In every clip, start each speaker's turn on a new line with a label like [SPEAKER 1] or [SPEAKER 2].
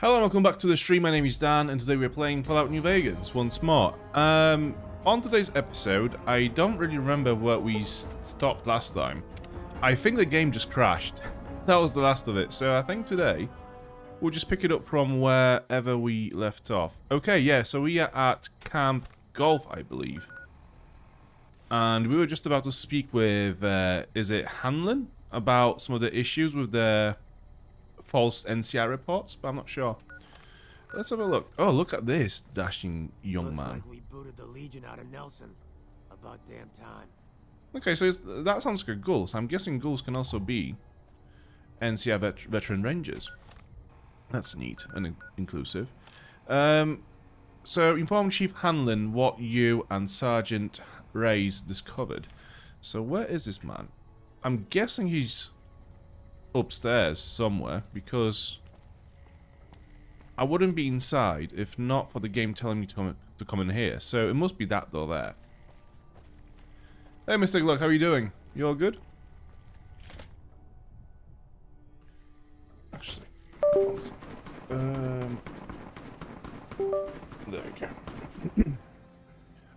[SPEAKER 1] Hello and welcome back to the stream. My name is Dan, and today we're playing Fallout New Vegas once more. On today's episode, I don't really remember where we stopped last time. I think the game just crashed. That was the last of it. So I think today we'll just pick it up from wherever we left off. Okay, yeah. So we are at Camp Golf, I believe, and we were just about to speak with is it Hanlon about some of the issues with the false NCR reports, but I'm not sure. Let's have a look. Oh, look at this dashing young man.
[SPEAKER 2] Like we booted the Legion out of Nelson. About damn time.
[SPEAKER 1] Okay, so that sounds like a ghoul. So I'm guessing ghouls can also be NCR veteran rangers. That's neat and inclusive. So inform Chief Hanlon what you and Sergeant Reyes discovered. So where is this man? I'm guessing he's upstairs somewhere, because I wouldn't be inside if not for the game telling me to come in here. So it must be that door there. Hey, Mr. Gluck, how are you doing? You all good? Actually, there we go.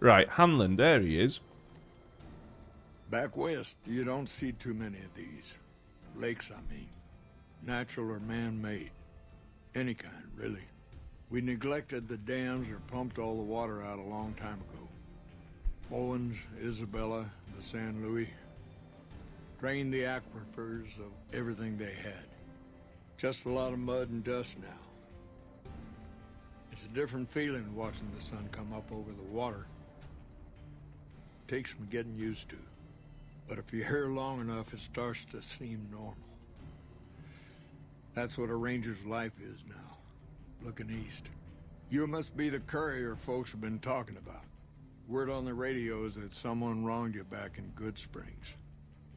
[SPEAKER 1] Right, Hanlon, there he is.
[SPEAKER 3] Back west, you don't see too many of these. Lakes, I mean. Natural or man-made. Any kind, really. We neglected the dams or pumped all the water out a long time ago. Owens, Isabella, the San Luis. Drained the aquifers of everything they had. Just a lot of mud and dust now. It's a different feeling watching the sun come up over the water. Takes some getting used to. But if you're here long enough, it starts to seem normal. That's what a ranger's life is now, looking east. You must be the courier folks have been talking about. Word on the radio is that someone wronged you back in Good Springs.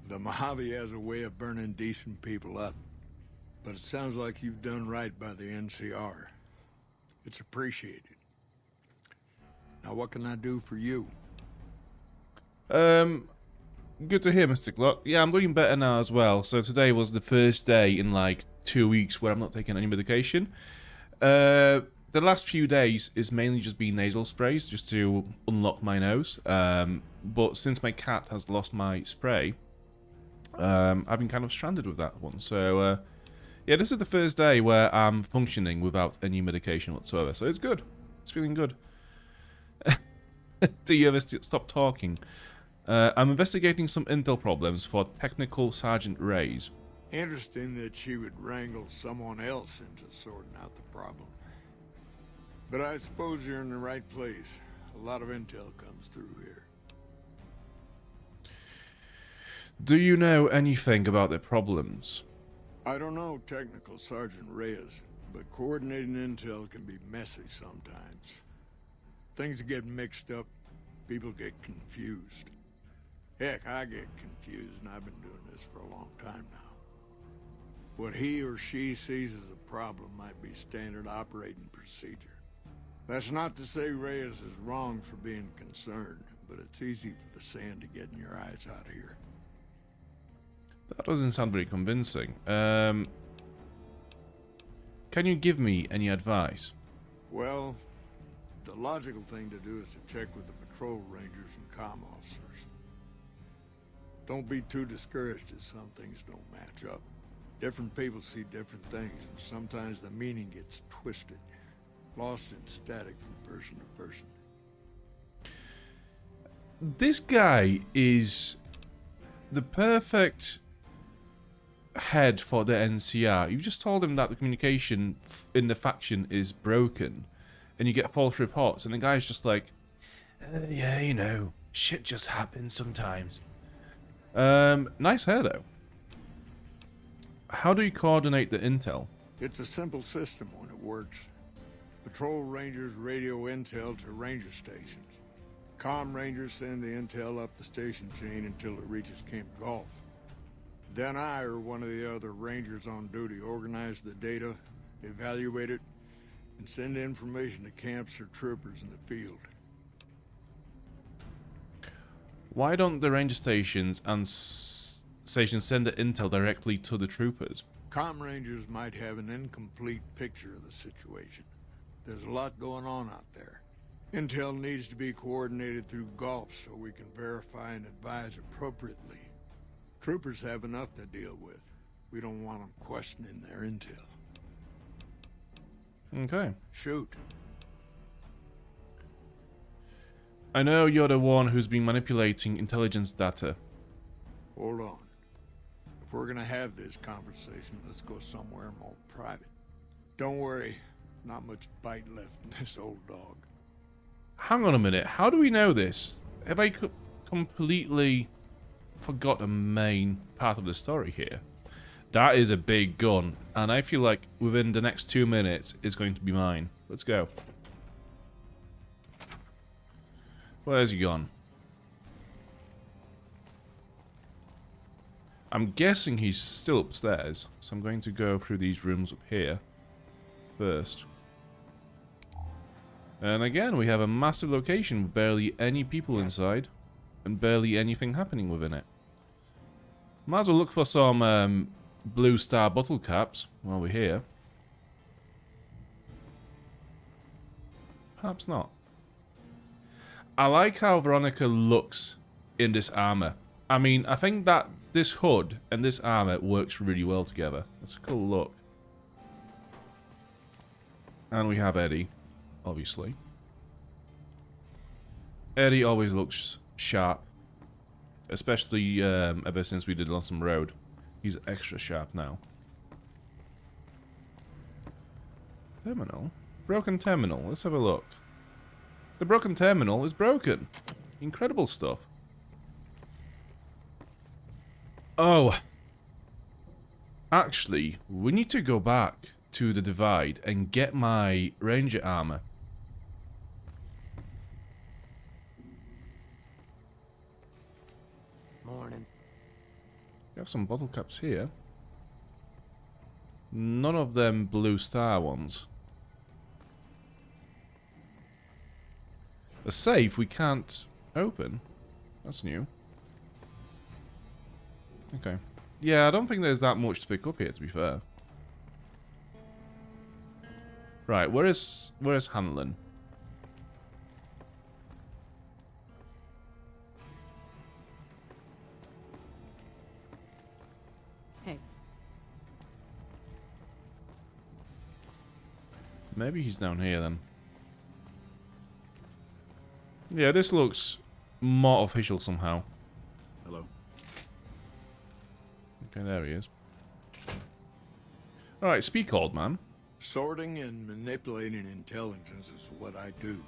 [SPEAKER 3] The Mojave has a way of burning decent people up. But it sounds like you've done right by the NCR. It's appreciated. Now what can I do for you?
[SPEAKER 1] Good to hear, Mr. Gluck. Yeah, I'm doing better now as well. So today was the first day in like 2 weeks where I'm not taking any medication. The last few days is mainly just been nasal sprays just to unlock my nose. But since my cat has lost my spray, I've been kind of stranded with that one. So yeah, this is the first day where I'm functioning without any medication whatsoever. So it's good. It's feeling good. Do you ever stop talking? I'm investigating some intel problems for Technical Sergeant Reyes.
[SPEAKER 3] Interesting that she would wrangle someone else into sorting out the problem. But I suppose you're in the right place. A lot of intel comes through here.
[SPEAKER 1] Do you know anything about the problems?
[SPEAKER 3] I don't know Technical Sergeant Reyes, but coordinating intel can be messy sometimes. Things get mixed up, people get confused. Heck, I get confused, and I've been doing this for a long time now. What he or she sees as a problem might be standard operating procedure. That's not to say Reyes is wrong for being concerned, but it's easy for the sand to get in your eyes out here.
[SPEAKER 1] That doesn't sound very convincing. Can you give me any advice?
[SPEAKER 3] Well, the logical thing to do is to check with the patrol rangers and comm officers. Don't be too discouraged if some things don't match up. Different people see different things, and sometimes the meaning gets twisted, lost in static from person to person.
[SPEAKER 1] This guy is the perfect head for the NCR. You've just told him that the communication in the faction is broken, and you get false reports, and the guy's just like, yeah, you know, shit just happens sometimes. Nice hair, though. How do you coordinate the intel?
[SPEAKER 3] It's a simple system when it works. Patrol rangers radio intel to ranger stations. Comm rangers send the intel up the station chain until it reaches Camp Golf. Then I or one of the other rangers on duty organize the data, evaluate it, and send information to camps or troopers in the field.
[SPEAKER 1] Why don't the ranger stations and stations send the intel directly to the troopers?
[SPEAKER 3] Comm Rangers might have an incomplete picture of the situation. There's a lot going on out there. Intel needs to be coordinated through Gulf so we can verify and advise appropriately. Troopers have enough to deal with. We don't want them questioning their intel.
[SPEAKER 1] Okay.
[SPEAKER 3] Shoot.
[SPEAKER 1] I know you're the one who's been manipulating intelligence data.
[SPEAKER 3] Hold on. If we're gonna have this conversation, let's go somewhere more private. Don't worry, not much bite left in this old dog.
[SPEAKER 1] Hang on a minute, how do we know this? Have I completely forgot a main part of the story here? That is a big gun, and I feel like within the next 2 minutes it's going to be mine. Let's go. Where's he gone? I'm guessing he's still upstairs, so I'm going to go through these rooms up here first. And again, we have a massive location with barely any people inside and barely anything happening within it. Might as well look for some blue star bottle caps while we're here. Perhaps not. I like how Veronica looks in this armor. I mean, I think that this hood and this armor works really well together. That's a cool look. And we have Eddie, obviously. Eddie always looks sharp. Especially ever since we did Lonesome Road. He's extra sharp now. Terminal? Broken terminal. Let's have a look. The broken terminal is broken. Incredible stuff. Oh. Actually, we need to go back to the Divide and get my Ranger armor.
[SPEAKER 2] Morning.
[SPEAKER 1] We have some bottle caps here. None of them blue star ones. A safe we can't open. That's new. Okay. Yeah, I don't think there's that much to pick up here, to be fair. Right, where is Hanlon?
[SPEAKER 4] Hey.
[SPEAKER 1] Maybe he's down here then. Yeah, this looks more official somehow.
[SPEAKER 5] Hello.
[SPEAKER 1] Okay, there he is. Alright, speak, old man.
[SPEAKER 3] Sorting and manipulating intelligence is what I do.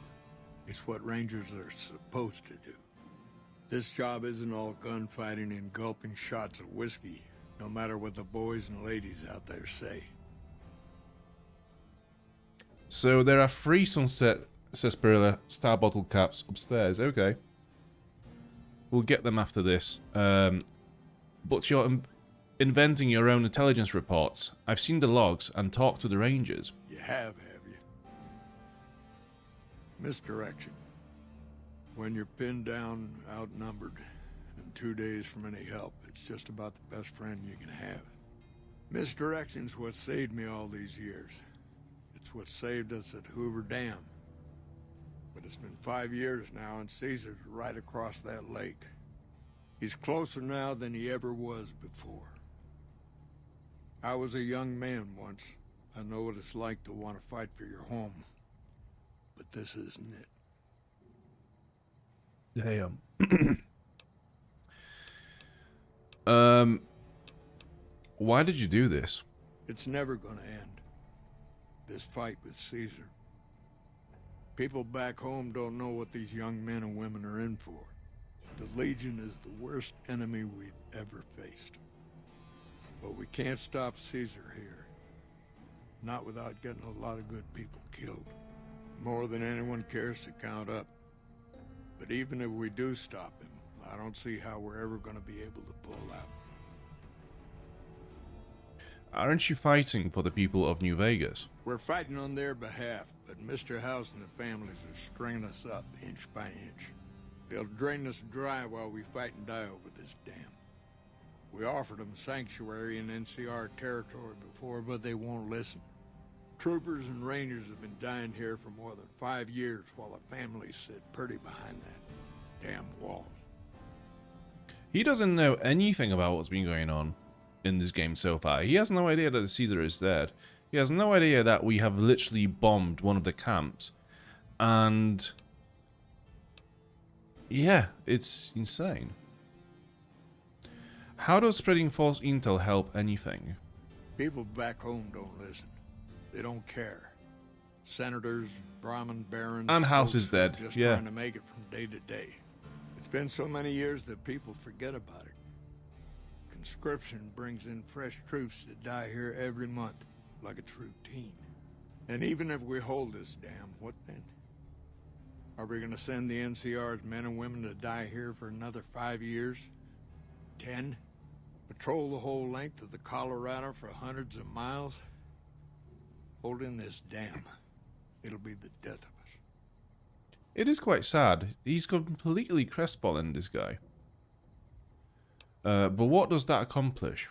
[SPEAKER 3] It's what Rangers are supposed to do. This job isn't all gunfighting and gulping shots of whiskey, no matter what the boys and ladies out there say.
[SPEAKER 1] So there are 3 Sunset Sarsaparilla star bottle caps upstairs. Okay. We'll get them after this. But you're inventing your own intelligence reports. I've seen the logs and talked to the Rangers.
[SPEAKER 3] You have you? Misdirection. When you're pinned down, outnumbered, and 2 days from any help, it's just about the best friend you can have. Misdirection's what saved me all these years. It's what saved us at Hoover Dam. But it's been 5 years now, and Caesar's right across that lake. He's closer now than he ever was before. I was a young man once. I know what it's like to want to fight for your home. But this isn't it.
[SPEAKER 1] Damn. Why did you do this?
[SPEAKER 3] It's never gonna end. This fight with Caesar. People back home don't know what these young men and women are in for. The Legion is the worst enemy we've ever faced. But we can't stop Caesar here. Not without getting a lot of good people killed. More than anyone cares to count up. But even if we do stop him, I don't see how we're ever going to be able to pull out.
[SPEAKER 1] Aren't you fighting for the people of New Vegas?
[SPEAKER 3] We're fighting on their behalf, but Mr. House and the families are stringing us up inch by inch. They'll drain us dry while we fight and die over this dam. We offered them sanctuary in NCR territory before, but they won't listen. Troopers and rangers have been dying here for more than 5 years while the families sit pretty behind that damn wall.
[SPEAKER 1] He doesn't know anything about what's been going on in this game so far. He has no idea that Caesar is dead. He has no idea that we have literally bombed one of the camps. And yeah, it's insane. How does spreading false intel help anything?
[SPEAKER 3] People back home don't listen. They don't care. Senators, Brahmin barons,
[SPEAKER 1] And House is dead.
[SPEAKER 3] just
[SPEAKER 1] Yeah.
[SPEAKER 3] trying to make it from day to day. It's been so many years that people forget about it. Conscription brings in fresh troops that die here every month, like it's routine. And even if we hold this dam, what then? Are we gonna send the NCR's men and women to die here for another 5 years? 10? Patrol the whole length of the Colorado for hundreds of miles? Holding this dam, it'll be the death of us.
[SPEAKER 1] It is quite sad. He's completely crestfallen, this guy. But what does that accomplish?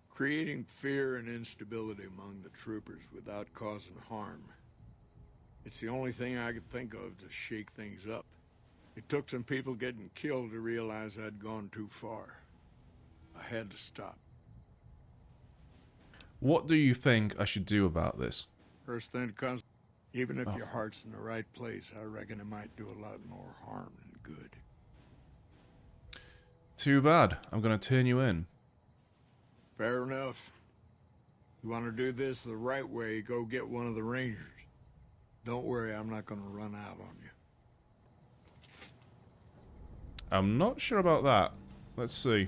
[SPEAKER 3] Creating fear and instability among the troopers without causing harm. It's the only thing I could think of to shake things up. It took some people getting killed to realize I'd gone too far. I had to stop.
[SPEAKER 1] What do you think I should do about this?
[SPEAKER 3] First thing that comes, even if your heart's in the right place, I reckon it might do a lot more harm than good.
[SPEAKER 1] Too bad. I'm gonna turn you in.
[SPEAKER 3] Fair enough. You want to do this the right way, go get one of the rangers. Don't worry, I'm not going to run out on you.
[SPEAKER 1] I'm not sure about that. Let's see.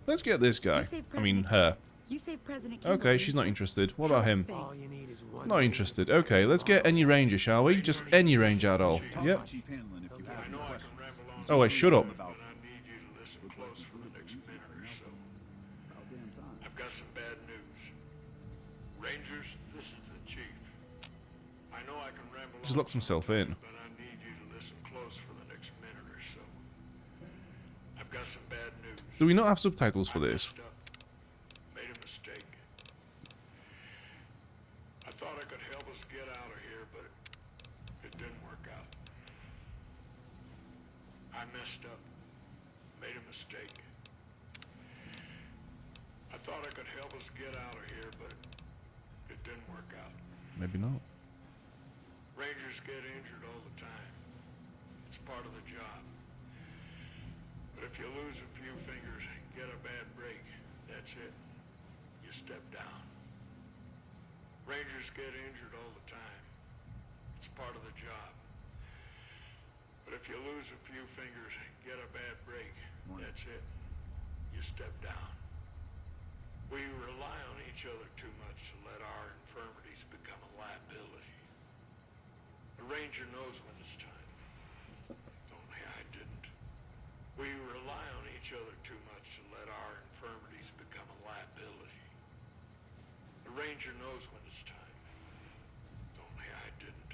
[SPEAKER 1] Let's get this guy. I mean, her.
[SPEAKER 4] You saved President
[SPEAKER 1] Okay, she's not interested. What about him?
[SPEAKER 2] All you need is one.
[SPEAKER 1] Not interested. Okay, let's get any ranger, shall we? Just any ranger at all. Yep.
[SPEAKER 5] Chief Hanlon, if you have any questions.
[SPEAKER 1] Oh, wait, shut up.
[SPEAKER 5] About
[SPEAKER 3] I need you to listen close for the next minute or so.
[SPEAKER 5] damn time.
[SPEAKER 3] I've got some bad news. Rangers, this is the chief. I know I can ramble
[SPEAKER 1] Just
[SPEAKER 3] on
[SPEAKER 1] locks himself in.
[SPEAKER 3] but I need you to listen close for the next minute or so. I've got some bad news.
[SPEAKER 1] Do we not have subtitles for this?
[SPEAKER 3] Messed up. Made a mistake. I thought I could help us get out of here, but it didn't work out. I messed up. Made a mistake. I thought I could help us get out of here, but it didn't work out.
[SPEAKER 1] Maybe not.
[SPEAKER 3] Rangers get injured all the time. It's part of the job. But if you lose a few fingers and get a bad break, that's it. You step down. Rangers get injured all the time. It's part of the job. But if you lose a few fingers and get a bad break, that's it. You step down. We rely on each other too much to let our infirmities become a liability. The ranger knows when it's time. Only I didn't. We rely on each other too much to let our infirmities become a liability. The ranger knows when it's time. Only I didn't.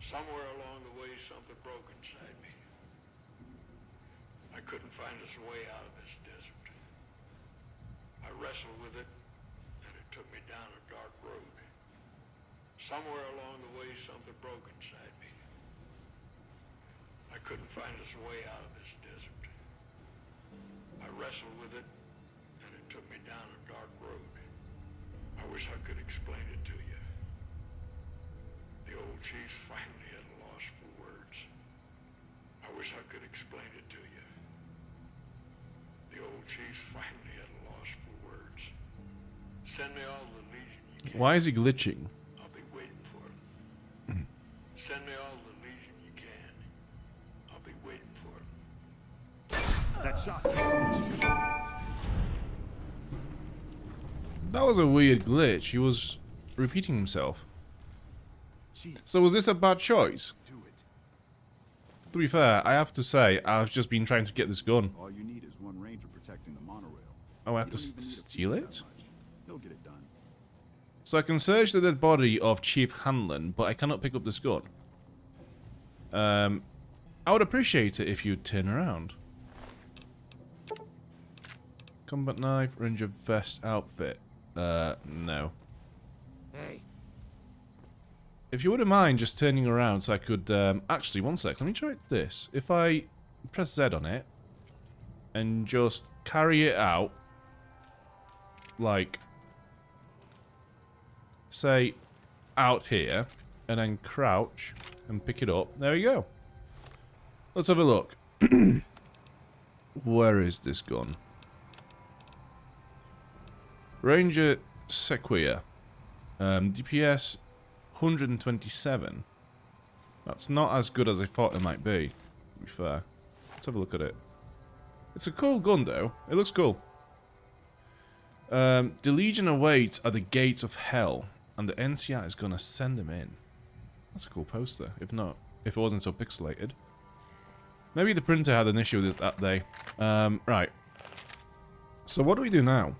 [SPEAKER 3] Somewhere along the way, something broke inside me. I couldn't find us a way out of this desert. I wrestled with it, and it took me down a dark road. Somewhere along the way, something broke inside me. I couldn't find us a way out of this desert. I wrestled with it, and it took me down a dark road. I wish I could explain it to you. The old chief finally had lost for words. I wish I could explain it to you. The old chief finally had lost for words. Send me all the legion you can.
[SPEAKER 1] Why is he glitching?
[SPEAKER 3] I'll be waiting for it. Send me all the legion you can. I'll be waiting for it.
[SPEAKER 5] That shot came from the chief's office.
[SPEAKER 1] That was a weird glitch. He was repeating himself.
[SPEAKER 5] Chief,
[SPEAKER 1] So was this a bad choice?
[SPEAKER 5] do it.
[SPEAKER 1] To be fair, I have to say, I've just been trying to get this gun.
[SPEAKER 5] All you need is one ranger protecting the monorail.
[SPEAKER 1] Oh, I have
[SPEAKER 5] You
[SPEAKER 1] to
[SPEAKER 5] don't even need a
[SPEAKER 1] steal
[SPEAKER 5] few
[SPEAKER 1] it?
[SPEAKER 5] that much. He'll get it done.
[SPEAKER 1] So I can search the dead body of Chief Hanlon, but I cannot pick up this gun. I would appreciate it if you'd turn around. Combat knife, ranger vest, outfit. No.
[SPEAKER 2] Hey,
[SPEAKER 1] If you wouldn't mind just turning around so I could, actually, one sec, let me try this. If I press Z on it, and just carry it out, like, say, out here, and then crouch, and pick it up, there we go. Let's have a look. Where is this gun? Ranger Sequoia. DPS 127. That's not as good as I thought it might be, to be fair. Let's have a look at it. It's a cool gun, though. It looks cool. The Legion awaits at the gates of hell, and the NCR is gonna send them in. That's a cool poster, if it wasn't so pixelated. Maybe the printer had an issue with it that day. Right. So what do we do now?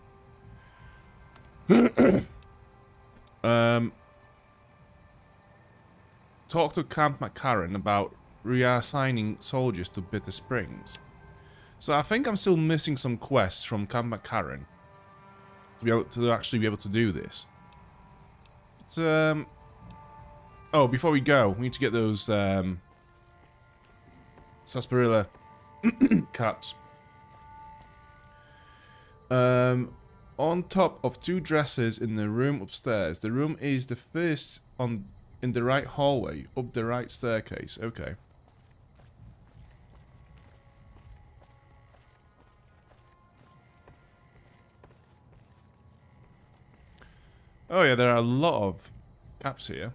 [SPEAKER 1] Talk to Camp McCarran about reassigning soldiers to Bitter Springs. So I think I'm still missing some quests from Camp McCarran to actually be able to do this. But, oh, before we go, we need to get those sarsaparilla caps. On top of 2 dressers in the room upstairs. The room is the first in the right hallway, up the right staircase. Okay. Oh yeah, there are a lot of caps here.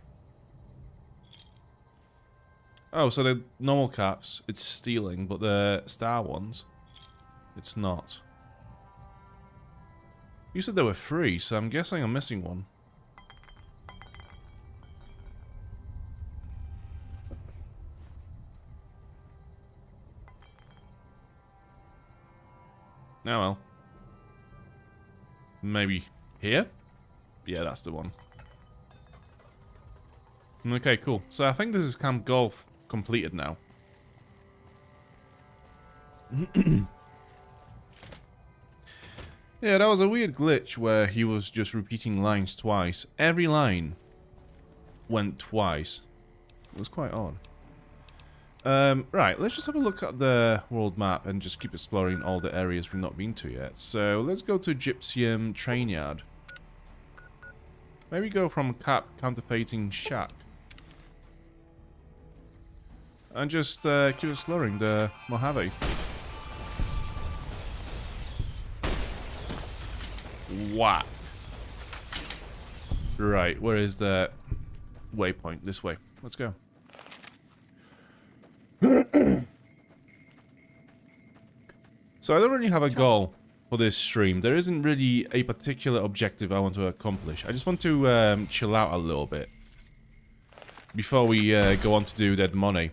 [SPEAKER 1] Oh, so the normal caps, it's stealing, but the star ones, it's not. You said they were free, so I'm guessing I'm missing one. Oh well. Maybe here? Yeah, that's the one. Okay, cool. So I think this is Camp Golf completed now. Yeah, that was a weird glitch where he was just repeating lines twice. Every line went twice. It was quite odd. Right, let's just have a look at the world map and just keep exploring all the areas we've not been to yet. So let's go to Gypsium Train Yard. Maybe go from Counterfeiting Shack. And just keep exploring the Mojave. Wow. Right, where is the waypoint? This way. Let's go. So I don't really have a goal for this stream. There isn't really a particular objective I want to accomplish. I just want to chill out a little bit before we go on to do Dead Money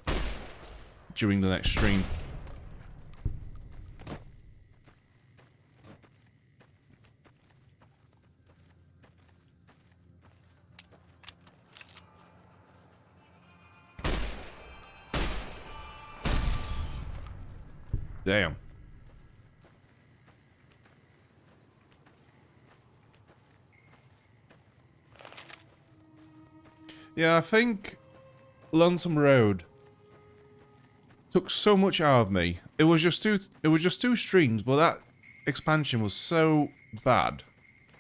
[SPEAKER 1] during the next stream. Damn. Yeah, I think Lonesome Road took so much out of me. It was just two streams, but that expansion was so bad.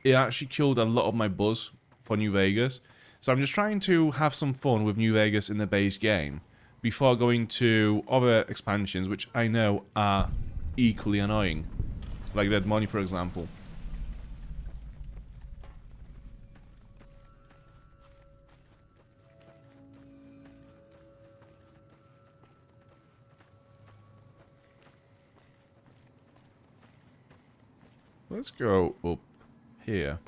[SPEAKER 1] It actually killed a lot of my buzz for New Vegas. So I'm just trying to have some fun with New Vegas in the base game before going to other expansions, which I know are equally annoying. Like Dead Money, for example. Let's go up here.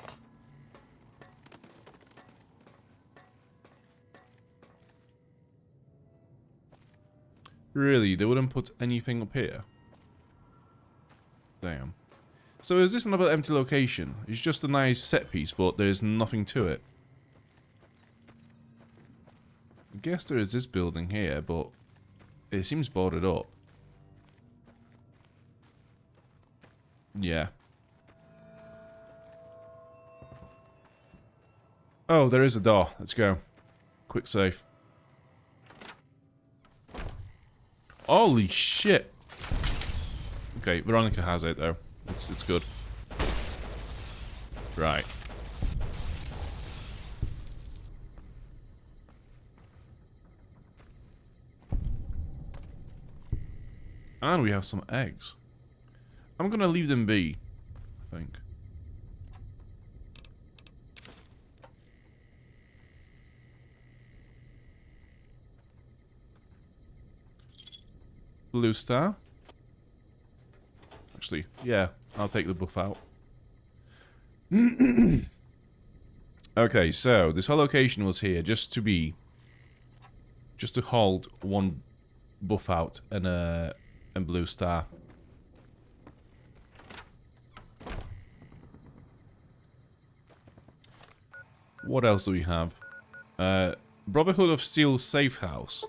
[SPEAKER 1] Really? They wouldn't put anything up here? Damn. So is this another empty location? It's just a nice set piece, but there's nothing to it. I guess there is this building here, but it seems boarded up. Yeah. Oh, there is a door. Let's go. Quick save. Holy shit. Okay, Veronica has it though. It's good. Right. And we have some eggs. I'm gonna leave them be, I think. Blue star. Actually, yeah, I'll take the buff out. Okay, so this whole location was here just to hold one buff out and blue star. What else do we have? Brotherhood of Steel safe house.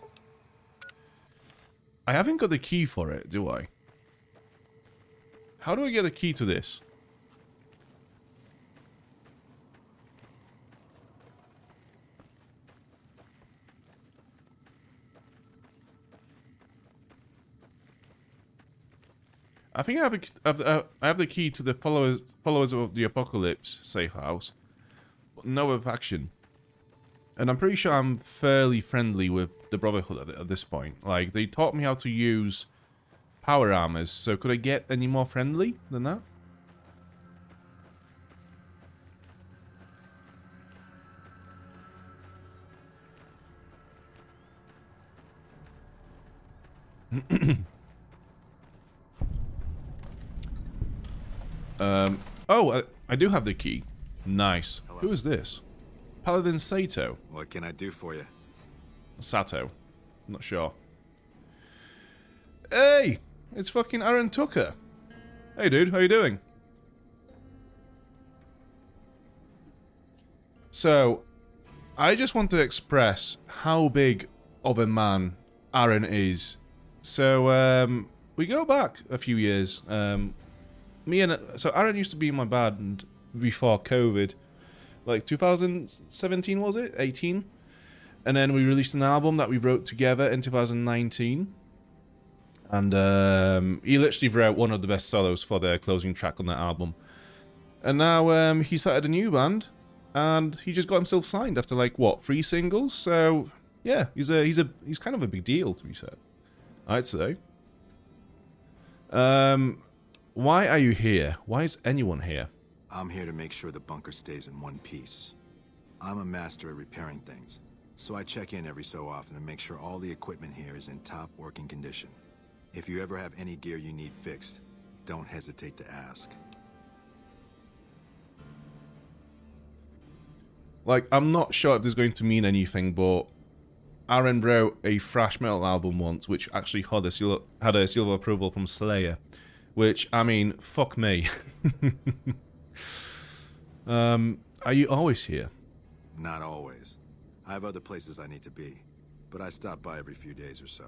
[SPEAKER 1] I haven't got the key for it, do I? How do I get the key to this? I think I have the key to the followers of the Apocalypse safe house, but no other faction. And I'm pretty sure I'm fairly friendly with the Brotherhood at this point. Like, they taught me how to use power armors, so could I get any more friendly than that? Oh, I do have the key. Nice.
[SPEAKER 5] Hello.
[SPEAKER 1] Who is this? Paladin Sato.
[SPEAKER 5] What can I do for you?
[SPEAKER 1] Sato. I'm not sure. Hey! It's fucking Aaron Tucker. Hey dude, how you doing? So, I just want to express how big of a man Aaron is. So, we go back a few years. So Aaron used to be in my band before COVID. Like 2017 was it? 18? And then we released an album that we wrote together in 2019. And he literally wrote one of the best solos for the closing track on that album. And now he started a new band, and he just got himself signed after like what, 3 singles. So yeah, he's kind of a big deal, to be fair, I'd say. Why are you here? Why is anyone here?
[SPEAKER 5] I'm here to make sure the bunker stays in one piece. I'm a master at repairing things, so I check in every so often to make sure all the equipment here is in top working condition. If you ever have any gear you need fixed, don't hesitate to ask.
[SPEAKER 1] Like, I'm not sure if this is going to mean anything, but Aaron wrote a thrash metal album once, which actually had a seal of approval from Slayer. Which, I mean, fuck me. Are you always here?
[SPEAKER 5] Not always. I have other places I need to be, but I stop by every few days or so.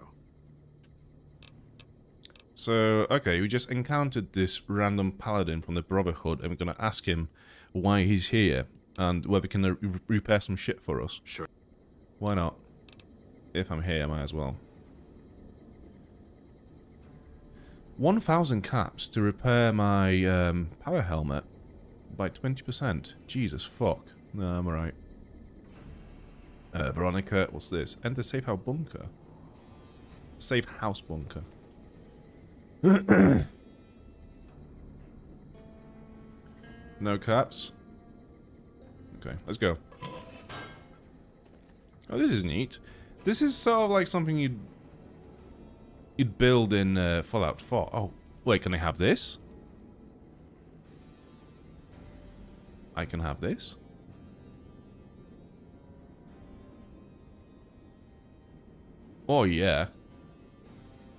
[SPEAKER 1] So, okay, we just encountered this random paladin from the Brotherhood, and we're gonna ask him why he's here, and whether he can repair some shit for us.
[SPEAKER 5] Sure.
[SPEAKER 1] Why not? If I'm here, I might as well. 1,000 caps to repair my power helmet by 20%. Jesus fuck. No, I'm alright. Veronica, what's this? Enter safe house bunker. Safe house bunker. No caps. Okay, let's go. Oh, this is neat. This is sort of like something you'd build in Fallout 4. Oh, wait, can I have this? I can have this? Oh, yeah.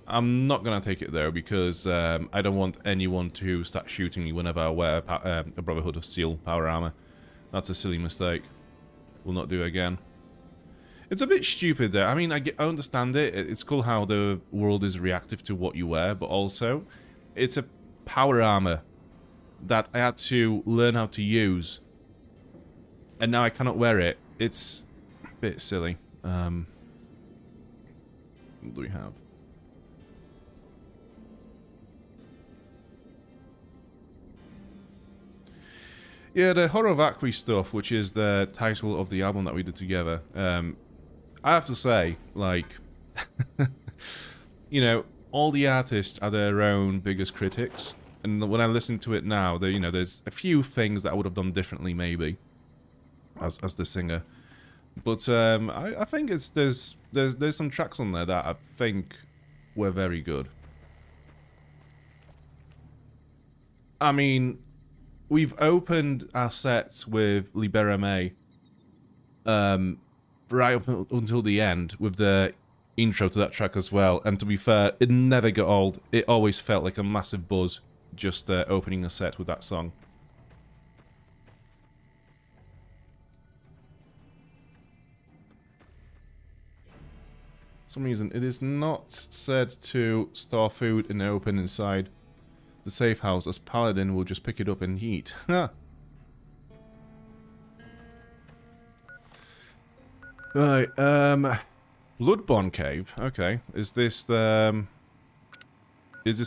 [SPEAKER 1] I'm not gonna take it though, because I don't want anyone to start shooting me whenever I wear a Brotherhood of Steel power armor. That's a silly mistake. Will not do again. It's a bit stupid there. I mean, I understand it. It's cool how the world is reactive to what you wear, but also, it's a power armor that I had to learn how to use. and now I cannot wear it. It's a bit silly. What do we have? Yeah, the Horror Vacui stuff, which is the title of the album that we did together. I have to say, like, you know, all the artists are their own biggest critics, and when I listen to it now, you know, there's a few things that I would have done differently, maybe, as the singer. But I think there's some tracks on there that I think were very good. I mean, we've opened our sets with Libera Me, right up until the end with the intro to that track as well. And to be fair, it never got old. It always felt like a massive buzz just opening a set with that song. For some reason, it is not said to store food in the open inside the safe house, as Paladin will just pick it up and eat. Huh. Right, Bloodborne Cave. Okay, is this how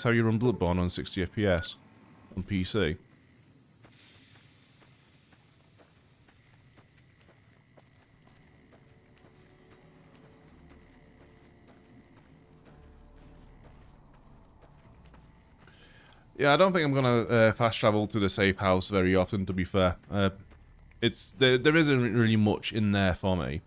[SPEAKER 1] you run Bloodborne on 60 FPS on PC? Yeah, I don't think I'm gonna fast travel to the safe house very often, to be fair. There isn't really much in there for me.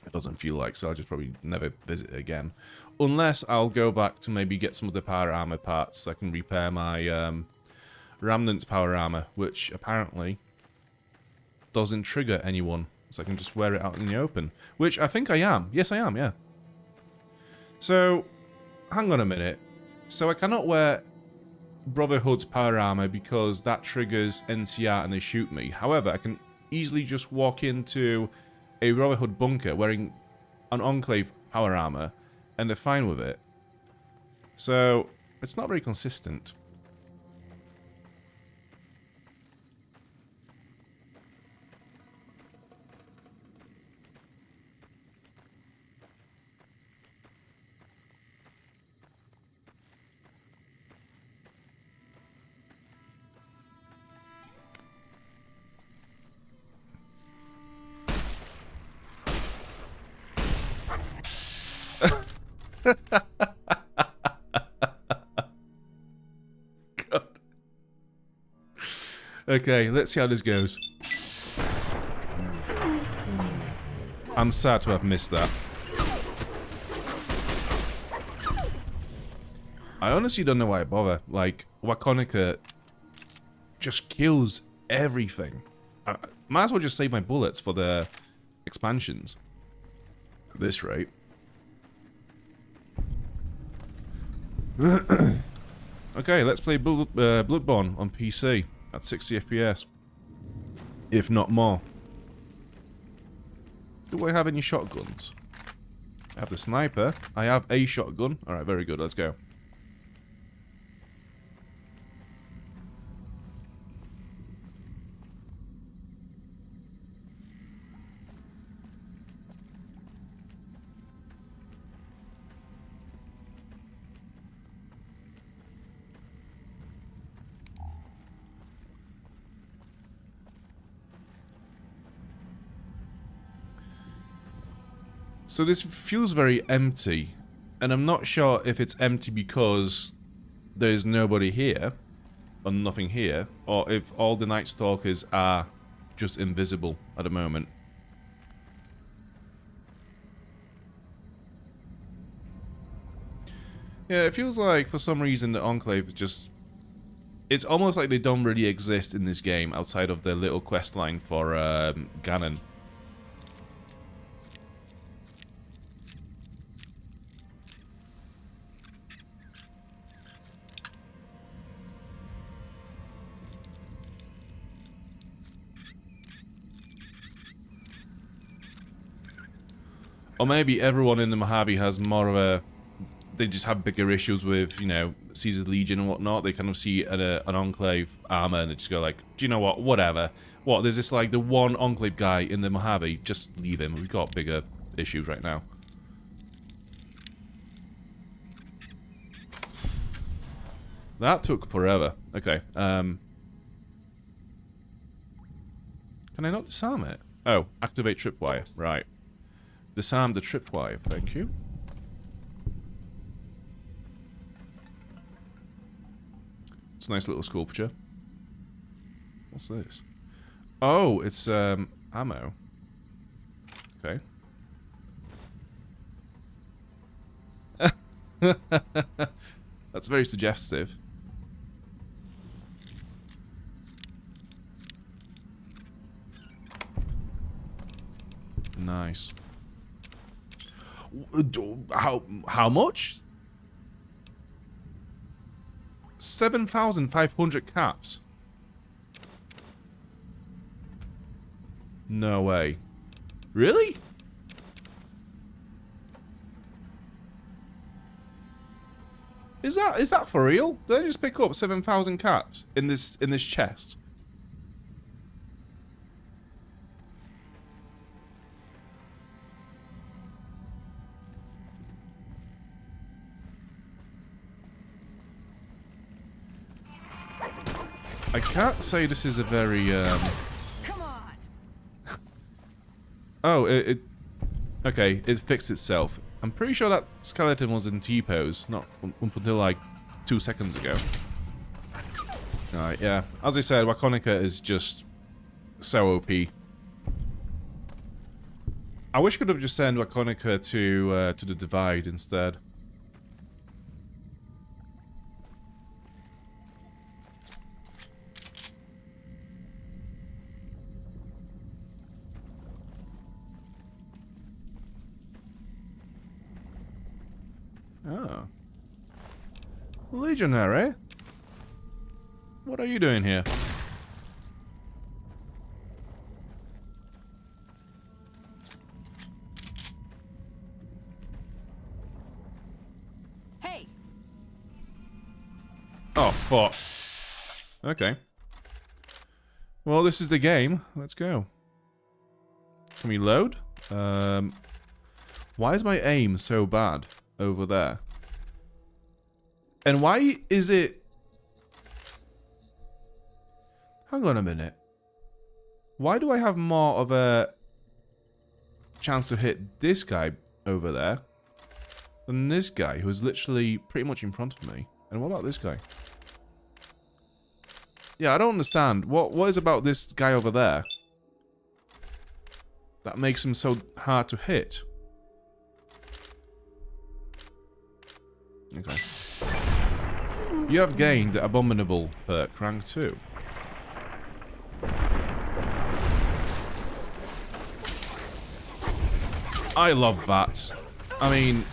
[SPEAKER 1] It doesn't feel like, so I'll just probably never visit it again. Unless I'll go back to maybe get some of the power armor parts so I can repair my Remnant's power armor, which apparently doesn't trigger anyone. So I can just wear it out in the open. Which I think I am. Yes, I am, yeah. So, hang on a minute. So I cannot wear Brotherhood's power armor because that triggers NCR and they shoot me. However, I can easily just walk into a Brotherhood bunker wearing an Enclave power armor and they're fine with it. So, it's not very consistent. God. Okay, let's see how this goes. I'm sad to have missed that. I honestly don't know why I bother. Like, Wakonica just kills everything. I might as well just save my bullets for the expansions. At this rate. Okay, let's play Bloodborne on PC at 60 FPS. If not more. Do I have any shotguns? I have the sniper. I have a shotgun. Alright, very good. Let's go. So this feels very empty, and I'm not sure if it's empty because there's nobody here, or nothing here, or if all the Night Stalkers are just invisible at the moment. Yeah, it feels like for some reason the Enclave is just... It's almost like they don't really exist in this game outside of the little quest line for Ganon. Or maybe everyone in the Mojave has more of a... They just have bigger issues with, you know, Caesar's Legion and whatnot. They kind of see an Enclave armor and they just go like, do you know what, whatever. What, there's this, like, the one Enclave guy in the Mojave. Just leave him. We've got bigger issues right now. That took forever. Okay, Can I not disarm it? Oh, activate tripwire. Right. Disarm the tripwire. Thank you. It's a nice little sculpture. What's this? Oh, it's, ammo. Okay. That's very suggestive. Nice. How much? 7,500 caps. No way. Really? Is that for real? Did I just pick up 7,000 caps in this chest? I can't say this is a very
[SPEAKER 4] Come on.
[SPEAKER 1] Oh, okay, it fixed itself. I'm pretty sure that skeleton was in T-pose, not up until like 2 seconds ago. Alright, yeah. As I said, Waconica is just so OP. I wish I could have just sent Waconica to the Divide instead. Oh. Legionary? What are you doing here?
[SPEAKER 4] Hey.
[SPEAKER 1] Oh, fuck. Okay. Well, this is the game. Let's go. Can we load? Why is my aim so bad over there? And why is it... Hang on a minute. Why do I have more of a chance to hit this guy over there than this guy who's literally pretty much in front of me? And what about this guy? Yeah, I don't understand. What is about this guy over there that makes him so hard to hit? Okay. You have gained the Abominable perk, rank 2. I love bats. I mean,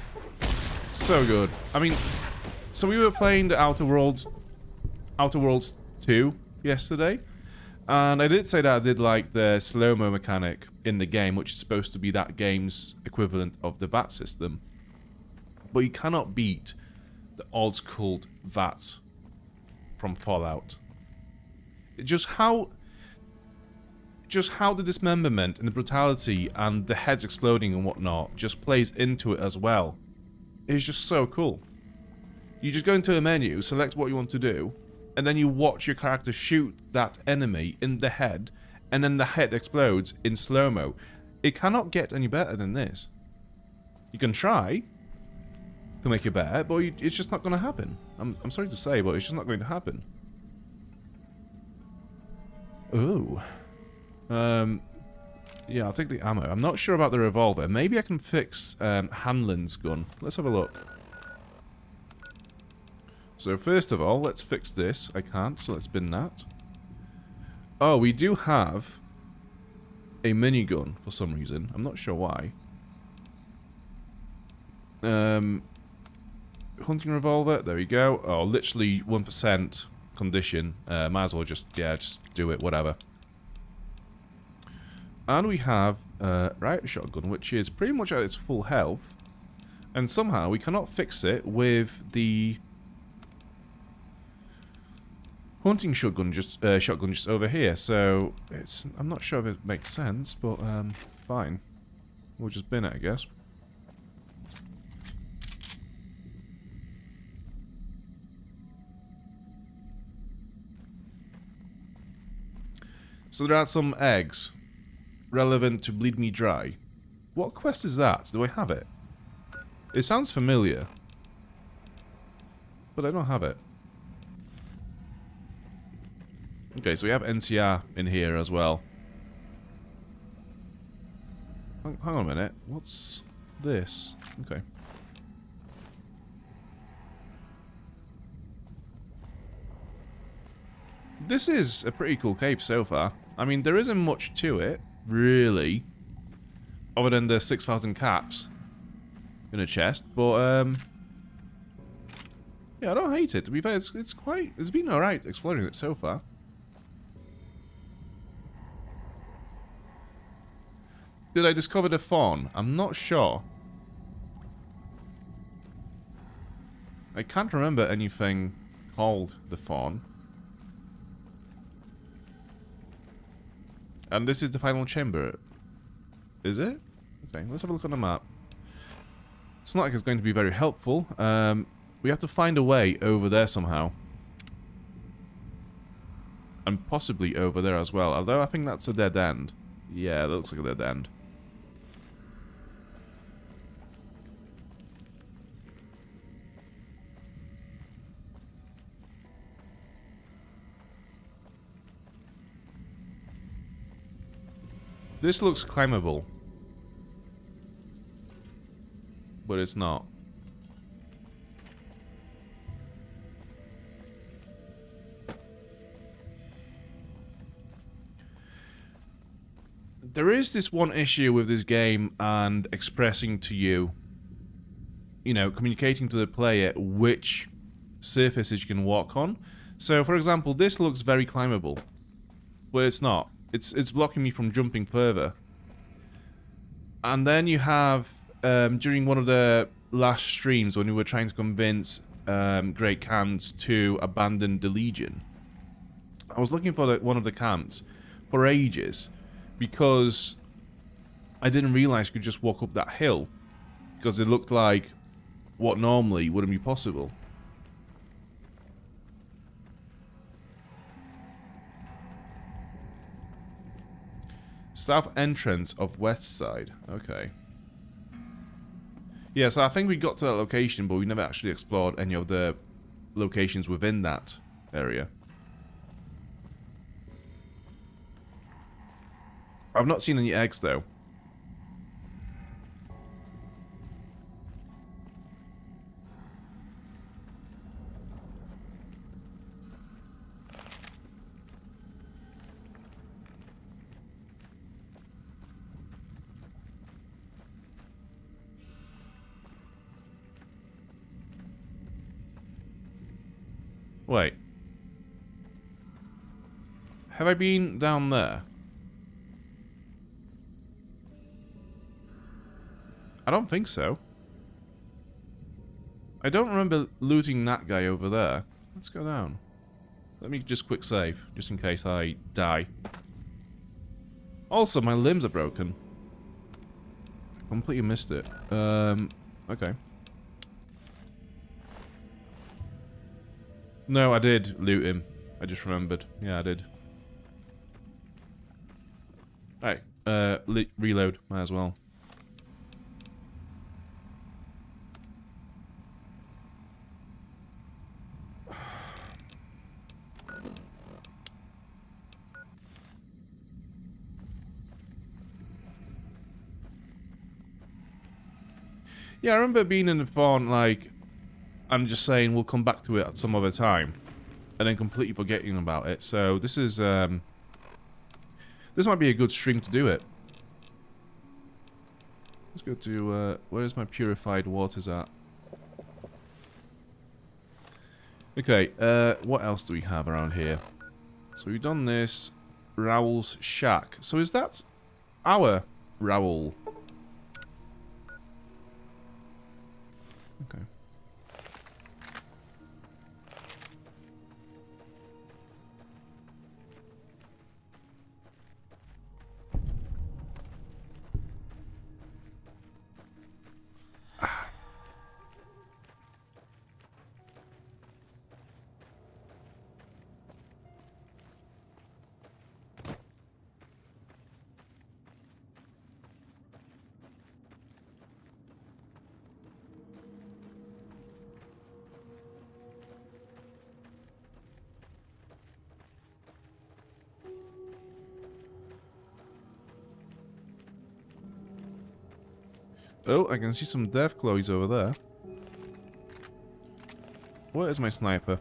[SPEAKER 1] so good. I mean, so we were playing the Outer Worlds 2 yesterday, and I did say that I did like the slow-mo mechanic in the game, which is supposed to be that game's equivalent of the VAT system. But you cannot beat the old school VATs from Fallout. Just how the dismemberment and the brutality and the heads exploding and whatnot just plays into it as well. It's just so cool. You just go into a menu, select what you want to do, and then you watch your character shoot that enemy in the head, and then the head explodes in slow-mo. It cannot get any better than this. You can try to make it better, but it's just not going to happen. I'm sorry to say, but it's just not going to happen. Ooh. Yeah, I'll take the ammo. I'm not sure about the revolver. Maybe I can fix Hanlon's gun. Let's have a look. So first of all, let's fix this. I can't, so let's bin that. Oh, we do have a minigun for some reason. I'm not sure why. Hunting revolver, there we go. Oh, literally 1% condition. Might as well just do it, whatever. And we have riot shotgun, which is pretty much at its full health. And somehow we cannot fix it with the hunting shotgun just over here. So I'm not sure if it makes sense, but fine. We'll just bin it, I guess. So there are some eggs relevant to Bleed Me Dry. What quest is that? Do I have it? It sounds familiar, but I don't have it. Okay, so we have NCR in here as well. Hang on a minute. What's this? Okay. This is a pretty cool cave so far. I mean, there isn't much to it, really, other than the 6,000 caps in a chest. But yeah, I don't hate it. To be fair, it's been alright exploring it so far. Did I discover the fawn? I'm not sure. I can't remember anything called the fawn. And this is the final chamber. Is it? Okay, let's have a look on the map. It's not like it's going to be very helpful. We have to find a way over there somehow. And possibly over there as well. Although I think that's a dead end. Yeah, that looks like a dead end. This looks climbable. But it's not. There is this one issue with this game and expressing to you, you know, communicating to the player which surfaces you can walk on. So, for example, this looks very climbable, but it's not. It's blocking me from jumping further. And then you have, during one of the last streams when we were trying to convince Great Khans to abandon the Legion, I was looking for one of the camps for ages because I didn't realize you could just walk up that hill because it looked like what normally wouldn't be possible. South entrance of west side. Okay. Yeah, so I think we got to that location, but we never actually explored any of the locations within that area. I've not seen any eggs, though. Wait. Have I been down there? I don't think so. I don't remember looting that guy over there. Let's go down. Let me just quick save, just in case I die. Also, my limbs are broken. I completely missed it. Okay. No, I did loot him. I just remembered. Yeah, I did. Right. Reload. Might as well. Yeah, I remember being in the phone, like, I'm just saying we'll come back to it at some other time, and then completely forgetting about it. So this is this might be a good stream to do it. Let's go to where's my purified waters at? Okay, what else do we have around here? So we've done this. Raoul's shack. So is that our Raoul? Okay. Oh, I can see some Deathclaws over there. Where is my sniper?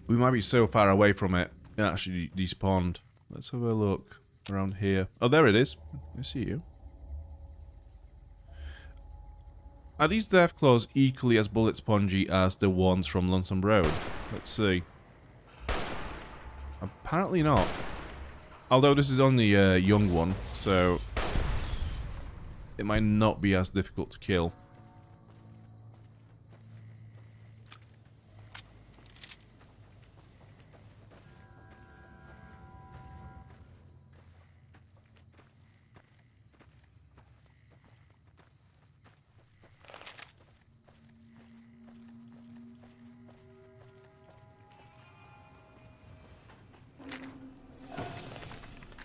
[SPEAKER 1] We might be so far away from it. It actually despawned. Let's have a look around here. Oh, there it is. I see you. Are these Deathclaws equally as bullet spongy as the ones from Lonesome Road? Let's see. Apparently not. Although this is only a young one, so it might not be as difficult to kill.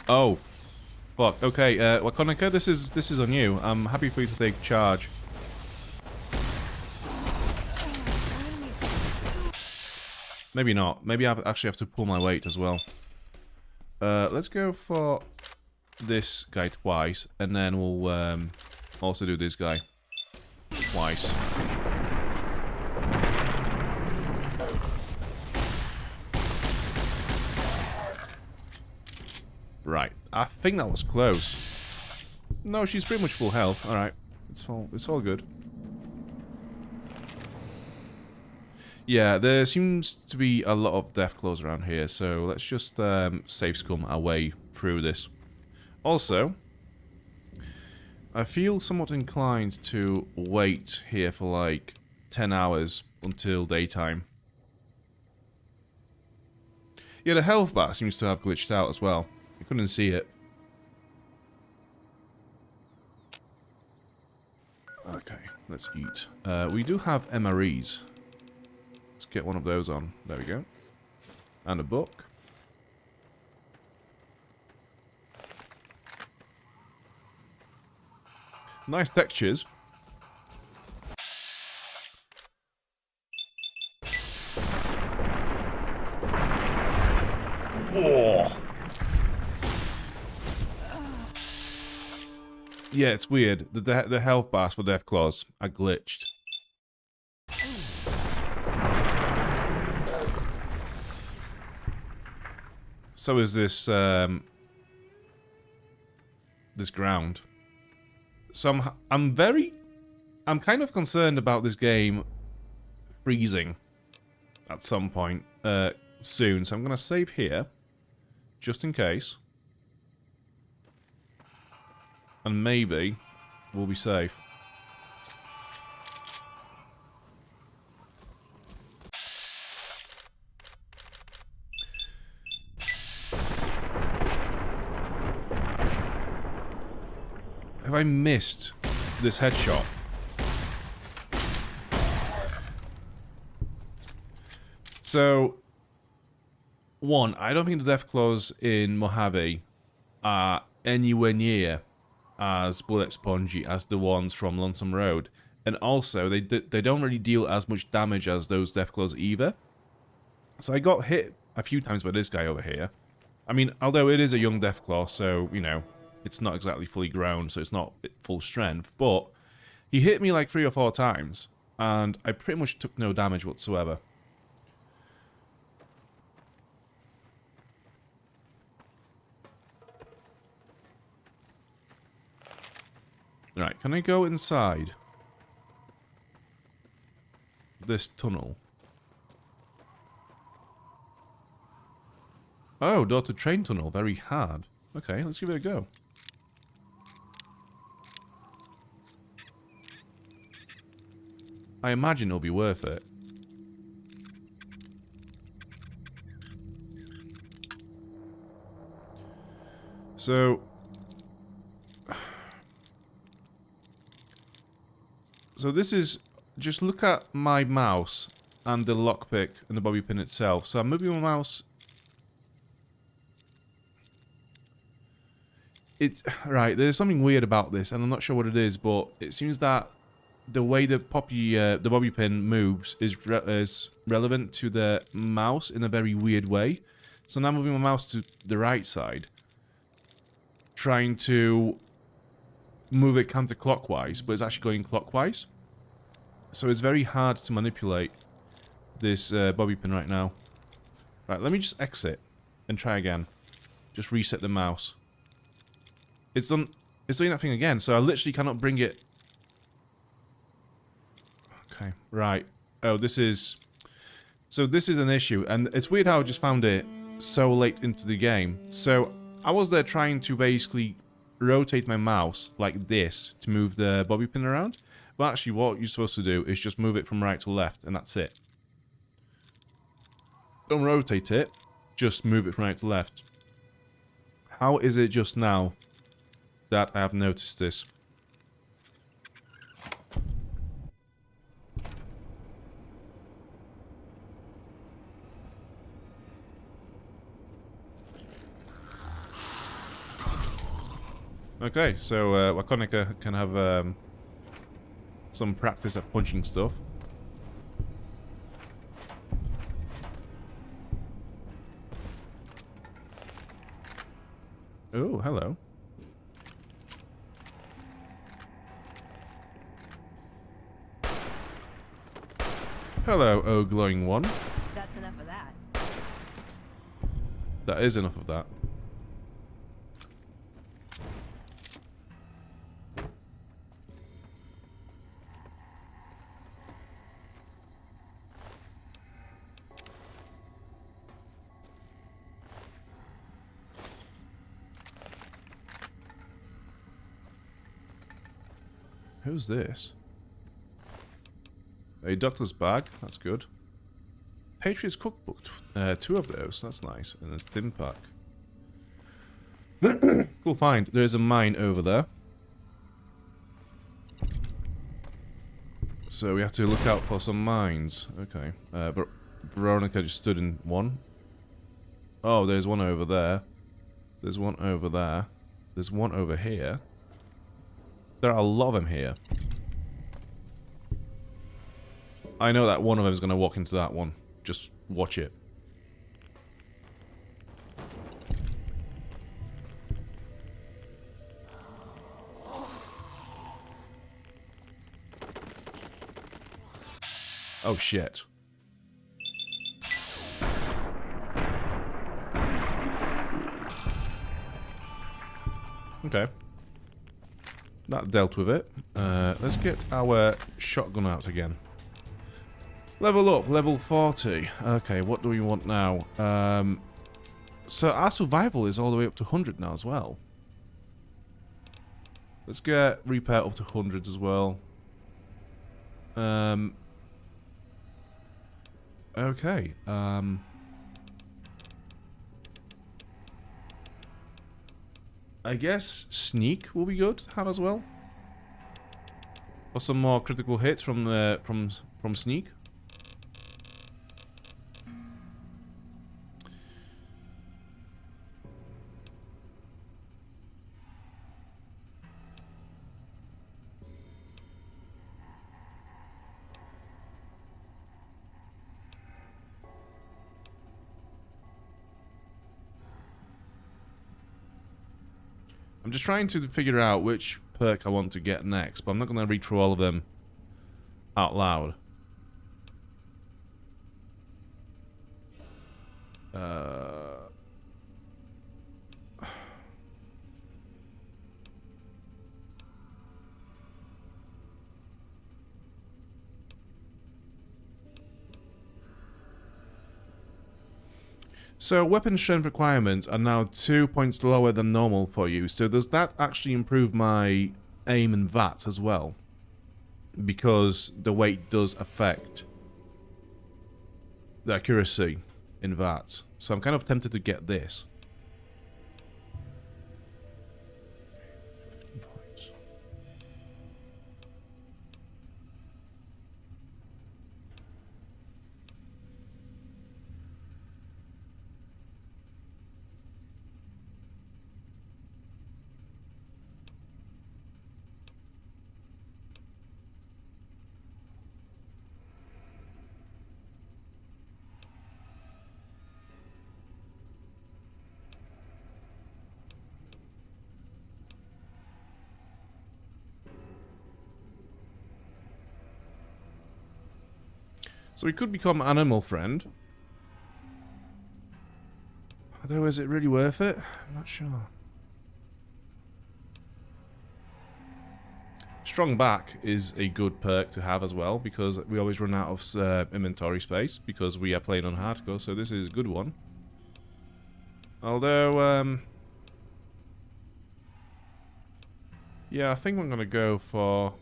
[SPEAKER 1] Oh, fuck. Okay, Wakonika, this is on you. I'm happy for you to take charge. Maybe not. Maybe I actually have to pull my weight as well. Let's go for this guy twice, and then we'll also do this guy twice. Right, I think that was close. No, she's pretty much full health. Alright, it's all good. Yeah, there seems to be a lot of Deathclaws around here, so let's just safe scum our way through this. Also, I feel somewhat inclined to wait here for like 10 hours until daytime. Yeah, the health bar seems to have glitched out as well. I couldn't see it. Okay, let's eat. We do have MREs. Let's get one of those on. There we go. And a book. Nice textures. Oh. Yeah, it's weird. The health bars for Deathclaws are glitched. So is this this ground. So I'm kind of concerned about this game freezing at some point soon. So I'm gonna save here, just in case. And maybe we'll be safe. Have I missed this headshot? So, one, I don't think the Deathclaws in Mojave are anywhere near as bullet spongy as the ones from Lonesome Road, and also they don't really deal as much damage as those Deathclaws either. So I got hit a few times by this guy over here. I mean, although it is a young Deathclaw, so you know it's not exactly fully grown, so it's not full strength. But he hit me like 3 or 4 times, and I pretty much took no damage whatsoever. Right, can I go inside this tunnel? Oh, door to train tunnel, very hard. Okay, let's give it a go. I imagine it'll be worth it. So this is, just look at my mouse and the lockpick and the bobby pin itself. So I'm moving my mouse. It's, right, there's something weird about this and I'm not sure what it is, but it seems that the way the bobby pin moves is relevant to the mouse in a very weird way. So now I'm moving my mouse to the right side, trying to move it counterclockwise, but it's actually going clockwise. So it's very hard to manipulate this bobby pin right now. Right, let me just exit and try again. Just reset the mouse. It's doing that thing again, so I literally cannot bring it. Okay, right. Oh, this is an issue, and it's weird how I just found it so late into the game. So I was there trying to basically rotate my mouse like this to move the bobby pin around, but actually what you're supposed to do is just move it from right to left, and that's it. Don't rotate it, just move it from right to left. How is it just now that I have noticed this? Okay, so Wakonika can have some practice at punching stuff. Oh, hello. Hello, oh glowing one.
[SPEAKER 4] That's enough of that.
[SPEAKER 1] That is enough of that. Who's this? A doctor's bag. That's good. Patriot's cookbook. 2 of those. That's nice. And there's thin pack. Cool find. There is a mine over there. So we have to look out for some mines. Okay. Veronica just stood in one. Oh, there's one over there. There's one over there. There's one over here. There are a lot of them here. I know that one of them is going to walk into that one. Just watch it. Oh shit. Okay. That dealt with it. Let's get our shotgun out again. Level up, level 40. Okay, what do we want now? So our survival is all the way up to 100 now as well. Let's get repair up to 100 as well. Okay. I guess sneak will be good to have as well. For some more critical hits from sneak. I'm just trying to figure out which perk I want to get next, but I'm not going to read through all of them out loud. So weapon strength requirements are now 2 points lower than normal for you. So does that actually improve my aim and VATS as well? Because the weight does affect the accuracy in VATS. So I'm kind of tempted to get this. So we could become animal friend. Although, is it really worth it? I'm not sure. Strong back is a good perk to have as well, because we always run out of inventory space, because we are playing on hardcore, so this is a good one. Although, yeah, I think I'm gonna go for...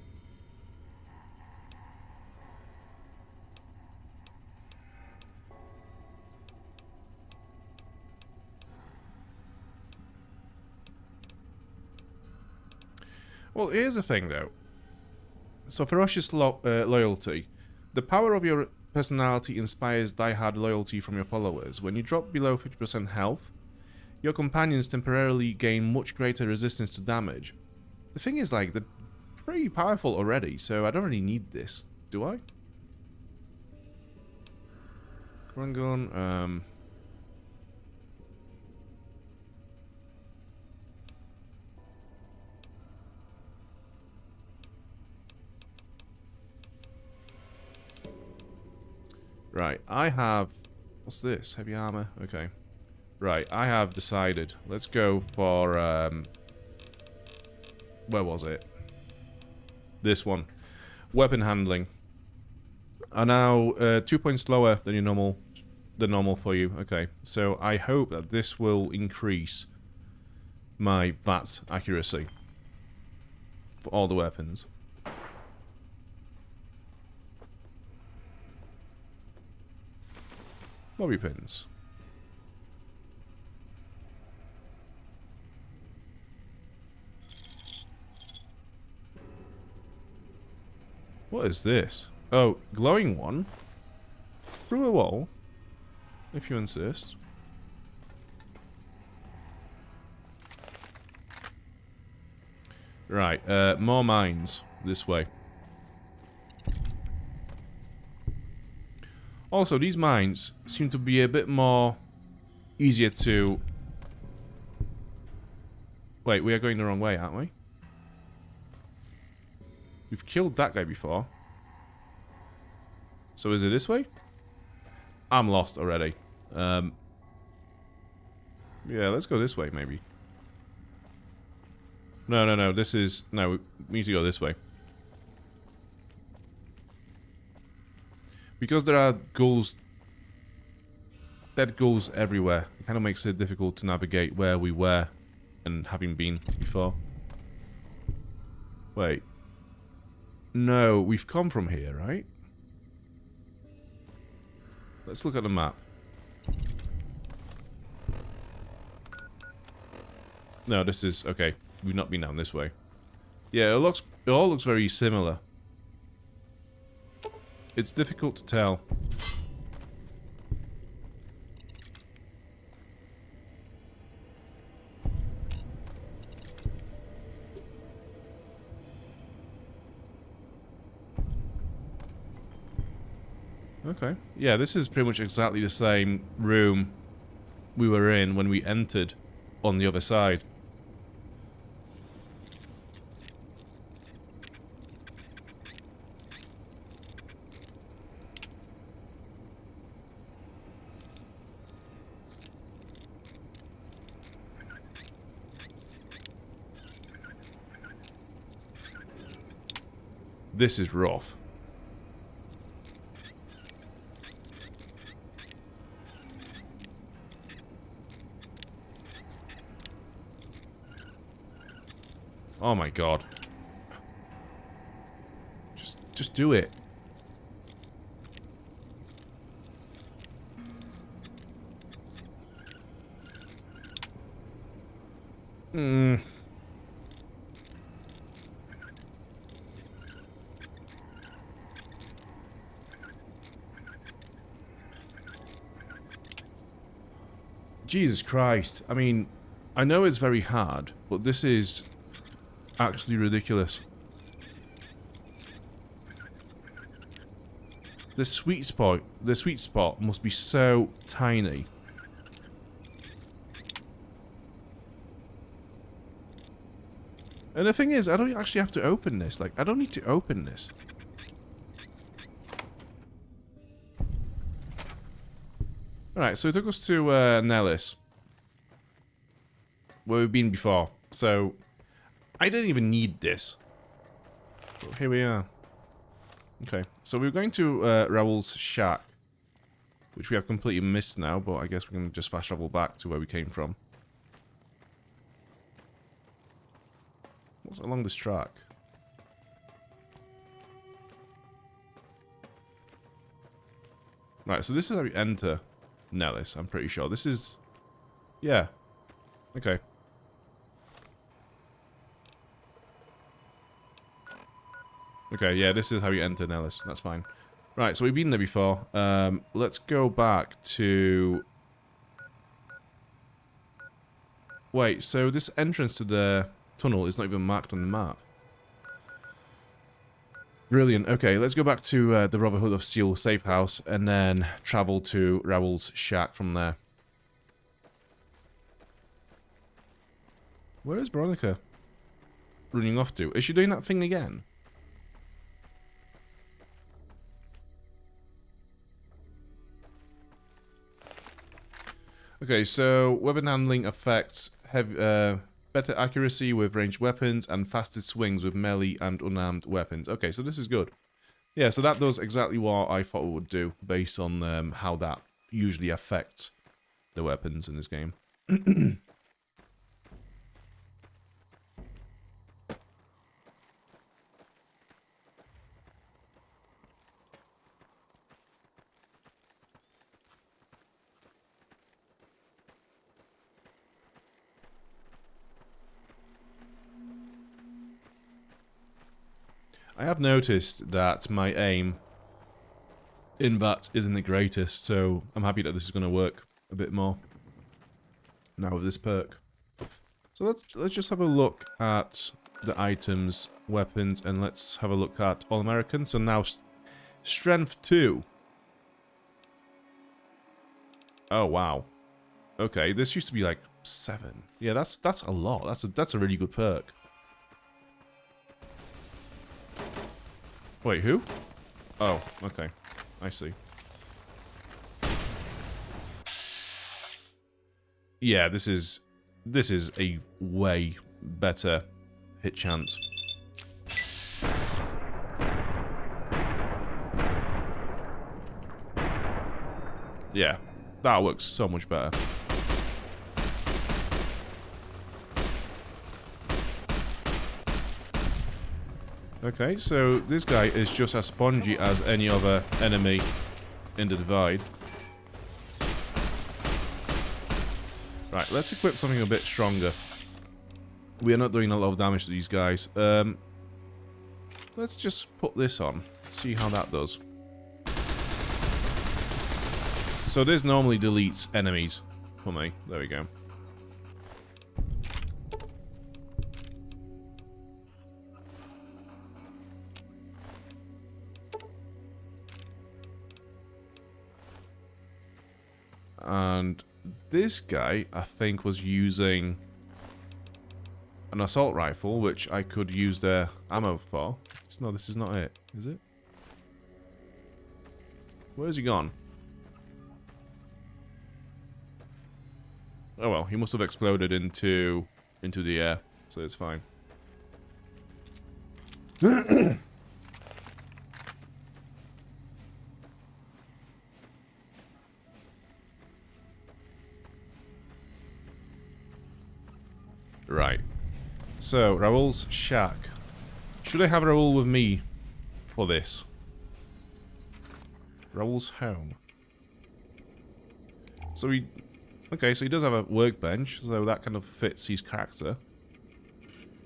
[SPEAKER 1] Well, here's the thing, though. So, ferocious loyalty. The power of your personality inspires die-hard loyalty from your followers. When you drop below 50% health, your companions temporarily gain much greater resistance to damage. The thing is, like, they're pretty powerful already, so I don't really need this. Do I? Run gun, Right, I have... What's this? Heavy armor? Okay. Right, I have decided. Let's go for, where was it? This one. Weapon handling. Are now 2 points lower than your normal for you. Okay, so I hope that this will increase my VAT accuracy for all the weapons. Bobby pins. What is this? Oh, glowing one? Through a wall? If you insist. Right, more mines. This way. Also, these mines seem to be a bit more easier to... Wait, we are going the wrong way, aren't we? We've killed that guy before. So is it this way? I'm lost already. Yeah, let's go this way, maybe. No, this is... No, we need to go this way. Because there are ghouls... dead ghouls everywhere. It kind of makes it difficult to navigate where we were and having been before. Wait. No, we've come from here, right? Let's look at the map. No, this is... Okay, we've not been down this way. Yeah, it all looks very similar. It's difficult to tell. Okay. Yeah, this is pretty much exactly the same room we were in when we entered on the other side. This is rough. Oh my god. Just do it. Jesus Christ. I mean, I know it's very hard, but this is actually ridiculous. The sweet spot must be so tiny. And the thing is, I don't actually have to open this. Like, I don't need to open this. Alright, so it took us to Nellis, where we've been before. So, I didn't even need this. But here we are. Okay, so we're going to Raoul's shack, which we have completely missed now, but I guess we can just fast travel back to where we came from. What's along this track? Right, so this is how we enter Nellis, I'm pretty sure. This is... yeah. Okay. Okay, yeah, this is how you enter Nellis. That's fine. Right, so we've been there before. Let's go back to... wait, so this entrance to the tunnel is not even marked on the map. Brilliant. Okay, let's go back to the Brotherhood of Steel safe house and then travel to Raoul's shack from there. Where is Veronica running off to? Is she doing that thing again? Okay, so weapon handling affects better accuracy with ranged weapons and faster swings with melee and unarmed weapons. Okay, so this is good. Yeah, so that does exactly what I thought it would do based on how that usually affects the weapons in this game. I have noticed that my aim in that isn't the greatest, so I'm happy that this is going to work a bit more now with this perk. So let's just have a look at the items, weapons, and let's have a look at All American. So now Strength 2. Oh wow. Okay, this used to be like 7. Yeah, that's a lot. That's a really good perk. Wait, who? Oh, okay. I see. Yeah, this is a way better hit chance. Yeah, that works so much better. Okay, so this guy is just as spongy as any other enemy in the Divide. Right, let's equip something a bit stronger. We are not doing a lot of damage to these guys. Let's just put this on, see how that does. So this normally deletes enemies for me. There we go. And this guy, I think, was using an assault rifle, which I could use the ammo for. No, this is not it, is it? Where's he gone? Oh well, he must have exploded into the air, so it's fine. Right. So, Raoul's shack. Should I have Raoul with me for this? Raoul's home. So he... okay, so he does have a workbench, so that kind of fits his character.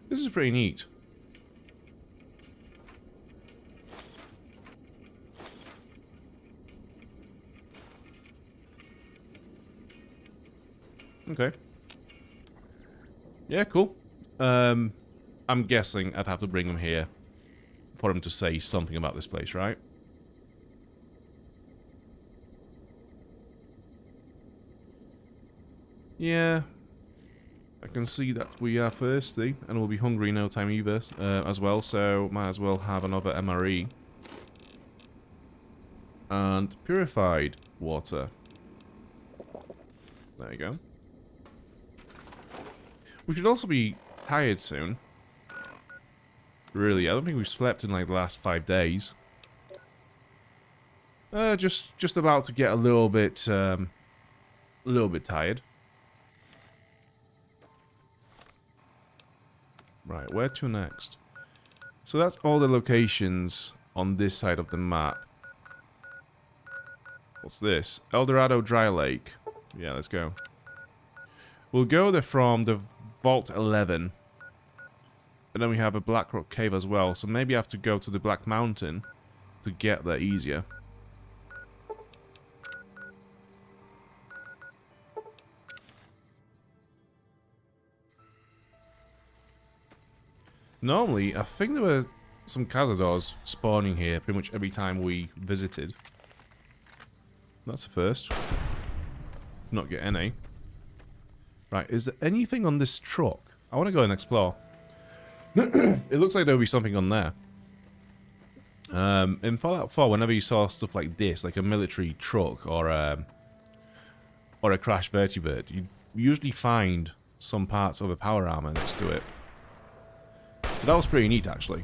[SPEAKER 1] This is pretty neat. Okay. Yeah, cool. I'm guessing I'd have to bring him here for him to say something about this place, right? Yeah. I can see that we are thirsty, and we'll be hungry in no time either, as well, so might as well have another MRE. And purified water. There you go. We should also be tired soon. Really, I don't think we've slept in like the last 5 days. Just about to get a little bit tired. Right, where to next? So that's all the locations on this side of the map. What's this? El Dorado Dry Lake. Yeah, let's go. We'll go there from the Vault 11. And then we have a Black Rock Cave as well, so maybe I have to go to the Black Mountain to get there easier. Normally, I think there were some cazadors spawning here pretty much every time we visited. That's a first. Not get any. Right, is there anything on this truck? I want to go and explore. It looks like there'll be something on there. In Fallout 4, whenever you saw stuff like this, like a military truck or a crashed vertibird, you usually find some parts of a power armor next to it. So that was pretty neat, actually.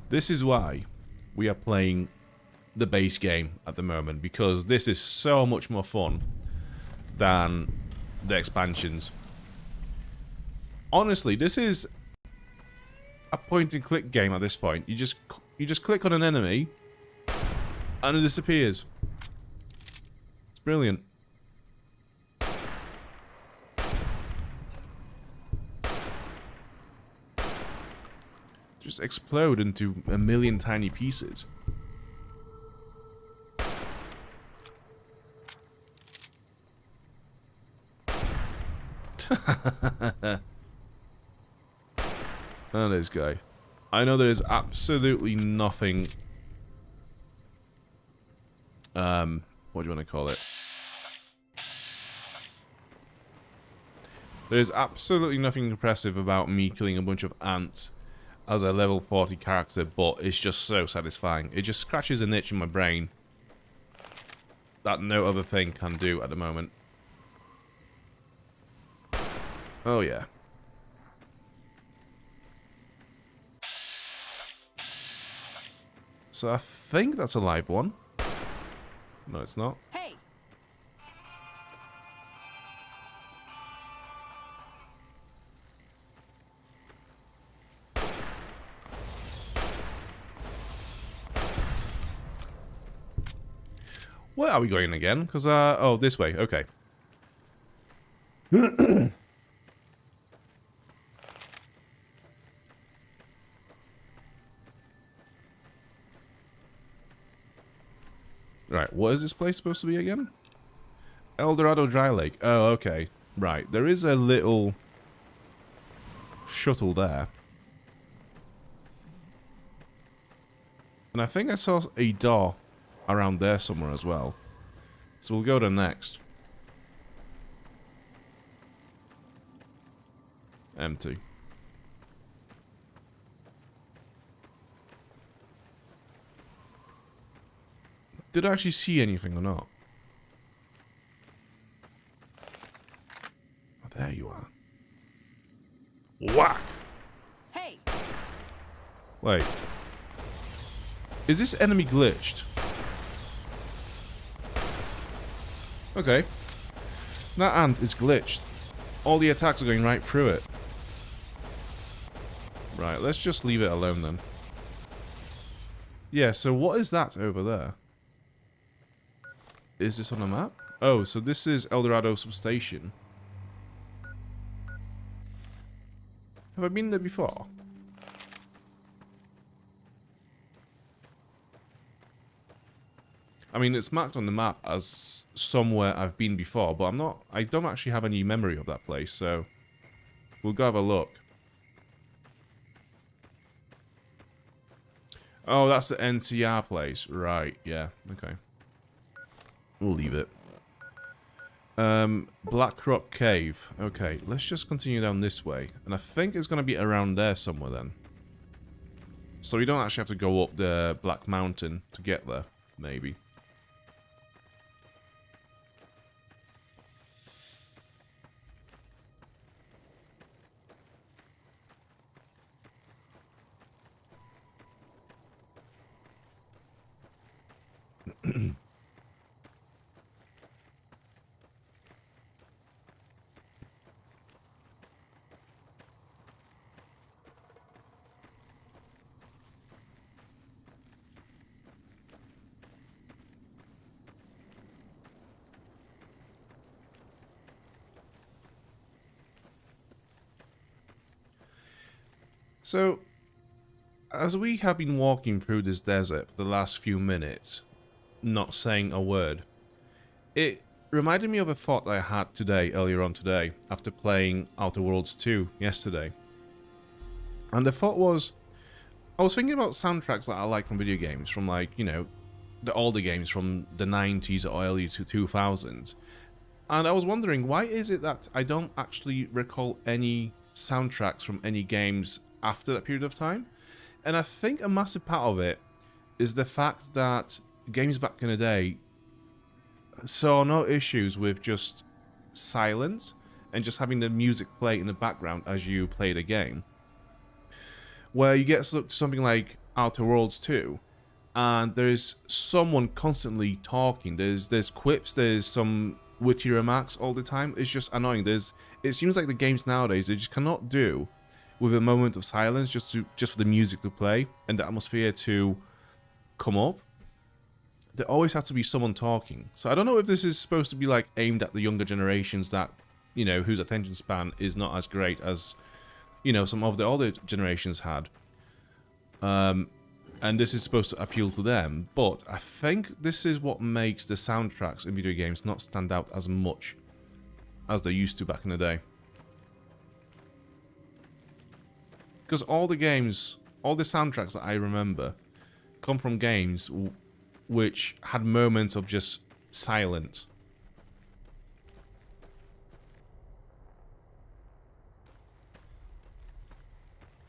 [SPEAKER 1] This is why we are playing the base game at the moment, because this is so much more fun than the expansions. Honestly, this is a point-and-click game at this point. You just click on an enemy, and it disappears. It's brilliant. Just explode into a million tiny pieces. Oh, this guy. I know there is absolutely nothing. What do you want to call it? There is absolutely nothing impressive about me killing a bunch of ants as a level 40 character, but it's just so satisfying. It just scratches an itch in my brain that no other thing can do at the moment. Oh yeah. So I think that's a live one. No, it's not.
[SPEAKER 4] Hey.
[SPEAKER 1] Where are we going again? Because, oh, this way. Okay. Right, what is this place supposed to be again? El Dorado Dry Lake. Oh, okay. Right, there is a little shuttle there. And I think I saw a door around there somewhere as well. So we'll go to next. Empty. Did I actually see anything or not? Oh, there you are. Whack!
[SPEAKER 4] Hey.
[SPEAKER 1] Wait. Is this enemy glitched? Okay. That ant is glitched. All the attacks are going right through it. Right, let's just leave it alone then. Yeah, so what is that over there? Is this on the map? Oh, so this is El Dorado Substation. Have I been there before? I mean, it's marked on the map as somewhere I've been before, but I don't actually have any memory of that place, so we'll go have a look. Oh, that's the NCR place. Right, yeah, okay. We'll leave it. Black Rock Cave. Okay, let's just continue down this way. And I think it's going to be around there somewhere then. So we don't actually have to go up the Black Mountain to get there, maybe. So, as we have been walking through this desert for the last few minutes, not saying a word, it reminded me of a thought I had earlier on today, after playing Outer Worlds 2 yesterday. And the thought was, I was thinking about soundtracks that I like from video games, from like, you know, the older games from the 90s or early to 2000s. And I was wondering, why is it that I don't actually recall any soundtracks from any games after that period of time? And I think a massive part of it is the fact that games back in the day saw no issues with just silence and just having the music play in the background as you played a game. Where you get to something like Outer Worlds 2, and there's someone constantly talking, there's quips, there's some witty remarks all the time. It's just annoying. It seems like the games nowadays, they just cannot do with a moment of silence just for the music to play and the atmosphere to come up. There always has to be someone talking. So I don't know if this is supposed to be like aimed at the younger generations that, you know, whose attention span is not as great as, you know, some of the older generations had. And this is supposed to appeal to them, but I think this is what makes the soundtracks in video games not stand out as much as they used to back in the day. Because all the soundtracks that I remember come from games which had moments of just silence.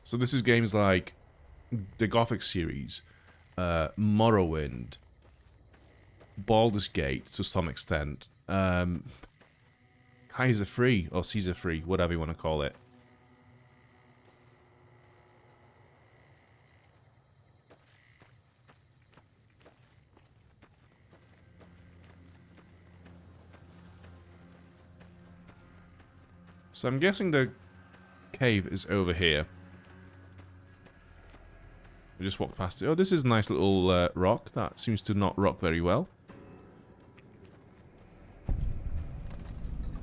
[SPEAKER 1] So this is games like the Gothic series, Morrowind, Baldur's Gate to some extent, Kaiser 3 or Caesar 3, whatever you want to call it. So I'm guessing the cave is over here. We just walked past it. Oh, this is a nice little rock. That seems to not rock very well.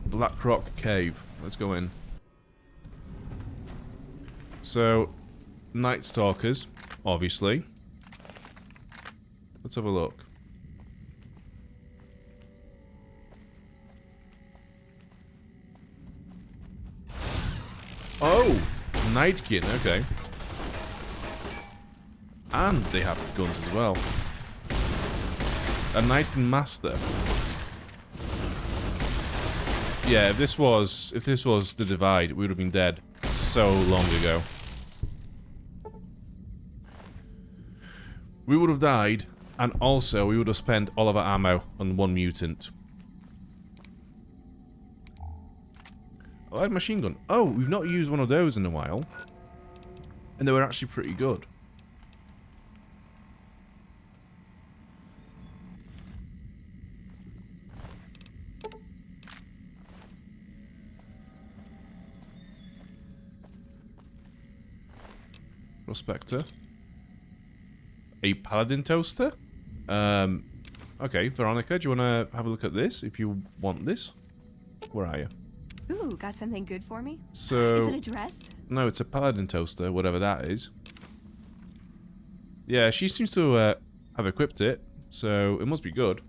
[SPEAKER 1] Black Rock Cave. Let's go in. So, Night Stalkers, obviously. Let's have a look. Oh! Nightkin, okay. And they have guns as well. A Nightkin Master. Yeah, if this was the Divide, we would have been dead so long ago. We would have died, and also we would have spent all of our ammo on one mutant. I had a machine gun. Oh, we've not used one of those in a while. And they were actually pretty good. Prospector. A Paladin Toaster? Okay, Veronica, do you want to have a look at this if you want this? Where are you?
[SPEAKER 4] Ooh, got something good for me?
[SPEAKER 1] So...
[SPEAKER 4] Is it a dress?
[SPEAKER 1] No, it's a Paladin Toaster, whatever that is. Yeah, she seems to have equipped it, so it must be good.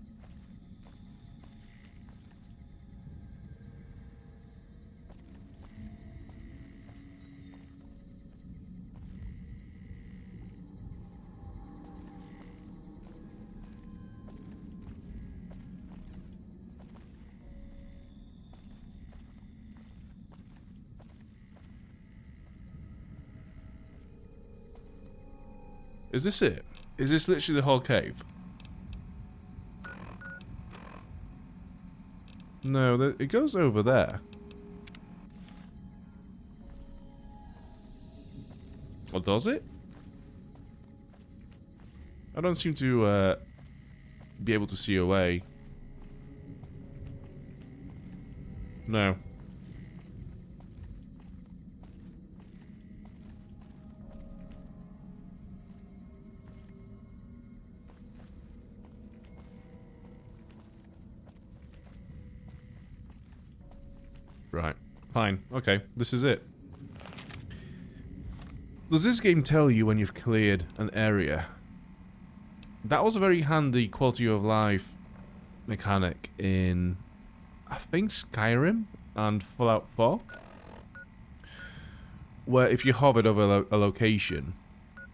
[SPEAKER 1] Is this it? Is this literally the whole cave? No, it goes over there. Or does it? I don't seem to be able to see a way. No. Right. Fine. Okay. This is it. Does this game tell you when you've cleared an area? That was a very handy quality of life mechanic in, I think, Skyrim and Fallout 4. Where if you hovered over a location,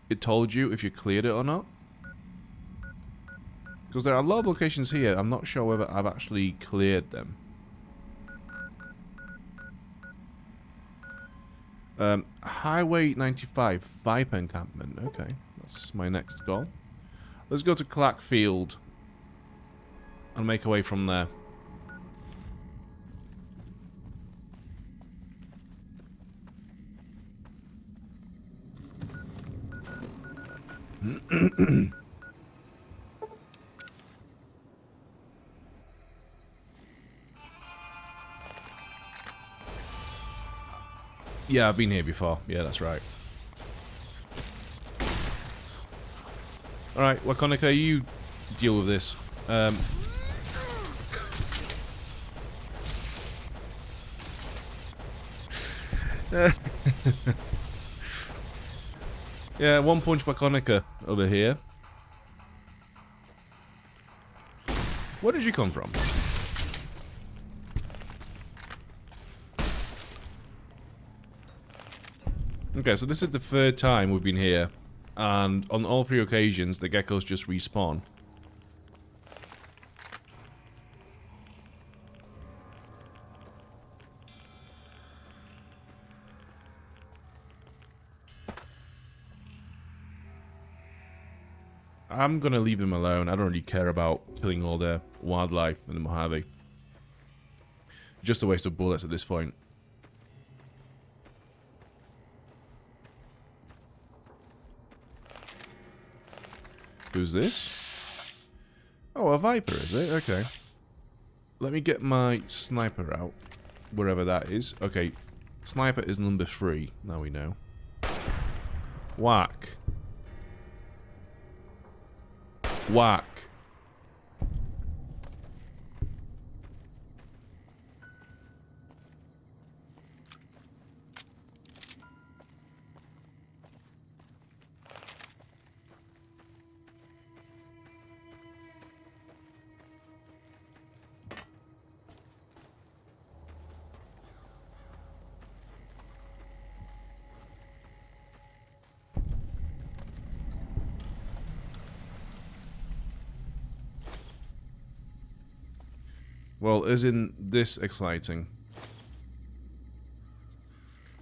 [SPEAKER 1] it told you if you cleared it or not. Because there are a lot of locations here, I'm not sure whether I've actually cleared them. Highway 95, Viper encampment. Okay, that's my next goal. Let's go to Clackfield and make our way from there. Yeah, I've been here before. Yeah, that's right. Alright, Wakonika, you deal with this. Yeah, one punch Wakonika over here. Where did you come from? Okay, so this is the third time we've been here, and on all three occasions the geckos just respawn. I'm gonna leave them alone. I don't really care about killing all the wildlife in the Mojave. Just a waste of bullets at this point. Who's this? Oh, a Viper, is it? Okay. Let me get my sniper out. Wherever that is. Okay. Sniper is number 3. Now we know. Whack. Whack. Well, isn't this exciting?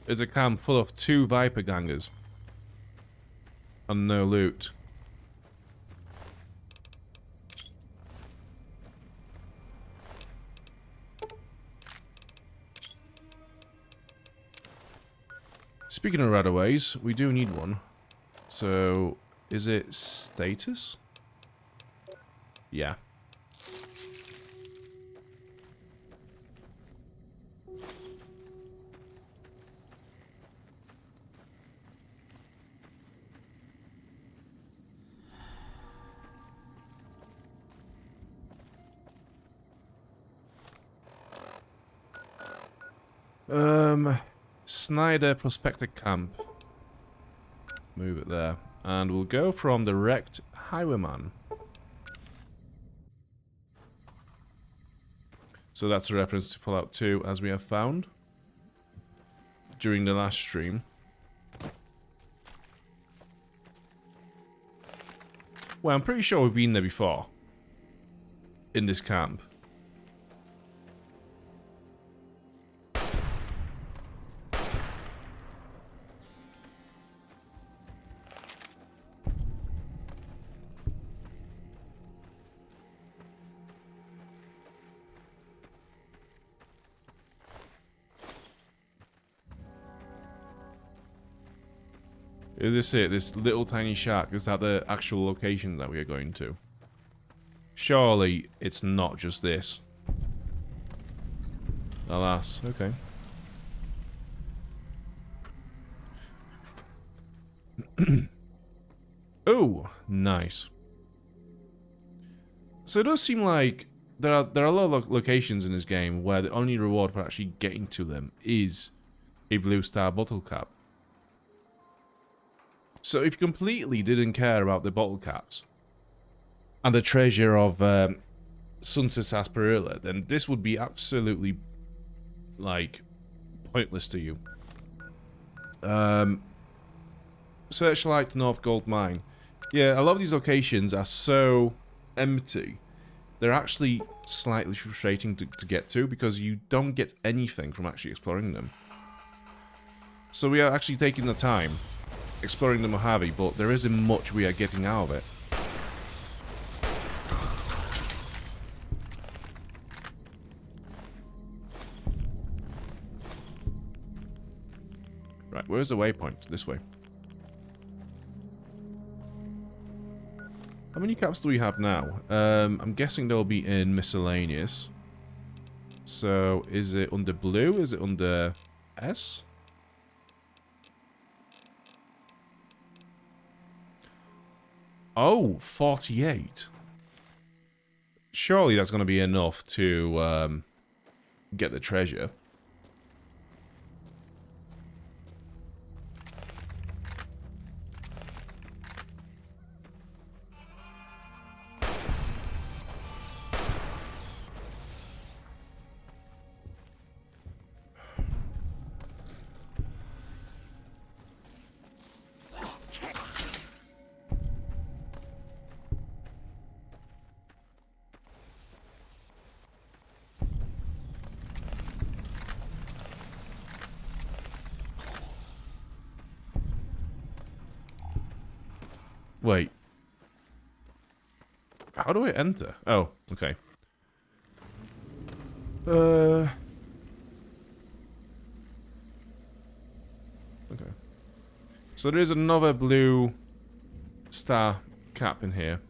[SPEAKER 1] It's a camp full of 2 Viper gangers. And no loot. Speaking of radaways, we do need one. So, is it status? Yeah. Snyder Prospector Camp. Move it there. And we'll go from the wrecked Highwayman. So that's a reference to Fallout 2, as we have found during the last stream. Well, I'm pretty sure we've been there before. In this camp. Is this it? This little tiny shack? Is that the actual location that we are going to? Surely it's not just this. Alas, okay. Oh, nice. So it does seem like there are a lot of locations in this game where the only reward for actually getting to them is a blue star bottle cap. So if you completely didn't care about the bottle caps and the treasure of Sunset Sarsaparilla, then this would be absolutely, like, pointless to you. Searchlight North Gold Mine. Yeah, a lot of these locations are so empty. They're actually slightly frustrating to get to because you don't get anything from actually exploring them. So we are actually taking the time exploring the Mojave, but there isn't much we are getting out of it. Right, where's the waypoint? This way. How many caps do we have now? I'm guessing they'll be in miscellaneous. So, is it under blue? Is it under S? Oh, 48. Surely that's going to be enough to get the treasure. Wait. How do I enter? Oh, okay. Okay. So there is another blue star cap in here.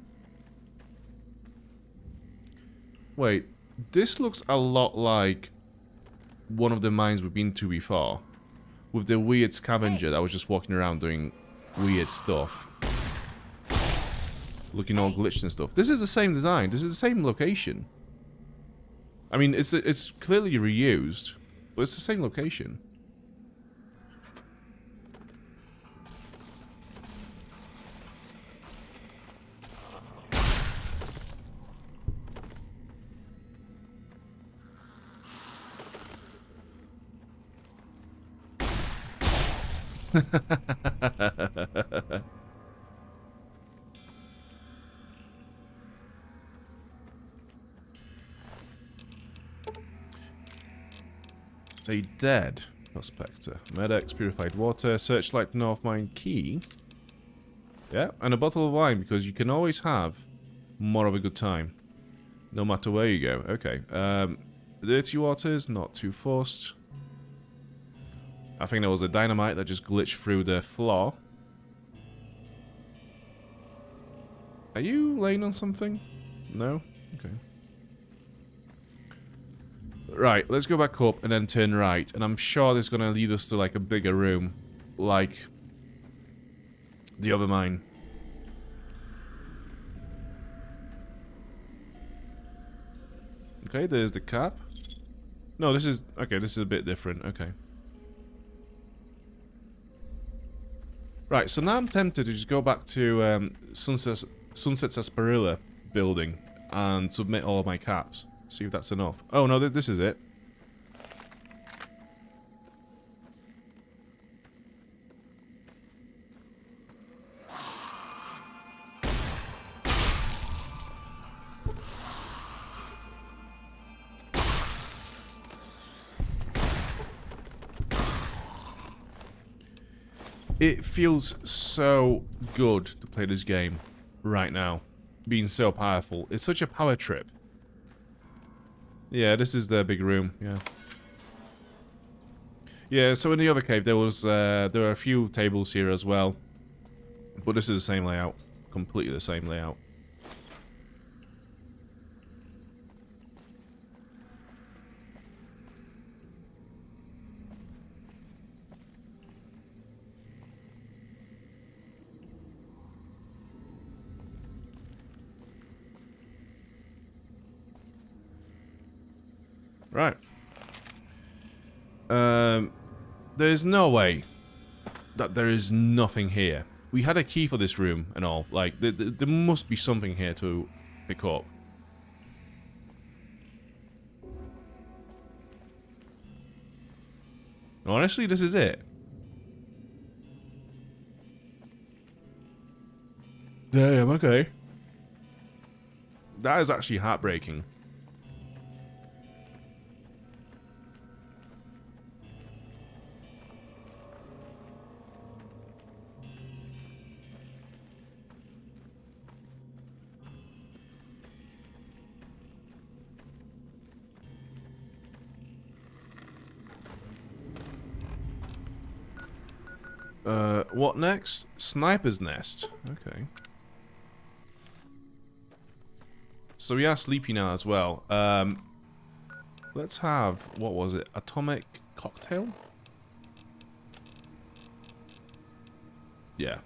[SPEAKER 1] Wait, this looks a lot like one of the mines we've been to before. With the weird scavenger that was just walking around doing weird stuff. Looking all glitched and stuff. This is the same design. This is the same location. I mean, it's clearly reused, but it's the same location. A dead prospector. Medex, purified water, searchlight North Mine key. Yeah, and a bottle of wine because you can always have more of a good time. No matter where you go. Okay. Dirty waters, not too forced. I think there was a dynamite that just glitched through the floor. Are you laying on something? No? Okay. Right, let's go back up and then turn right. And I'm sure this is going to lead us to like a bigger room. Like the other mine. Okay, there's the cap. No, this is... Okay, this is a bit different. Okay. Right, so now I'm tempted to just go back to Sunset Sarsaparilla building and submit all of my caps. See if that's enough. Oh, no, this is it. It feels so good to play this game right now. Being so powerful. It's such a power trip. Yeah, this is the big room, yeah. Yeah, so in the other cave there were a few tables here as well. But this is the same layout. Completely the same layout. Right. There's no way that there is nothing here. We had a key for this room and all. Like, there must be something here to pick up. Honestly, this is it. Damn, okay. That is actually heartbreaking. What next? Sniper's nest. Okay. So we are sleepy now as well. Let's have, what was it? Atomic cocktail? Yeah.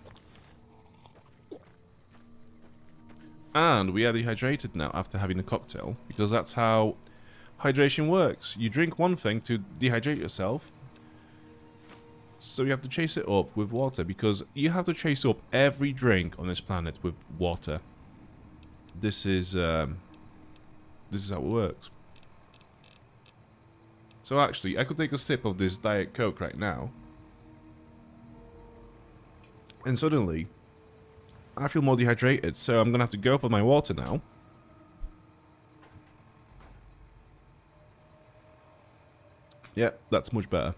[SPEAKER 1] And we are dehydrated now after having a cocktail, because that's how hydration works. You drink one thing to dehydrate yourself, so you have to chase it up with water, because you have to chase up every drink on this planet with water. This is how it works. So actually, I could take a sip of this Diet Coke right now, and suddenly I feel more dehydrated, so I'm gonna have to go for my water now. Yep, that's much better.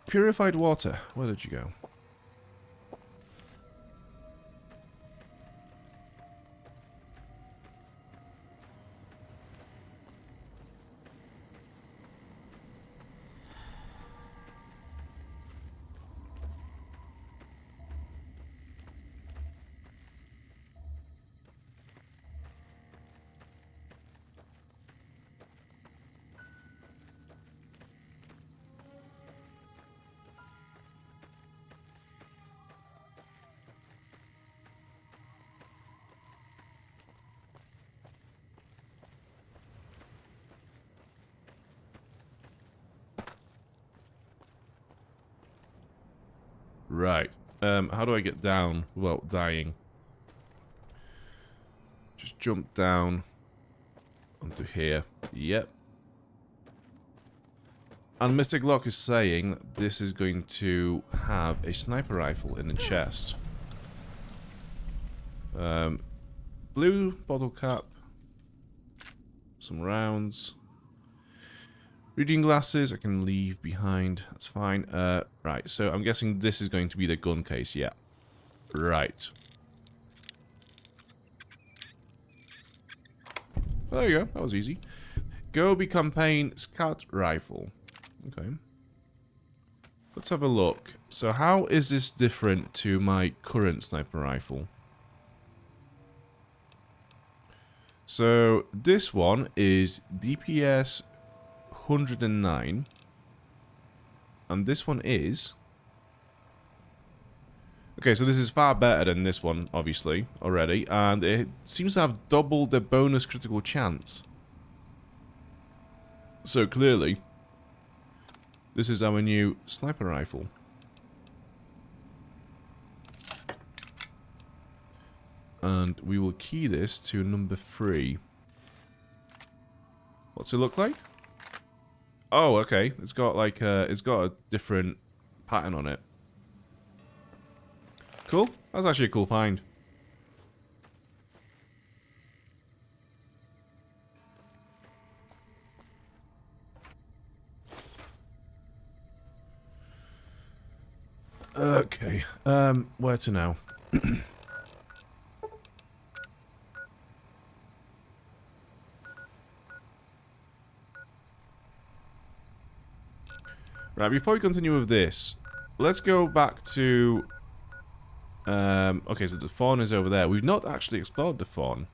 [SPEAKER 1] Purified water. Where did you go? Right. How do I get down without dying? Just jump down onto here. Yep. And Mystic Lock is saying this is going to have a sniper rifle in the chest. Blue bottle cap. Some rounds. Reading glasses I can leave behind. That's fine. Right, so I'm guessing this is going to be the gun case. Yeah. Right. Well, there you go. That was easy. Gobi Campaign Scout Rifle. Okay. Let's have a look. So how is this different to my current sniper rifle? So this one is DPS 109. And this one is... Okay, so this is far better than this one, obviously, already. And it seems to have double the bonus critical chance. So clearly, this is our new sniper rifle. And we will key this to number 3. What's it look like? Oh, okay. It's got like it's got a different pattern on it. Cool. That's actually a cool find. Okay. Where to now? Right, before we continue with this, let's go back to... okay, so the fawn is over there. We've not actually explored the fawn.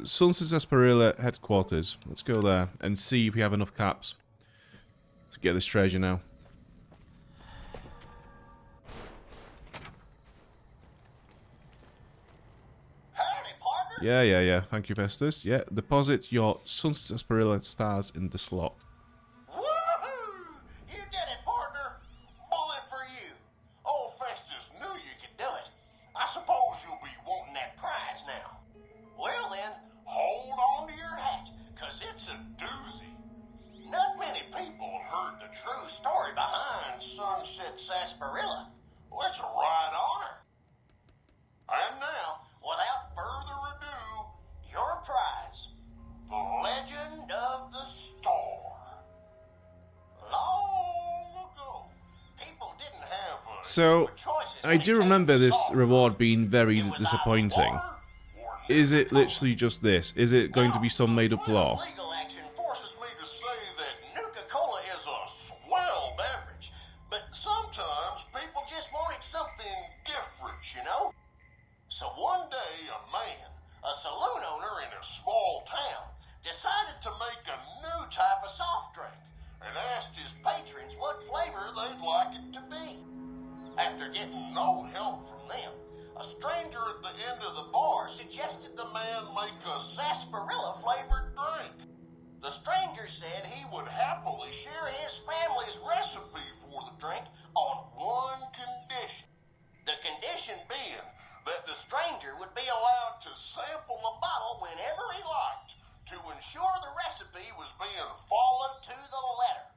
[SPEAKER 1] Sunset Sarsaparilla headquarters. Let's go there and see if we have enough caps to get this treasure now.
[SPEAKER 6] Howdy, partner.
[SPEAKER 1] Yeah. Thank you, Festus. Yeah, deposit your Sunset Sarsaparilla stars in the slot.
[SPEAKER 6] Woohoo! You did it, partner. Bullet for you. Old Festus knew you could do it. I suppose you'll be wanting that prize now. Well then, hold on to your hat, 'cause it's a doozy. Not many people have heard the true story behind Sunset Sarsaparilla. Well, it's a right honor. And now, without further ado, your prize, the Legend of the Star. Long ago, people didn't have
[SPEAKER 1] So,
[SPEAKER 6] choices
[SPEAKER 1] I
[SPEAKER 6] when it
[SPEAKER 1] do
[SPEAKER 6] came
[SPEAKER 1] remember
[SPEAKER 6] to
[SPEAKER 1] this
[SPEAKER 6] stars.
[SPEAKER 1] reward being very
[SPEAKER 6] It was either
[SPEAKER 1] disappointing.
[SPEAKER 6] water or
[SPEAKER 1] Is it
[SPEAKER 6] Nuka-Cola.
[SPEAKER 1] literally just this? Is it going to be some made-up law?
[SPEAKER 6] Legal action forces me to say that Nuka-Cola is a swell beverage, but sometimes people just wanted something different, you know? So one day a man, a saloon owner in a small town, decided to make a new type of soft drink and asked his patrons what flavor they'd like it to be. After getting no help from them, a stranger at the end of the bar suggested the man make a sarsaparilla-flavored drink. The stranger said he would happily share his family's recipe for the drink on one condition. The condition being that the stranger would be allowed to sample the bottle whenever he liked to ensure the recipe was being followed to the letter.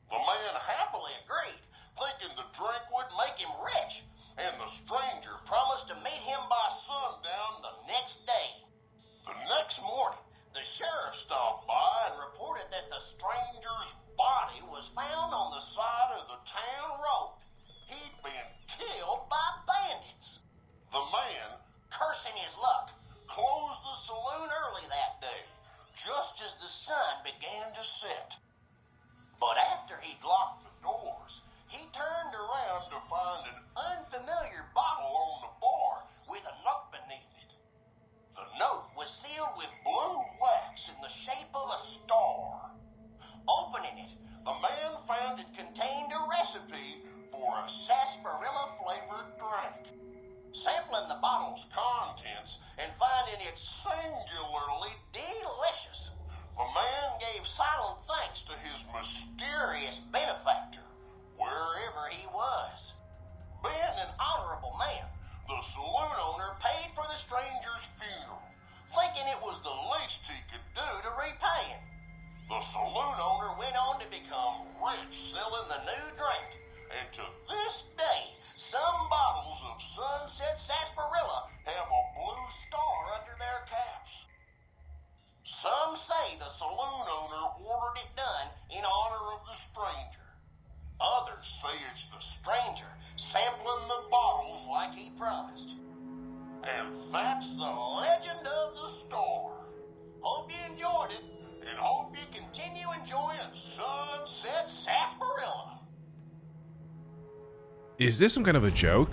[SPEAKER 6] The man happily agreed, thinking the drink would make him rich, and the stranger promised to meet him by sundown the next day. The next morning, the sheriff stopped by and reported that the stranger's body was found on the side of the town road. He'd been killed by bandits. The man, cursing his luck, closed the saloon early that day, just as the sun began to set. But after he'd locked the doors, he turned around to find an unfamiliar bottle on the bar with a note beneath it. The note was sealed with blue wax in the shape of a star. Opening it, the man found it contained a recipe for a sarsaparilla-flavored drink. Sampling the bottle's contents and finding it singularly delicious, the man gave silent thanks to his mysterious benefactor, wherever he was. Being an honorable man, the saloon owner paid for the stranger's funeral, thinking it was the least he could do to repay him. The saloon owner went on to become rich selling the new drink, and to this day, some bottles of Sunset Sarsaparilla have a blue star under their caps. Some say the saloon owner ordered it done in honor of the stranger. Others say it's the stranger sampling the bottles like he promised. And that's the legend of the star. Hope you enjoyed it, and hope you continue enjoying Sunset Sarsaparilla.
[SPEAKER 1] Is this some kind of a joke?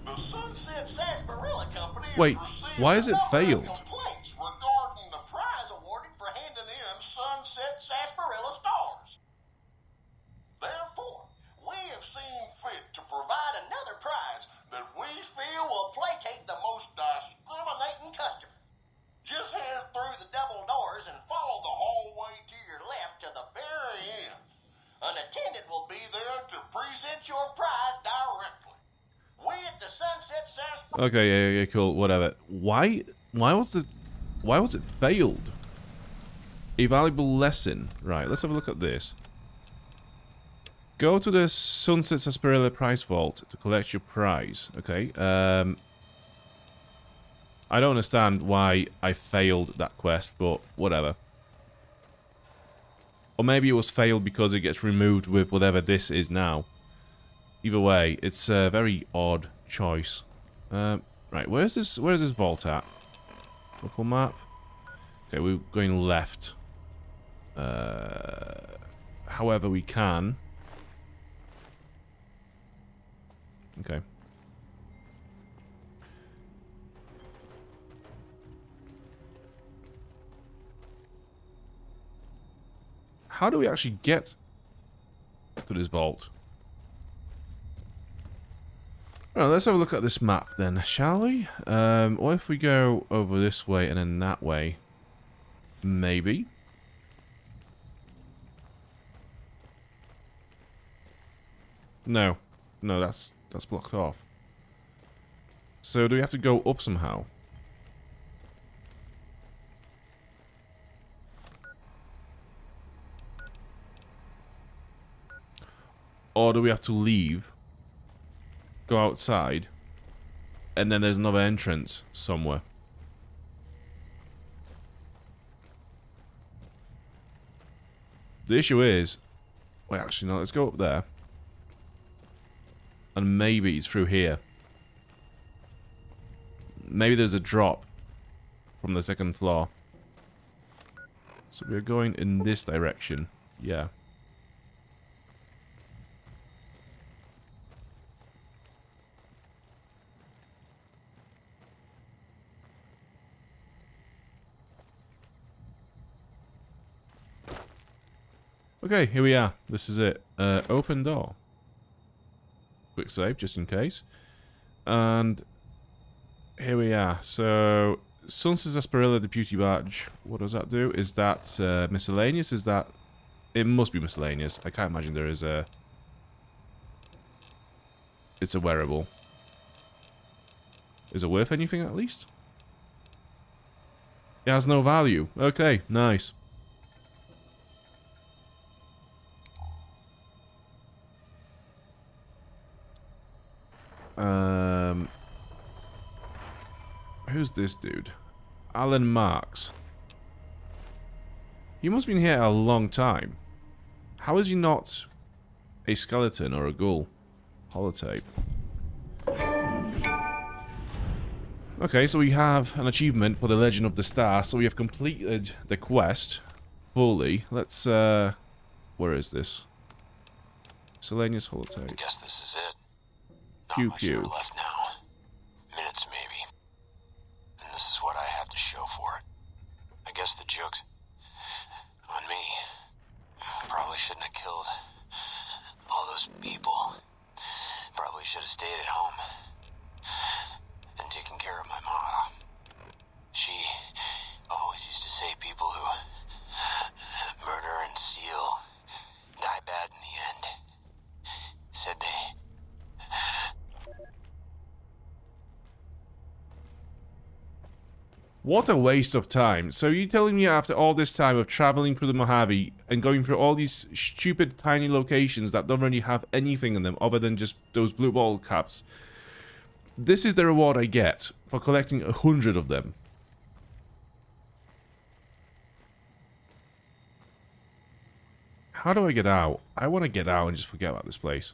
[SPEAKER 6] The Sunset Sarsaparilla Company has
[SPEAKER 1] Wait,
[SPEAKER 6] received
[SPEAKER 1] why is it
[SPEAKER 6] a number of
[SPEAKER 1] failed?
[SPEAKER 6] complaints regarding the prize awarded for handing in Sunset Sarsaparilla stars. Therefore, we have seen fit to provide another prize that we feel will placate the most discriminating customer. Just head through the double doors and follow the hallway to your left to the very end. An attendant will be there to present your prize directly. We at the Sunset Sarsaparilla...
[SPEAKER 1] Okay, yeah, cool, whatever. Why was it failed? A valuable lesson. Right, let's have a look at this. Go to the Sunset Sarsaparilla prize vault to collect your prize. Okay, I don't understand why I failed that quest, but whatever. Or maybe it was failed because it gets removed with whatever this is now. Either way, it's a very odd choice. Right, where's this vault at? Local map. Okay, we're going left. However we can. Okay. How do we actually get to this vault? Well, let's have a look at this map then, shall we? Or if we go over this way and then that way, maybe. No, no, that's blocked off. So do we have to go up somehow? Or do we have to leave, go outside, and then there's another entrance somewhere? The issue is... Wait, actually, no, let's go up there. And maybe it's through here. Maybe there's a drop from the second floor. So we're going in this direction. Yeah. Okay, here we are. This is it. Open door. Quick save, just in case. And here we are. So, Sunset Asperilla Deputy Badge. What does that do? Is that miscellaneous? Is that... It must be miscellaneous. I can't imagine there is a... It's a wearable. Is it worth anything, at least? It has no value. Okay, nice. Who's this dude? Alan Marks. He must have been here a long time. How is he not a skeleton or a ghoul? Holotape. Okay, so we have an achievement for the Legend of the Star, so we have completed the quest fully. Let's, where is this? Miscellaneous holotape.
[SPEAKER 7] I guess this is it.
[SPEAKER 1] Pew
[SPEAKER 7] Not much
[SPEAKER 1] pew.
[SPEAKER 7] more left now. Minutes, maybe. And this is what I have to show for it. I guess the joke's on me. Probably shouldn't have killed all those people. Probably should have stayed at home and taken care of my mom. She always used to say people who murder and steal die bad in the end. Said they...
[SPEAKER 1] What a waste of time. So you're telling me after all this time of traveling through the Mojave and going through all these stupid tiny locations that don't really have anything in them other than just those blue bottle caps, this is the reward I get for collecting 100 of them? How do I get out? I want to get out and just forget about this place.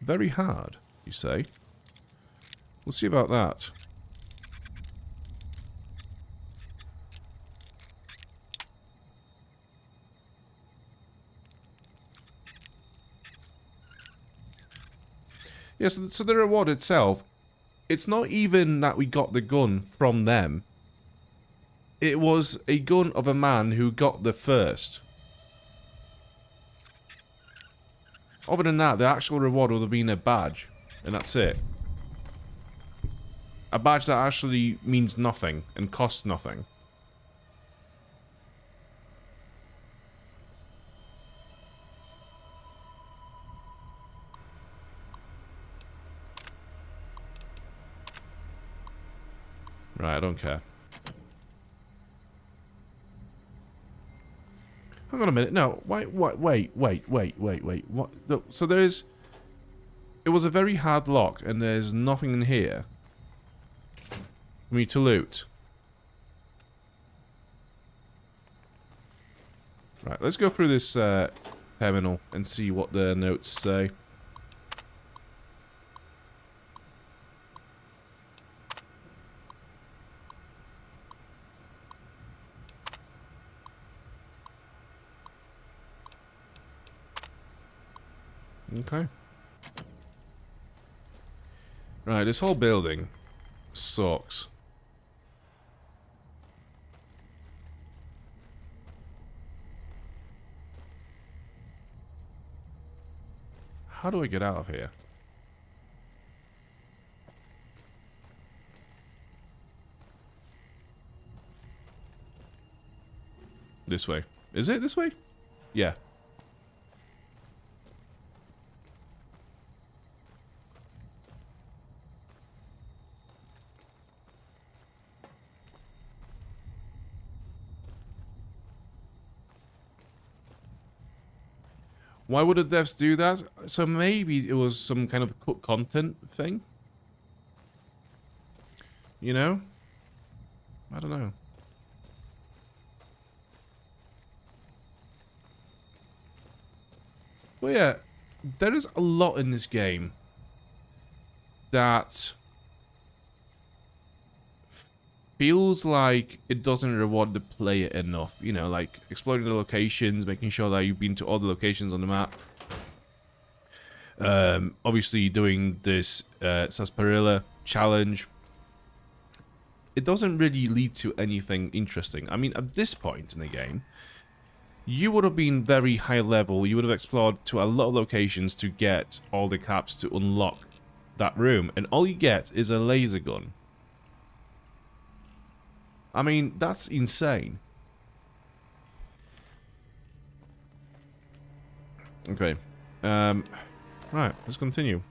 [SPEAKER 1] Very hard, you say? We'll see about that. Yeah, so the reward itself, it's not even that we got the gun from them. It was a gun of a man who got the first. Other than that, the actual reward would have been a badge. And that's it. A badge that actually means nothing and costs nothing. Right, I don't care. Hang on a minute. No, wait. What? No, so there's... It was a very hard lock, and there's nothing in here for me to loot. Right, let's go through this terminal and see what the notes say. Okay. Right, this whole building sucks. How do I get out of here? This way. Is it this way? Yeah. Why would the devs do that? So maybe it was some kind of cut content thing? You know? I don't know. But yeah, there is a lot in this game that feels like it doesn't reward the player enough. You know, like exploring the locations, making sure that you've been to all the locations on the map. Obviously doing this sarsaparilla challenge. It doesn't really lead to anything interesting. I mean, at this point in the game, you would have been very high level. You would have explored to a lot of locations to get all the caps to unlock that room. And all you get is a laser gun. I mean, that's insane. Okay. Right, let's continue.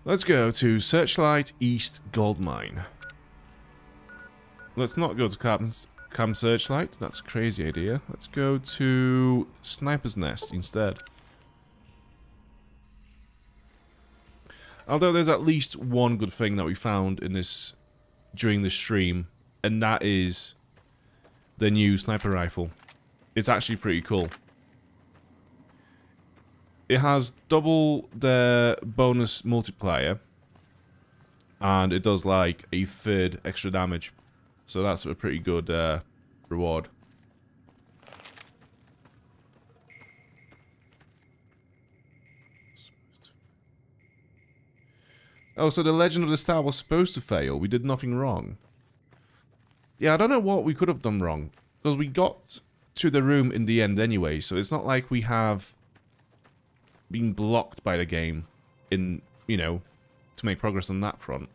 [SPEAKER 1] Let's go to Searchlight East Gold Mine. Let's not go to Camp Searchlight. That's a crazy idea. Let's go to Sniper's Nest instead. Although there's at least one good thing that we found in this during the stream, and that is the new sniper rifle. It's actually pretty cool. It has double the bonus multiplier, and it does like a third extra damage. So that's a pretty good reward. Oh, so the Legend of the Star was supposed to fail. We did nothing wrong. Yeah, I don't know what we could have done wrong. Because we got to the room in the end anyway, so it's not like we have been blocked by the game in, you know, to make progress on that front.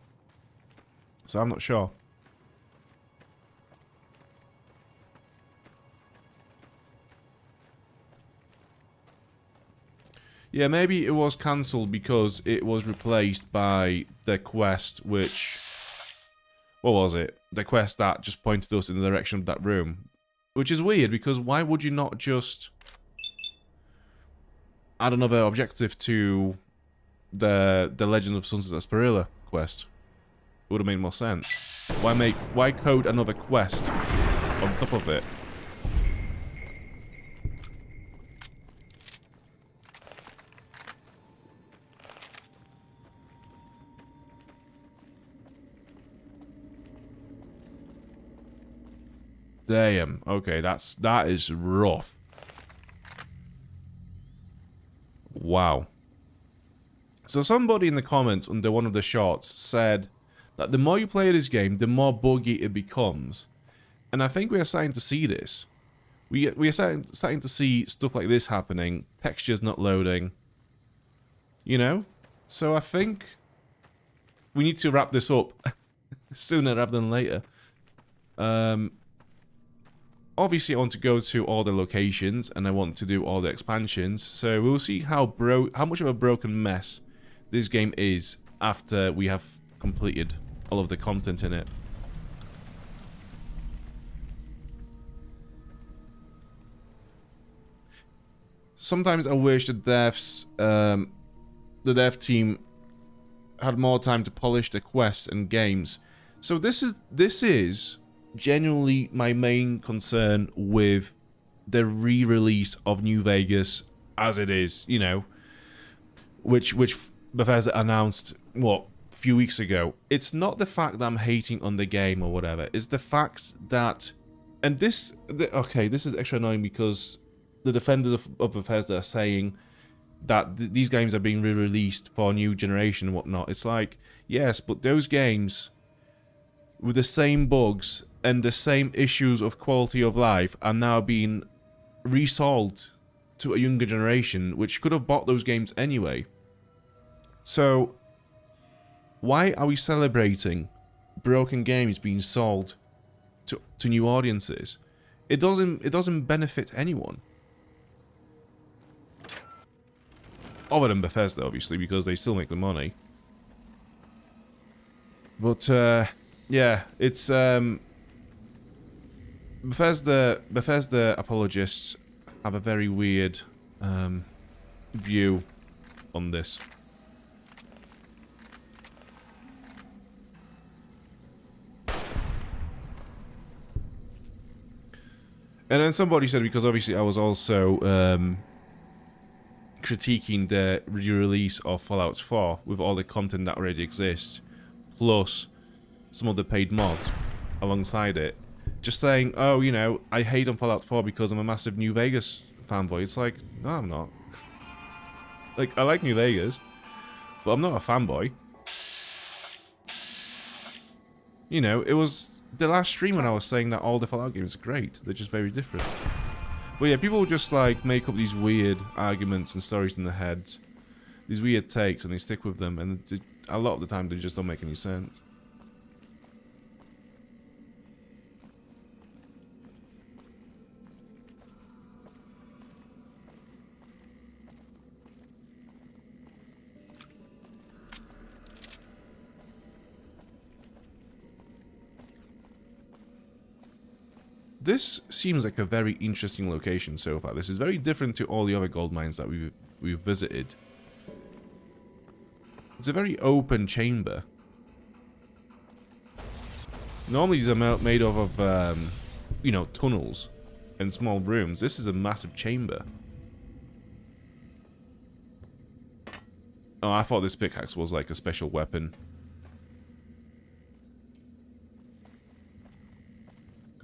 [SPEAKER 1] So I'm not sure. Yeah, maybe it was cancelled because it was replaced by the quest which... What was it? The quest that just pointed us in the direction of that room. Which is weird, because why would you not just add another objective to the Legend of Sunset Sarsaparilla quest? It would have made more sense. Why code another quest on top of it? Damn. Okay, that is rough. Wow. So somebody in the comments under one of the shots said that the more you play this game, the more buggy it becomes. And I think we are starting to see this. We are starting to see stuff like this happening. Textures not loading. You know? So I think we need to wrap this up sooner rather than later. Obviously, I want to go to all the locations, and I want to do all the expansions, so we'll see how much of a broken mess this game is after we have completed all of the content in it. Sometimes I wish the dev team had more time to polish the quests and games. So this is genuinely my main concern with the re-release of New Vegas as it is, you know, which Bethesda announced, what, a few weeks ago. It's not the fact that I'm hating on the game or whatever, it's the fact that And this... okay, this is extra annoying because the defenders of Bethesda are saying that these games are being re-released for a new generation and whatnot. It's like, yes, but those games with the same bugs and the same issues of quality of life are now being resold to a younger generation, which could have bought those games anyway. So, why are we celebrating broken games being sold to new audiences? It doesn't benefit anyone. Other than Bethesda, obviously, because they still make the money. But, yeah, it's, Bethesda apologists have a very weird, view on this. And then somebody said, because obviously I was also, critiquing the re-release of Fallout 4 with all the content that already exists, plus some of the paid mods alongside it. Just saying, oh, you know, I hate on Fallout 4 because I'm a massive New Vegas fanboy. It's like, no, I'm not. Like, I like New Vegas, but I'm not a fanboy. You know, it was the last stream when I was saying that all the Fallout games are great. They're just very different. But yeah, people just like make up these weird arguments and stories in their heads, these weird takes, and they stick with them, and a lot of the time they just don't make any sense. This seems like a very interesting location so far. This is very different to all the other gold mines that we've visited. It's a very open chamber. Normally these are made up of, you know, tunnels and small rooms. This is a massive chamber. Oh, I thought this pickaxe was like a special weapon.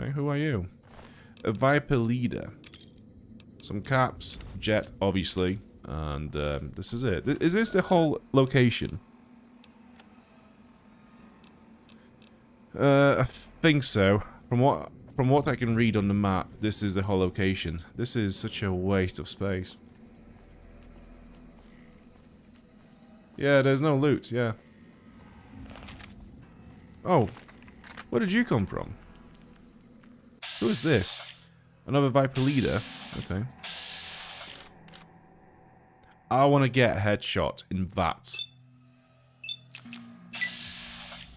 [SPEAKER 1] Okay, who are you? A Viper leader. Some caps, jet, obviously, and this is it. Is this the whole location? I think so. From what I can read on the map, this is the whole location. This is such a waste of space. Yeah, there's no loot. Yeah. Oh, where did you come from? Who is this? Another Viper leader? Okay. I want to get a headshot in that.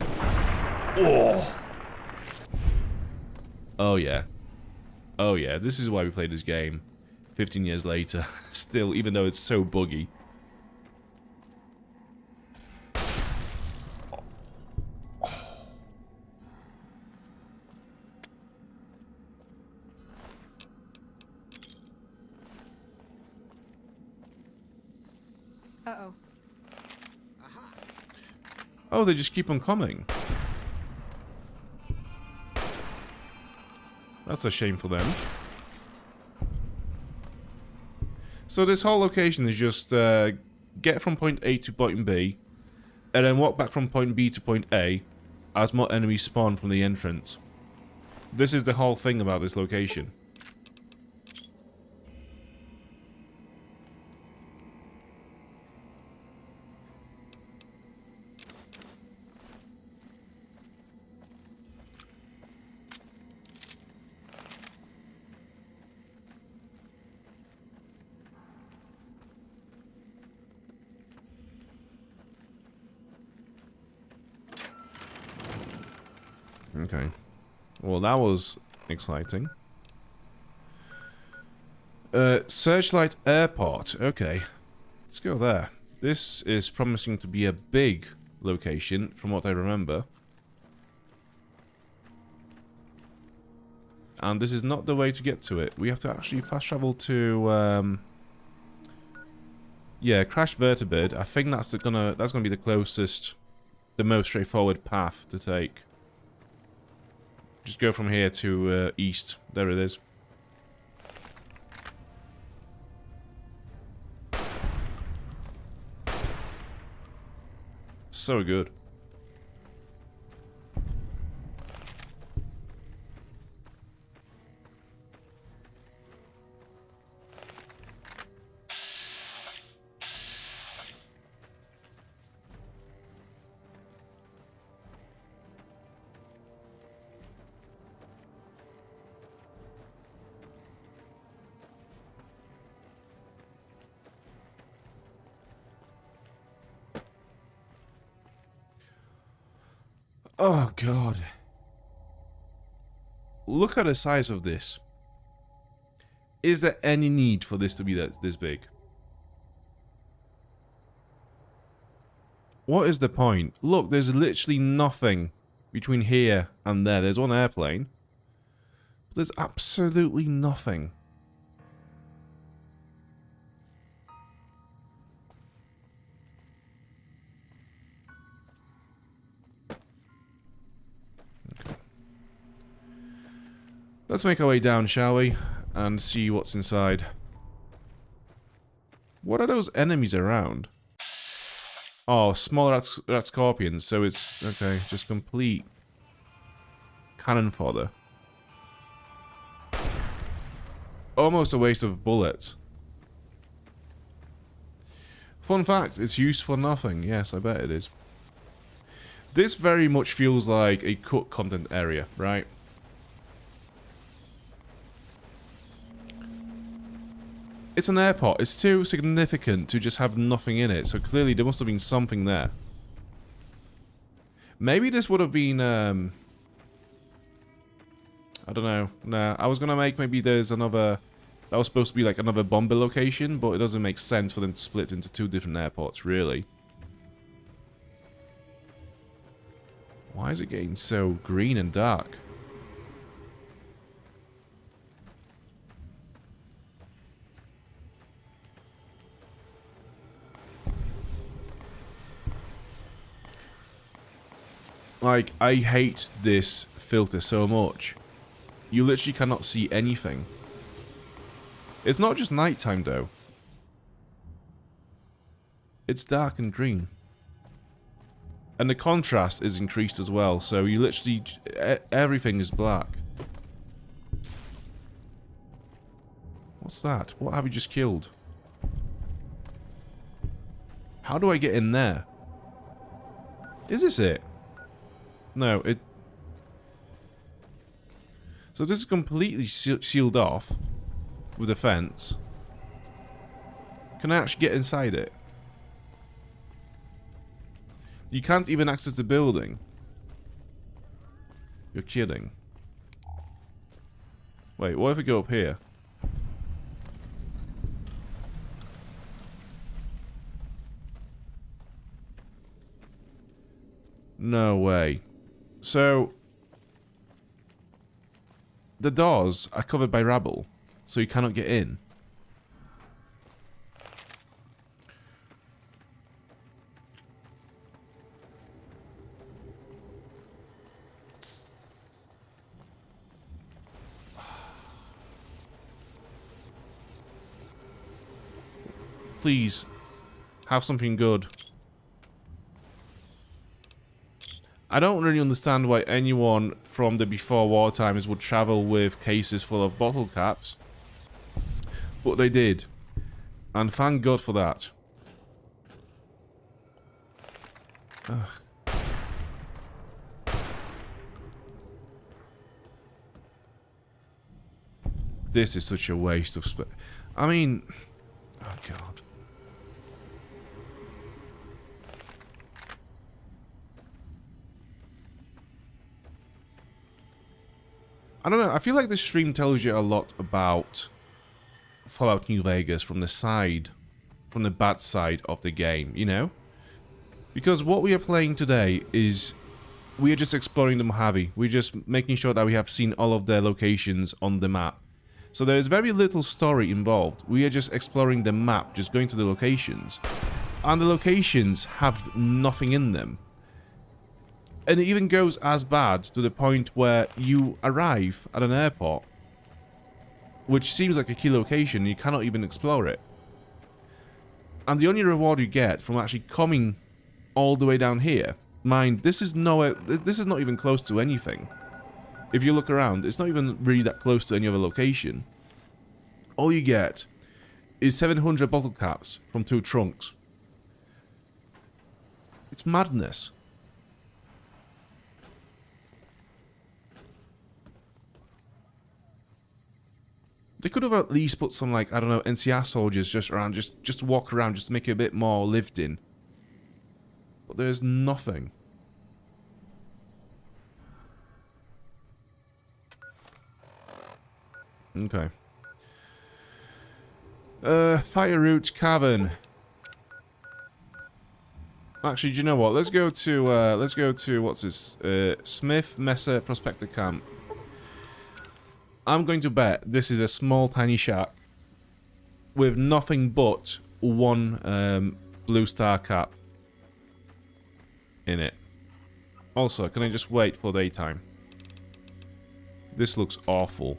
[SPEAKER 1] Oh! Oh yeah. Oh yeah, this is why we played this game 15 years later. Still, even though it's so buggy.
[SPEAKER 4] Uh-oh.
[SPEAKER 1] Oh, they just keep on coming. That's a shame for them. So this whole location is just get from point A to point B, and then walk back from point B to point A as more enemies spawn from the entrance. This is the whole thing about this location. Okay. Well, that was exciting. Searchlight Airport. Okay. Let's go there. This is promising to be a big location, from what I remember. And this is not the way to get to it. We have to actually fast travel to, yeah, Crash Vertibird. I think that's gonna be the closest, the most straightforward path to take. Just go from here to east. There it is. So good. Oh, God. Look at the size of this. Is there any need for this to be this big? What is the point? Look, there's literally nothing between here and there. There's one airplane. But there's absolutely nothing. Let's make our way down, shall we? And see what's inside. What are those enemies around? Oh, small rat scorpions. So it's, okay, just complete cannon fodder. Almost a waste of bullets. Fun fact, it's used for nothing. Yes, I bet it is. This very much feels like a cut content area, right? It's an airport. It's too significant to just have nothing in it. So clearly there must have been something there. Maybe this would have been, I don't know. Nah, I was going to make maybe there's another... That was supposed to be like another bomber location, but it doesn't make sense for them to split into two different airports, really. Why is it getting so green and dark? Like, I hate this filter so much. You literally cannot see anything. It's not just nighttime, though. It's dark and green. And the contrast is increased as well, so you literally... everything is black. What's that? What have you just killed? How do I get in there? Is this it? No, it... So this is completely sealed off with a fence. Can I actually get inside it? You can't even access the building. You're kidding. Wait, what if we go up here? No way. So, the doors are covered by rubble, so you cannot get in. Please, have something good. I don't really understand why anyone from the before war times would travel with cases full of bottle caps. But they did. And thank God for that. Ugh. This is such a waste of space. I mean... Oh God. I don't know, I feel like this stream tells you a lot about Fallout New Vegas from the side, from the bad side of the game, you know? Because what we are playing today is, we are just exploring the Mojave. We're just making sure that we have seen all of their locations on the map. So there is very little story involved. We are just exploring the map, just going to the locations. And the locations have nothing in them. And it even goes as bad to the point where you arrive at an airport, which seems like a key location, and you cannot even explore it. And the only reward you get from actually coming all the way down here, mind, this is nowhere, this is not even close to anything. If you look around, it's not even really that close to any other location. All you get is 700 bottle caps from 2 trunks. It's madness. They could have at least put some, like, I don't know, NCR soldiers just around, just to walk around, just to make it a bit more lived in. But there's nothing. Okay. Fire Root Cavern. Actually, do you know what? Let's go to, what's this? Smith Messer Prospector Camp. I'm going to bet this is a small, tiny shack with nothing but 1 blue star cap in it. Also, can I just wait for daytime? This looks awful.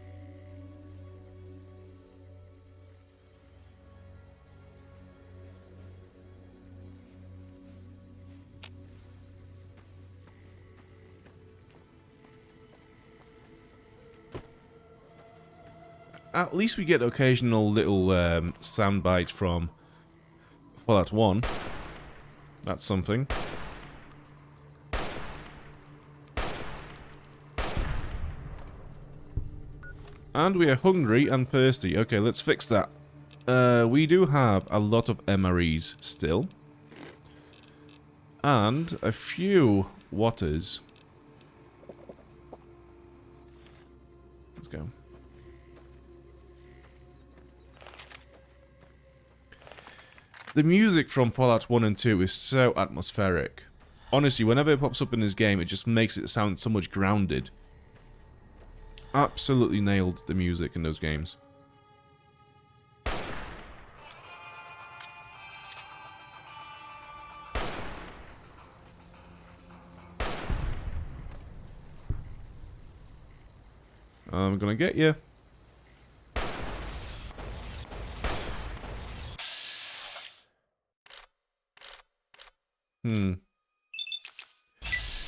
[SPEAKER 1] At least we get occasional little sound bites from Fallout 1. That's something. And we are hungry and thirsty. Okay, let's fix that. We do have a lot of MREs still. And a few waters. Let's go. The music from Fallout 1 and 2 is so atmospheric. Honestly, whenever it pops up in this game, it just makes it sound so much grounded. Absolutely nailed the music in those games. I'm gonna get you.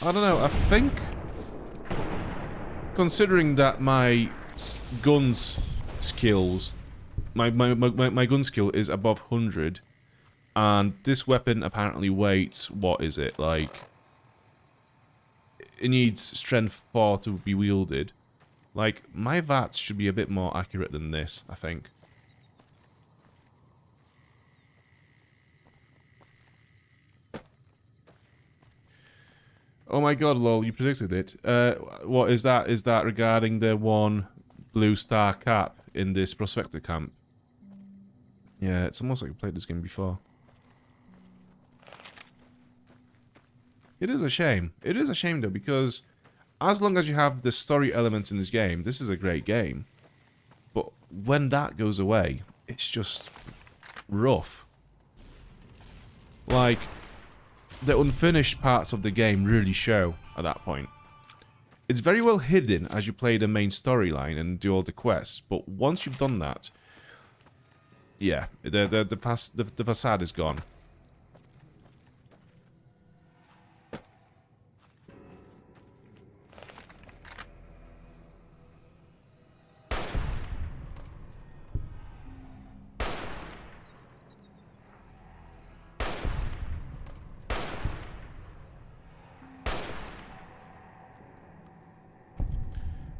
[SPEAKER 1] I don't know, I think, considering that my guns skills, my gun skill is above 100, and this weapon apparently weighs, what is it, like, it needs strength 4 to be wielded. Like, my VATS should be a bit more accurate than this, I think. Oh my god, lol, you predicted it. What is that? Is that regarding the 1 blue star cap in this prospector camp? Yeah, it's almost like I played this game before. It is a shame. It is a shame, though, because as long as you have the story elements in this game, this is a great game. But when that goes away, it's just rough. Like, the unfinished parts of the game really show at that point. It's very well hidden as you play the main storyline and do all the quests, but once you've done that, yeah, the facade is gone.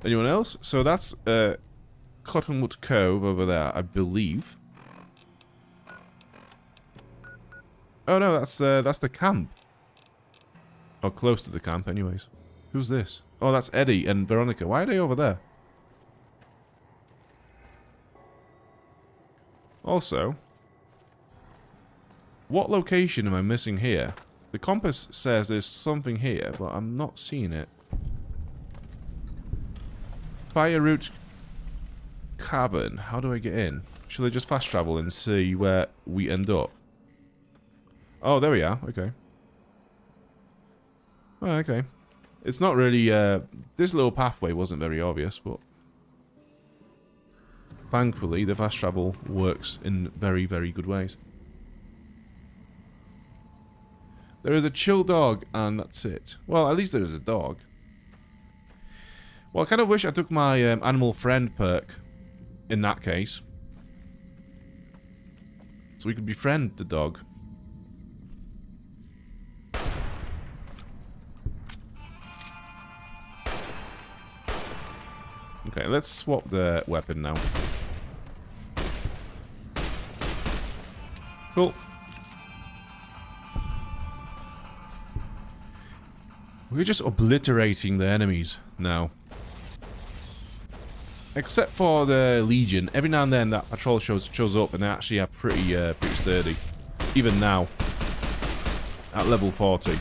[SPEAKER 1] Anyone else? So that's Cottonwood Cove over there, I believe. Oh no, that's the camp. Or close to the camp, anyways. Who's this? Oh, that's Eddie and Veronica. Why are they over there? Also, what location am I missing here? The compass says there's something here, but I'm not seeing it. Fire Root Cavern. How do I get in? Should I just fast travel and see where we end up? Oh, there we are. Okay. Oh, okay. It's not really, this little pathway wasn't very obvious, but thankfully the fast travel works in very, very good ways. There is a chill dog, and that's it. Well, at least there is a dog. Well, I kind of wish I took my animal friend perk in that case. So we could befriend the dog. Okay, let's swap the weapon now. Cool. We're just obliterating the enemies now. Except for the Legion. Every now and then that patrol shows up and they actually are pretty sturdy. Even now. At level 40.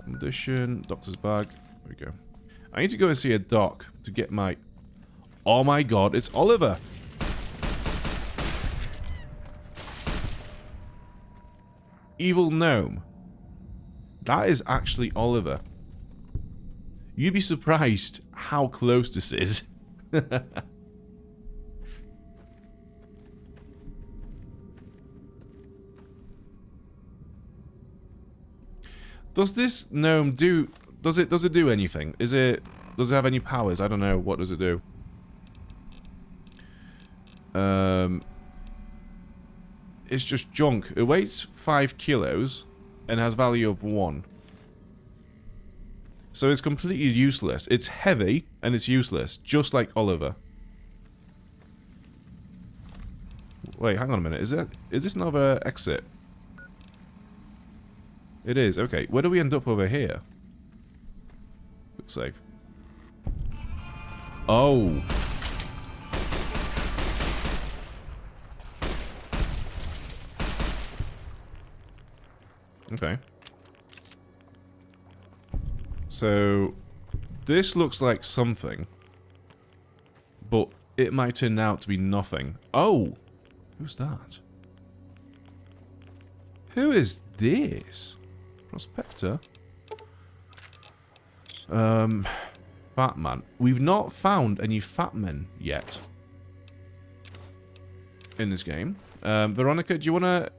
[SPEAKER 1] Condition, doctor's bag. There we go. I need to go and see a doc to get my... Oh my god, it's Oliver! Evil gnome. That is actually Oliver. You'd be surprised how close this is. Does this gnome do... Does it do anything? Does it have any powers? I don't know. What does it do? It's just junk. It weighs 5 kilos and has value of 1. So it's completely useless. It's heavy and it's useless, just like Oliver. Wait, hang on a minute. Is this another exit? It is. Okay, where do we end up over here? Quick save. Oh. Okay. So, this looks like something, but it might turn out to be nothing. Oh! Who's that? Who is this? Prospector? Batman. We've not found any fat men yet in this game. Veronica, do you want to...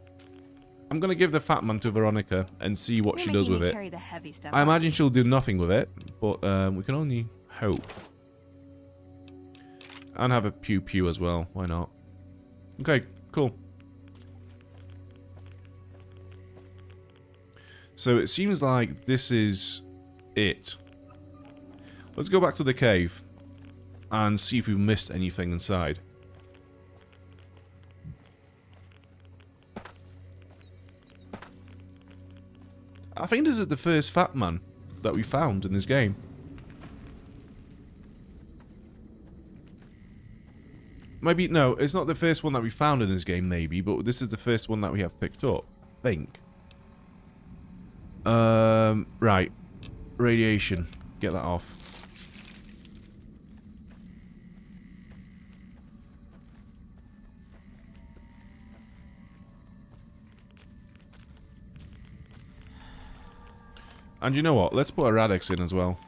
[SPEAKER 1] I'm going to give the fat man to Veronica and see what she does with it.
[SPEAKER 4] Carry the heavy stuff
[SPEAKER 1] I imagine she'll do nothing with it, but we can only hope. And have a pew-pew as well. Why not? Okay, cool. So it seems like this is it. Let's go back to the cave and see if we've missed anything inside. I think this is the first fat man that we found in this game. Maybe, no, it's not the first one that we found in this game, maybe, but this is the first one that we have picked up, I think. Right. Radiation. Get that off. And you know what? Let's put a Radix in as well.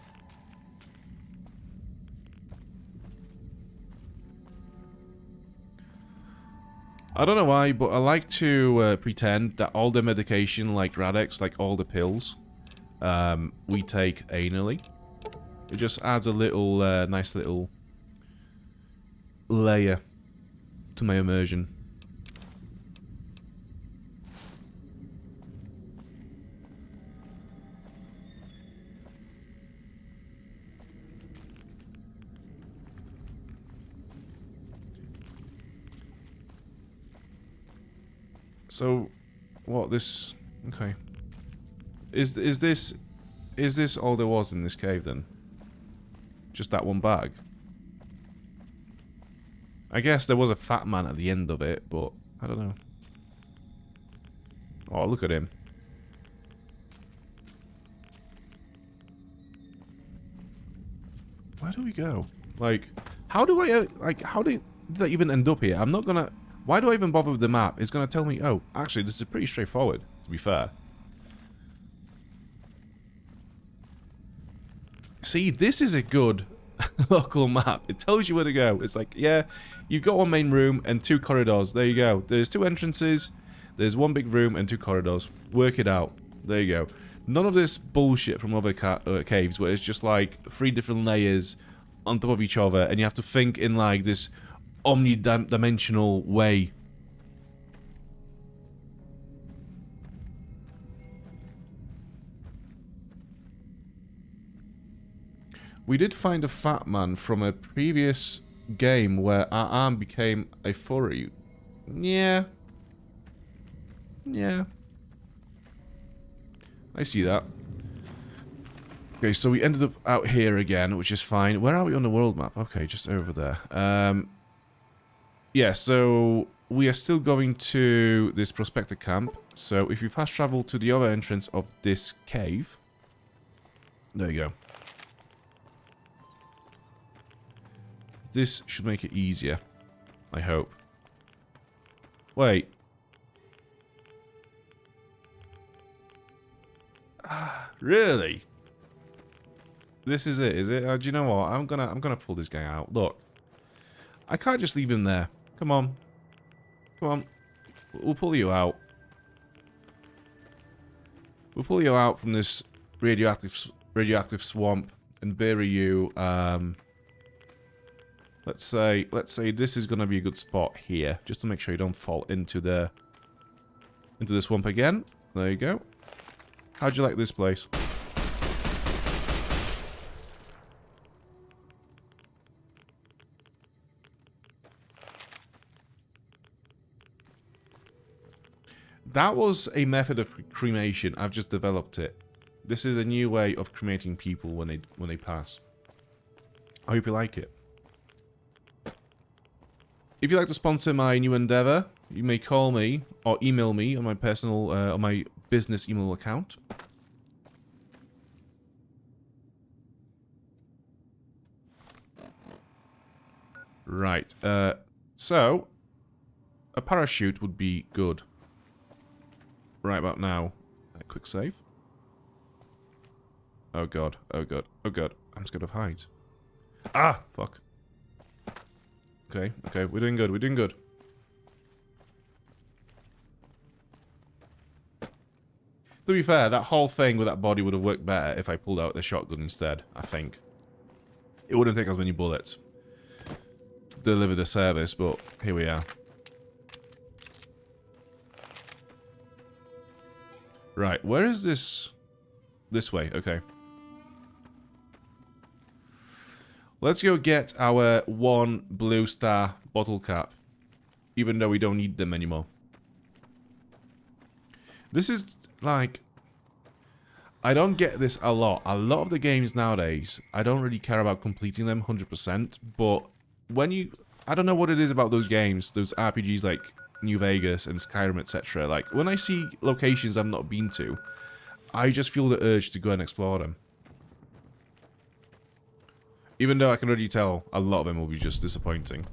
[SPEAKER 1] I don't know why, but I like to pretend that all the medication, like Radix, like all the pills, we take anally. It just adds a little, nice little layer to my immersion. So, what this? Okay. Is this all there was in this cave then? Just that one bag? I guess there was a fat man at the end of it, but I don't know. Oh, look at him. Where do we go? Like, how do I, how did that even end up here? I'm not gonna Why do I even bother with the map? It's going to tell me, oh, actually, this is pretty straightforward, to be fair. See, this is a good local map. It tells you where to go. It's like, yeah, you've got one main room and 2 corridors. There you go. There's 2 entrances. There's 1 big room and 2 corridors. Work it out. There you go. None of this bullshit from other caves where it's just like 3 different layers on top of each other and you have to think in like this omnidimensional way. We did find a fat man from a previous game where our arm became a furry. Yeah. Yeah. I see that. Okay, so we ended up out here again, which is fine. Where are we on the world map? Okay, just over there. Yeah, so we are still going to this prospector camp. So if you fast travel to the other entrance of this cave... There you go. This should make it easier. I hope. Wait. Really? This is it, is it? Do you know what? I'm gonna pull this guy out. Look. I can't just leave him there. Come on. Come on. We'll pull you out. We'll pull you out from this radioactive swamp and bury you. Let's say this is gonna be a good spot here, just to make sure you don't fall into the swamp again. There you go. How'd you like this place? That was a method of cremation. I've just developed it. This is a new way of cremating people when they pass. I hope you like it. If you'd like to sponsor my new endeavor, you may call me or email me on my personal, on my business email account. Right. So a parachute would be good. Right about now. Quick save. Oh god. Oh god. Oh god. I'm scared of heights. Ah! Fuck. Okay. Okay. We're doing good. We're doing good. To be fair, that whole thing with that body would have worked better if I pulled out the shotgun instead, I think. It wouldn't take as many bullets to deliver the service, but here we are. Right, where is this? This way, okay. Let's go get our 1 blue star bottle cap, even though we don't need them anymore. This is, like... I don't get this a lot. A lot of the games nowadays, I don't really care about completing them 100%, but when you... I don't know what it is about those games, those RPGs like New Vegas and Skyrim, etc. Like, when I see locations I've not been to, I just feel the urge to go and explore them. Even though I can already tell a lot of them will be just disappointing.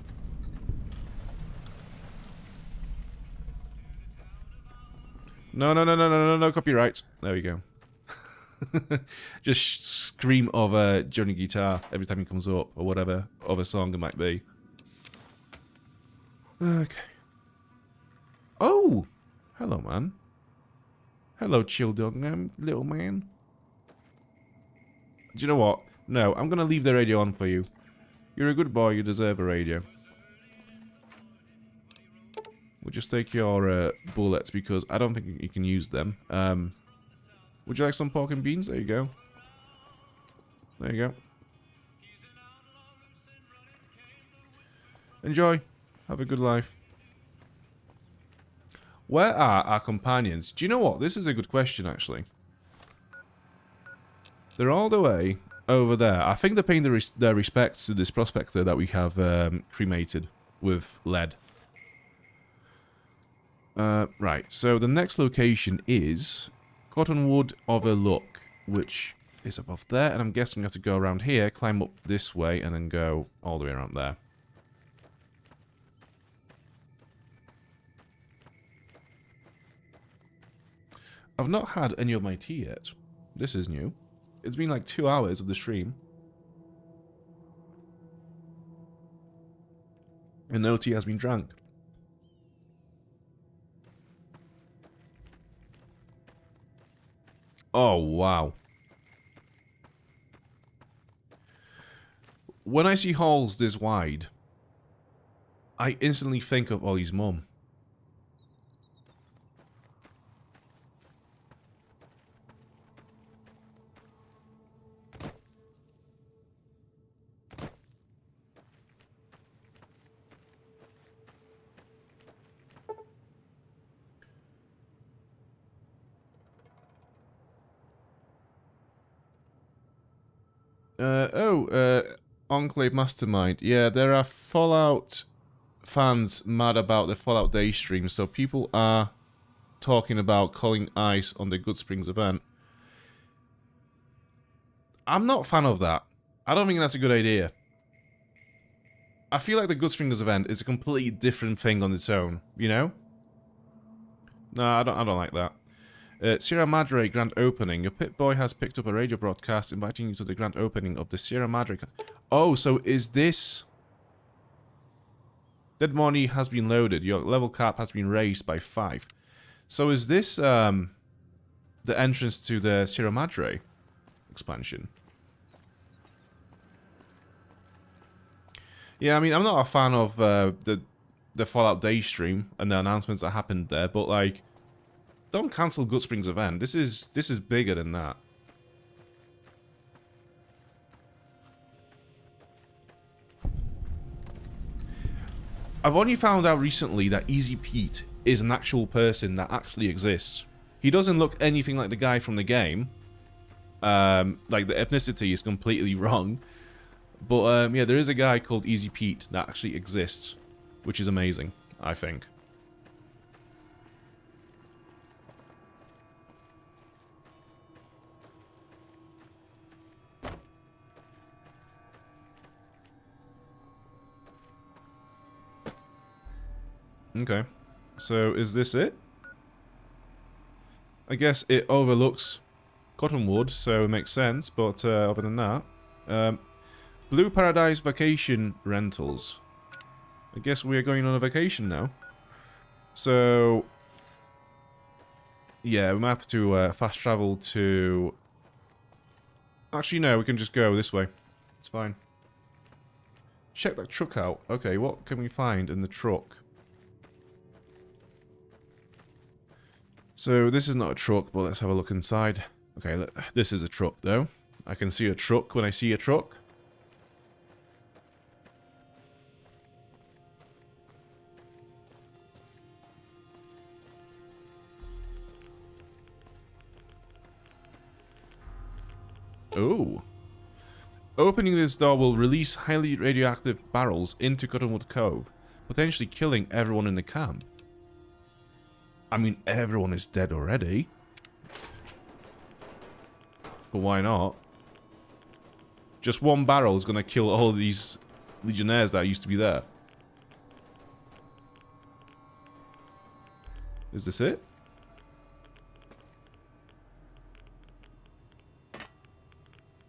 [SPEAKER 1] No, no, no, no, no, no, no copyright. There we go. Just scream of Johnny Guitar every time he comes up, or whatever other song it might be. Okay. Oh! Hello, man. Hello, chill dog, little man. Do you know what? No, I'm gonna leave the radio on for you. You're a good boy, you deserve a radio. We'll just take your bullets because I don't think you can use them. Would you like some pork and beans? There you go. There you go. Enjoy. Have a good life. Where are our companions? Do you know what? This is a good question, actually. They're all the way over there. I think they're paying their respects to this prospector that we have cremated with lead. Right, so the next location is Cottonwood Overlook, which is above there, and I'm guessing we have to go around here, climb up this way, and then go all the way around there. I've not had any of my tea yet. This is new. It's been like 2 hours of the stream. And no tea has been drank. Oh, wow. When I see halls this wide, I instantly think of Ollie's mum. Enclave Mastermind. Yeah, there are Fallout fans mad about the Fallout Day stream, so people are talking about calling ice on the Good Springs event. I'm not a fan of that. I don't think that's a good idea. I feel like the Good Springs event is a completely different thing on its own, you know? No, I don't like that. Sierra Madre Grand Opening. Your Pip-Boy has picked up a radio broadcast inviting you to the grand opening of the Sierra Madre... Oh, so is this... Dead money has been loaded. Your level cap has been raised by 5. So is this, the entrance to the Sierra Madre expansion? Yeah, I mean, I'm not a fan of, the Fallout Day stream and the announcements that happened there, but, like... Don't cancel Good Springs event. This is bigger than that. I've only found out recently that Easy Pete is an actual person that actually exists. He doesn't look anything like the guy from the game. Like, the ethnicity is completely wrong. But, yeah, there is a guy called Easy Pete that actually exists. Which is amazing, I think. Okay, so is this it? I guess it overlooks Cottonwood, so it makes sense, but other than that... Blue Paradise Vacation Rentals. I guess we are going on a vacation now. So... Yeah, we might have to fast travel to... Actually, no, we can just go this way. It's fine. Check that truck out. Okay, what can we find in the truck? So, this is not a truck, but let's have a look inside. Okay, this is a truck, though. I can see a truck when I see a truck. Ooh. Opening this door will release highly radioactive barrels into Cottonwood Cove, potentially killing everyone in the camp. I mean, everyone is dead already. But why not? Just one barrel is going to kill all these legionnaires that used to be there. Is this it?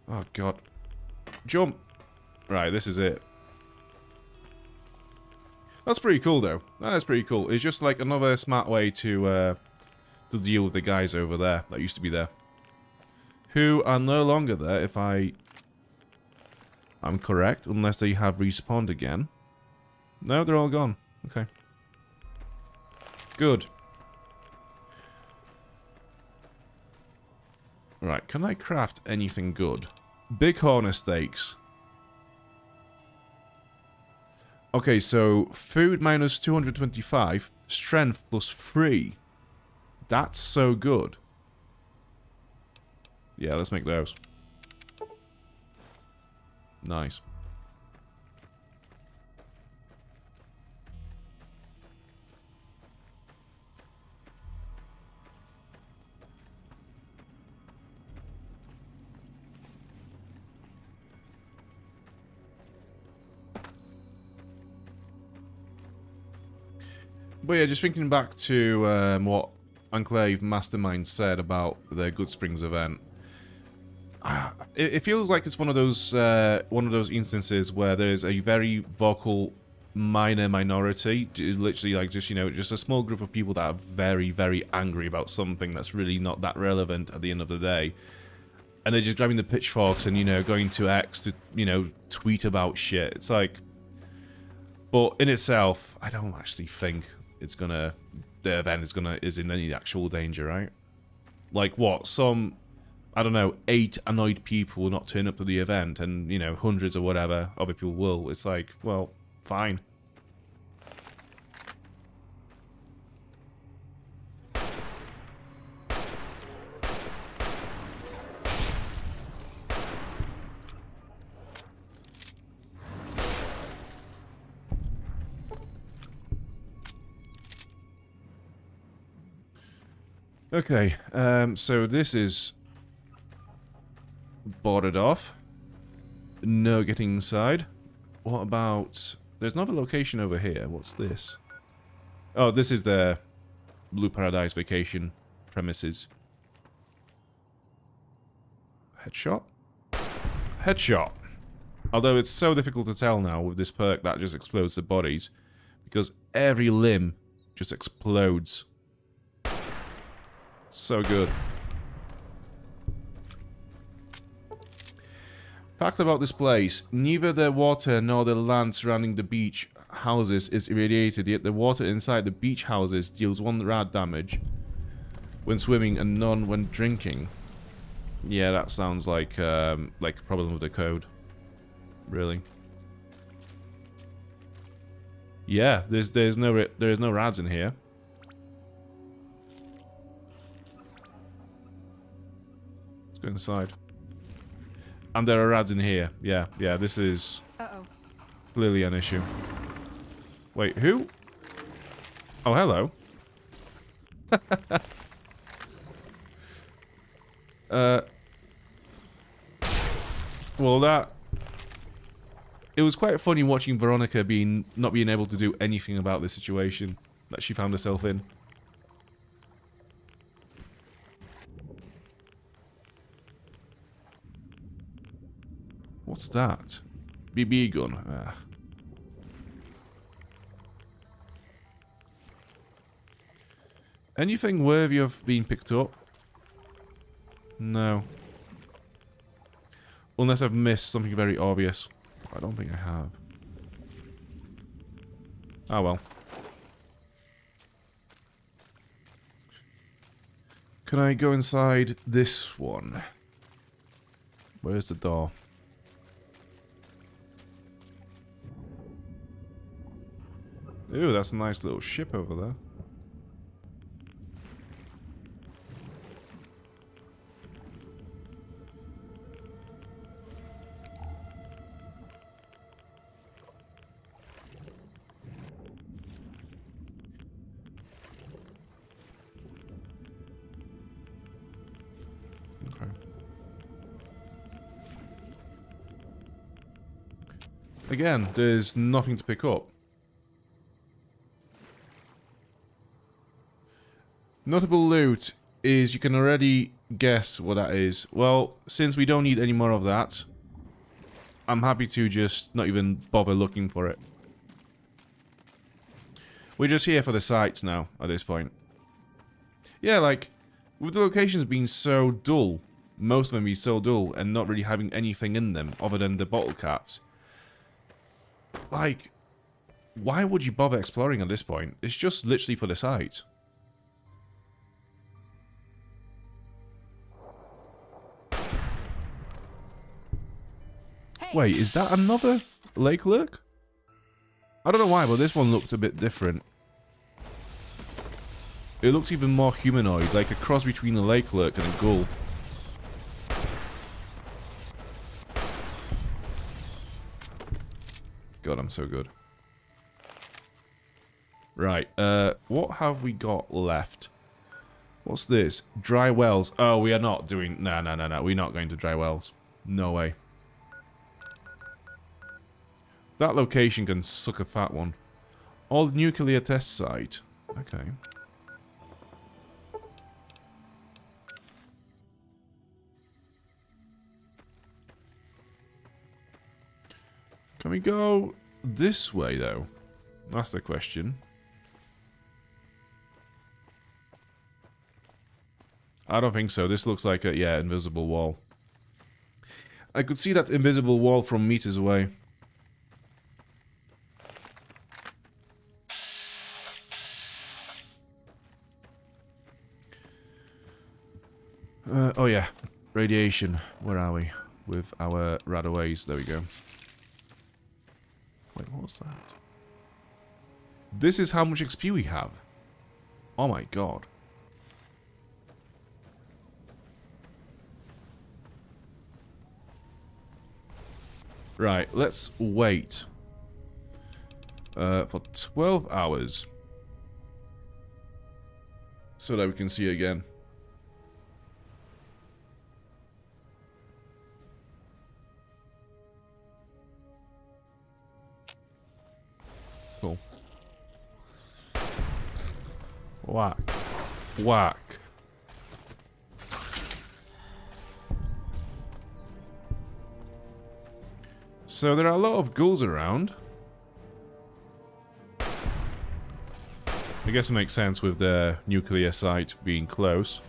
[SPEAKER 1] Oh, God. Jump! Right, this is it. That's pretty cool, though. That's pretty cool. It's just like another smart way to deal with the guys over there that used to be there. Who are no longer there, if I'm correct, unless they have respawned again. No, they're all gone. Okay. Good. Right, can I craft anything good? Bighorn Steaks. Okay, so food minus 225, strength plus 3. That's so good. Yeah, let's make those. Nice. But yeah, just thinking back to what Enclave mastermind said about the Good Springs event. It feels like it's one of those instances where there's a very vocal minor minority, literally like just, you know, just a small group of people that are very, very angry about something that's really not that relevant at the end of the day. And they're just grabbing the pitchforks and, you know, going to X to, you know, tweet about shit. It's like... But in itself, I don't actually think it's gonna... The event is in any actual danger, right? Like what? Some, I don't know, 8 annoyed people will not turn up to the event and, you know, hundreds or whatever other people will. It's like, well, fine. Okay, so this is boarded off. No getting inside. What about... There's another location over here. What's this? Oh, this is the Blue Paradise vacation premises. Headshot? Headshot. Although it's so difficult to tell now with this perk that just explodes the bodies. Because every limb just explodes. So good. Fact about this place. Neither the water nor the land surrounding the beach houses is irradiated, yet the water inside the beach houses deals 1 rad damage when swimming and none when drinking. Yeah, that sounds like a problem with the code. Really. Yeah, there's no rads in here. Go inside. And there are rads in here. Yeah, this is clearly an issue. Wait, who? Oh, hello. Well, that... It was quite funny watching Veronica not being able to do anything about this situation that she found herself in. What's that? BB gun. Ah. Anything worthy of being picked up? No. Unless I've missed something very obvious. I don't think I have. Oh well. Can I go inside this one? Where's the door? Ooh, that's a nice little ship over there. Okay. Again, there's nothing to pick up. Notable loot is, you can already guess what that is. Well, since we don't need any more of that, I'm happy to just not even bother looking for it. We're just here for the sights now, at this point. Yeah, like, with the locations being so dull, most of them being so dull, and not really having anything in them other than the bottle caps. Like, why would you bother exploring at this point? It's just literally for the sight. Wait, is that another lake lurk? I don't know why, but this one looked a bit different. It looked even more humanoid, like a cross between a lake lurk and a ghoul. God, I'm so good. Right, what have we got left? What's this? Dry wells. Oh, we are not doing... No. We're not going to dry wells. No way. That location can suck a fat one. Old nuclear test site. Okay. Can we go this way, though? That's the question. I don't think so. This looks like a, yeah, invisible wall. I could see that invisible wall from meters away. Oh yeah, radiation. Where are we? With our radaways. There we go. Wait, what was that? This is how much XP we have. Oh my god. Right, let's wait. For 12 hours. So that we can see again. Cool. Whack. Whack. So there are a lot of ghouls around. I guess it makes sense with the nuclear site being close.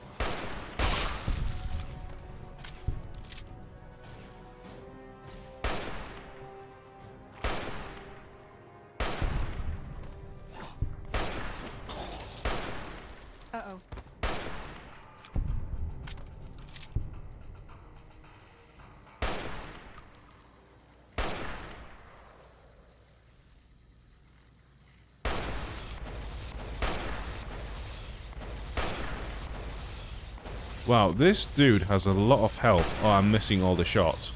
[SPEAKER 4] Uh-oh.
[SPEAKER 1] Wow, this dude has a lot of health. Oh, I'm missing all the shots.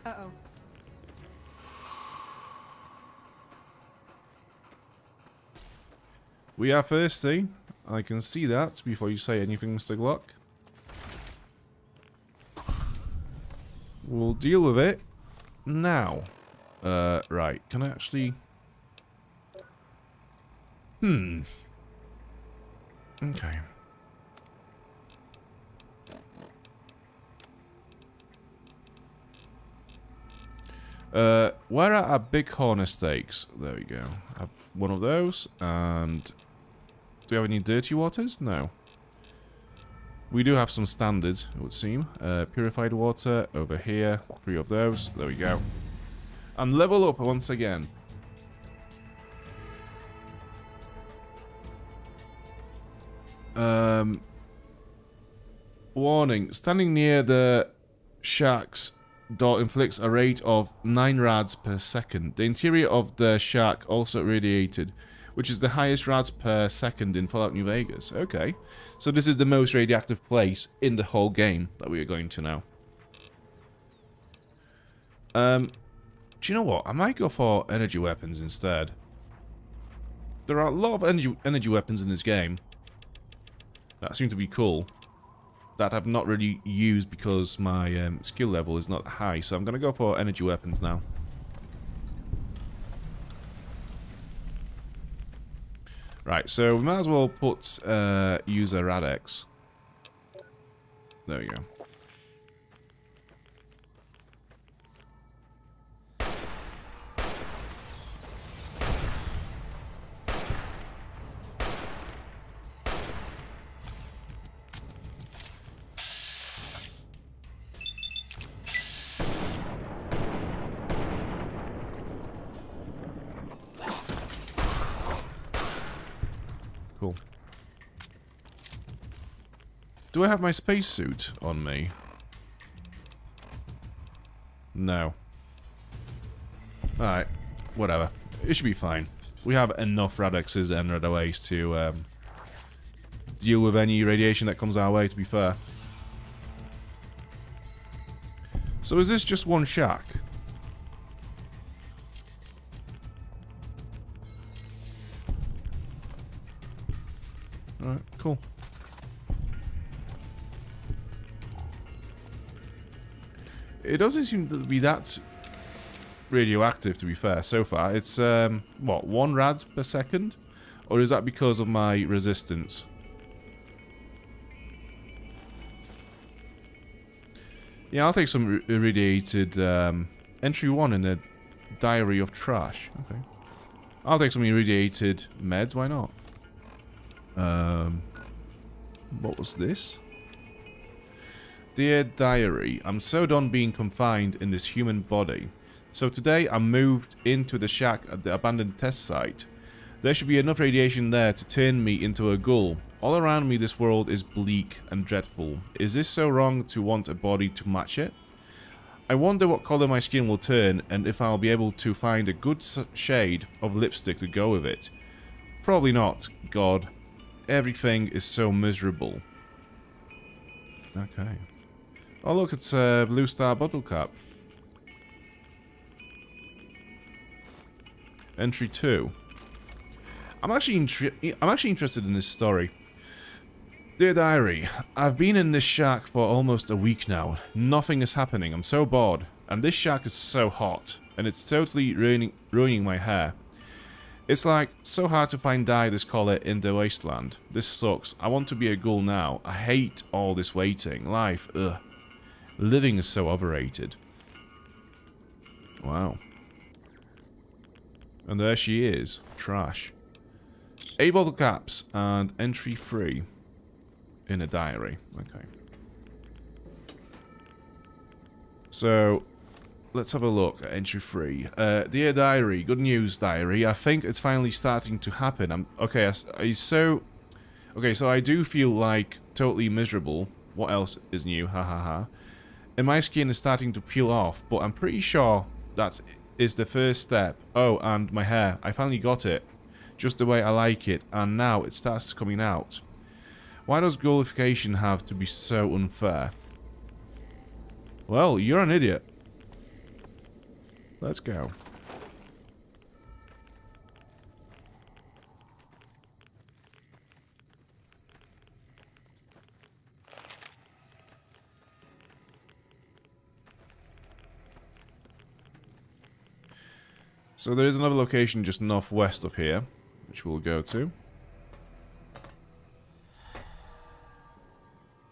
[SPEAKER 4] Uh-oh.
[SPEAKER 1] We are thirsty. I can see that before you say anything, Mr. Glock. We'll deal with it now. Right. Can I actually... Okay. Where are our big corner stakes? There we go. I have one of those, and... Do we have any dirty waters? No. We do have some standards, it would seem. Purified water, over here. 3 of those. There we go. And level up once again. Warning. Standing near the shack's door inflicts a rate of 9 rads per second. The interior of the shack also radiated, which is the highest rads per second in Fallout New Vegas. Okay. So this is the most radioactive place in the whole game that we are going to now. Do you know what? I might go for energy weapons instead. There are a lot of energy weapons in this game that seem to be cool, that I've not really used because my skill level is not high. So I'm going to go for energy weapons now. Right, so we might as well put user Radex. There we go. Cool. Do I have my spacesuit on me? No. Alright, whatever. It should be fine. We have enough Radexes and Radaways to deal with any radiation that comes our way, to be fair. So is this just one shack? Alright, cool. It doesn't seem to be that radioactive, to be fair, so far. It's, what, 1 rad per second? Or is that because of my resistance? Yeah, I'll take some irradiated, entry 1 in the Diary of Trash. Okay. I'll take some irradiated meds, why not? What was this? Dear Diary, I'm so done being confined in this human body. So today I moved into the shack at the abandoned test site. There should be enough radiation there to turn me into a ghoul. All around me this world is bleak and dreadful. Is this so wrong to want a body to match it? I wonder what colour my skin will turn and if I'll be able to find a good shade of lipstick to go with it. Probably not, God. Everything is so miserable. Okay. Oh look, it's a Blue Star bottle cap. Entry 2. I'm actually interested in this story. Dear Diary, I've been in this shack for almost a week now. Nothing is happening. I'm so bored. And this shack is so hot. And it's totally ruining my hair. It's like so hard to find dye this color in the wasteland. This sucks. I want to be a ghoul now. I hate all this waiting. Life, ugh. Living is so overrated. Wow. And there she is. Trash. 8 bottle caps and entry 3 in a diary. Okay. So, let's have a look at entry 3. Dear Diary, good news, Diary. I think it's finally starting to happen. So I do feel like totally miserable. What else is new? Ha ha ha. And my skin is starting to peel off, but I'm pretty sure that is the first step. Oh, and my hair. I finally got it. Just the way I like it, and now it starts coming out. Why does ghoulification have to be so unfair? Well, you're an idiot. Let's go. So there is another location just northwest of here, which we'll go to.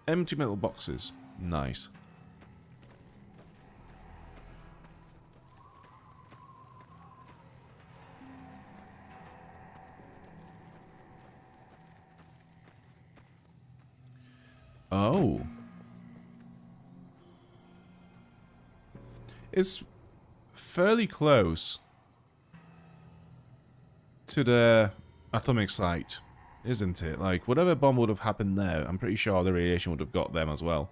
[SPEAKER 1] Empty metal boxes. Nice. Oh. It's fairly close to the atomic site, isn't it? Like, whatever bomb would have happened there, I'm pretty sure the radiation would have got them as well.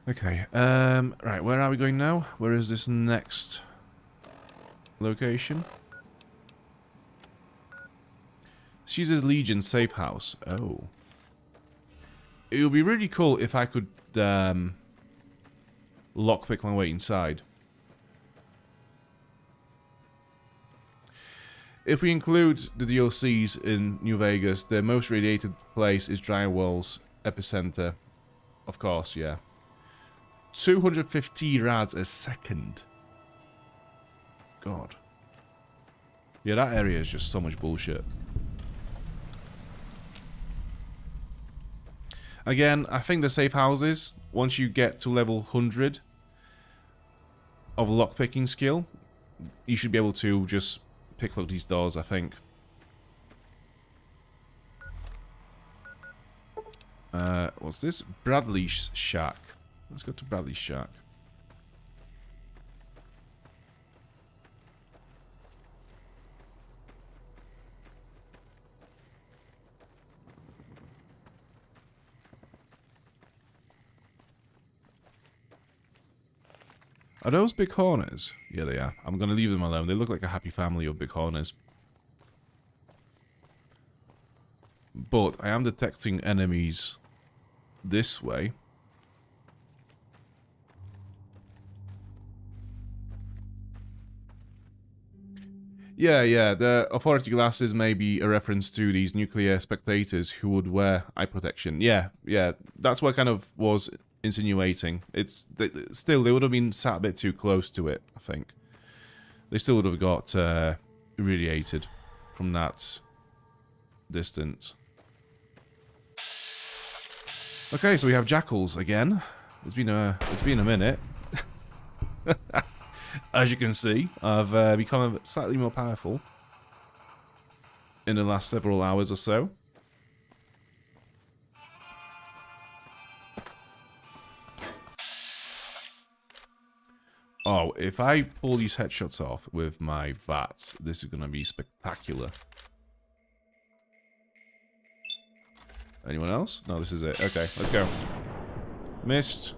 [SPEAKER 1] Okay, right, where are we going now? Where is this next location? Caesar's Legion safe house. Oh. It would be really cool if I could, lockpick my way inside. If we include the DLCs in New Vegas, the most radiated place is Drywall's epicenter. Of course, yeah. 250 rads a second. God. Yeah, that area is just so much bullshit. Again, I think the safe houses, once you get to level 100 of lockpicking skill, you should be able to just pick up these doors, I think. What's this? Bradley's shack. Let's go to Bradley's shack. Are those big hornets? Yeah, they are. I'm gonna leave them alone. They look like a happy family of big hornets. But I am detecting enemies this way. Yeah, the authority glasses may be a reference to these nuclear spectators who would wear eye protection. Yeah, that's what kind of was insinuating. Still, they would have been sat a bit too close to it, I think. They still would have got irradiated from that distance. Okay, so we have jackals again. It's been a minute. As you can see, I've become slightly more powerful in the last several hours or so. Oh, if I pull these headshots off with my VATS, this is going to be spectacular. Anyone else? No, this is it. Okay, let's go. Missed.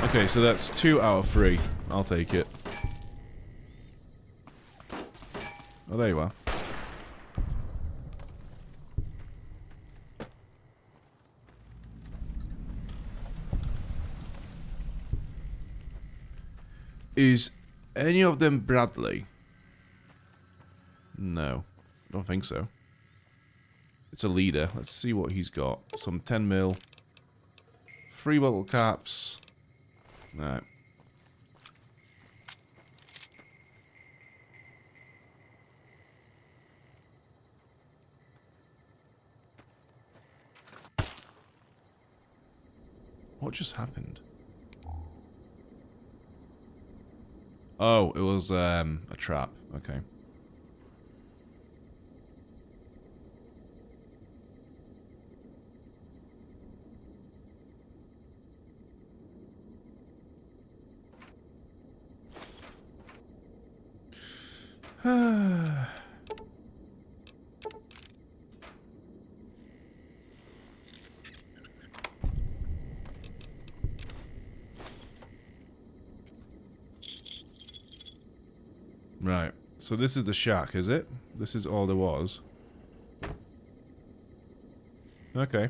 [SPEAKER 1] Okay, so that's 2 out of 3. I'll take it. Oh, there you are. Is any of them Bradley? No, don't think so. It's a leader. Let's see what he's got. Some 10 mil. 3 bottle caps. Alright. What just happened? Oh, it was a trap. Okay. Right. So this is the shack, is it? This is all there was. Okay.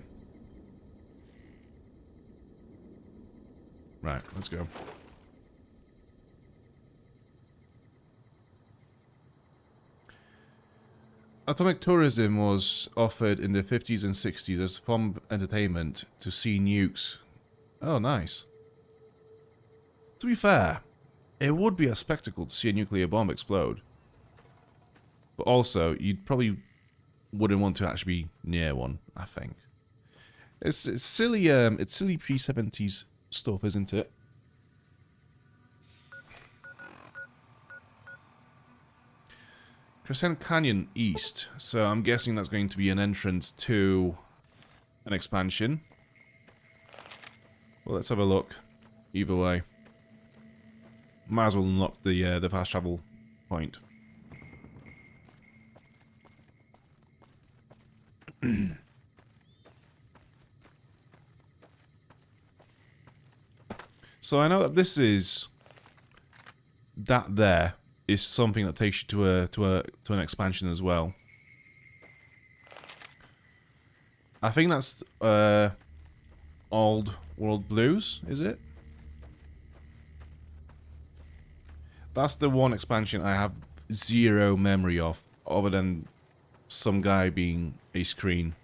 [SPEAKER 1] Right, let's go. Atomic tourism was offered in the 50s and 60s as fun entertainment to see nukes. Oh, nice. To be fair, it would be a spectacle to see a nuclear bomb explode. But also, you probably wouldn't want to actually be near one, I think. It's silly pre-70s stuff, isn't it? Crescent Canyon East. So I'm guessing that's going to be an entrance to an expansion. Well, let's have a look. Either way. Might as well unlock the fast travel point. So I know that this is there is something that takes you to an expansion as well. I think that's Old World Blues, is it? That's the one expansion I have zero memory of, other than some guy being a screen.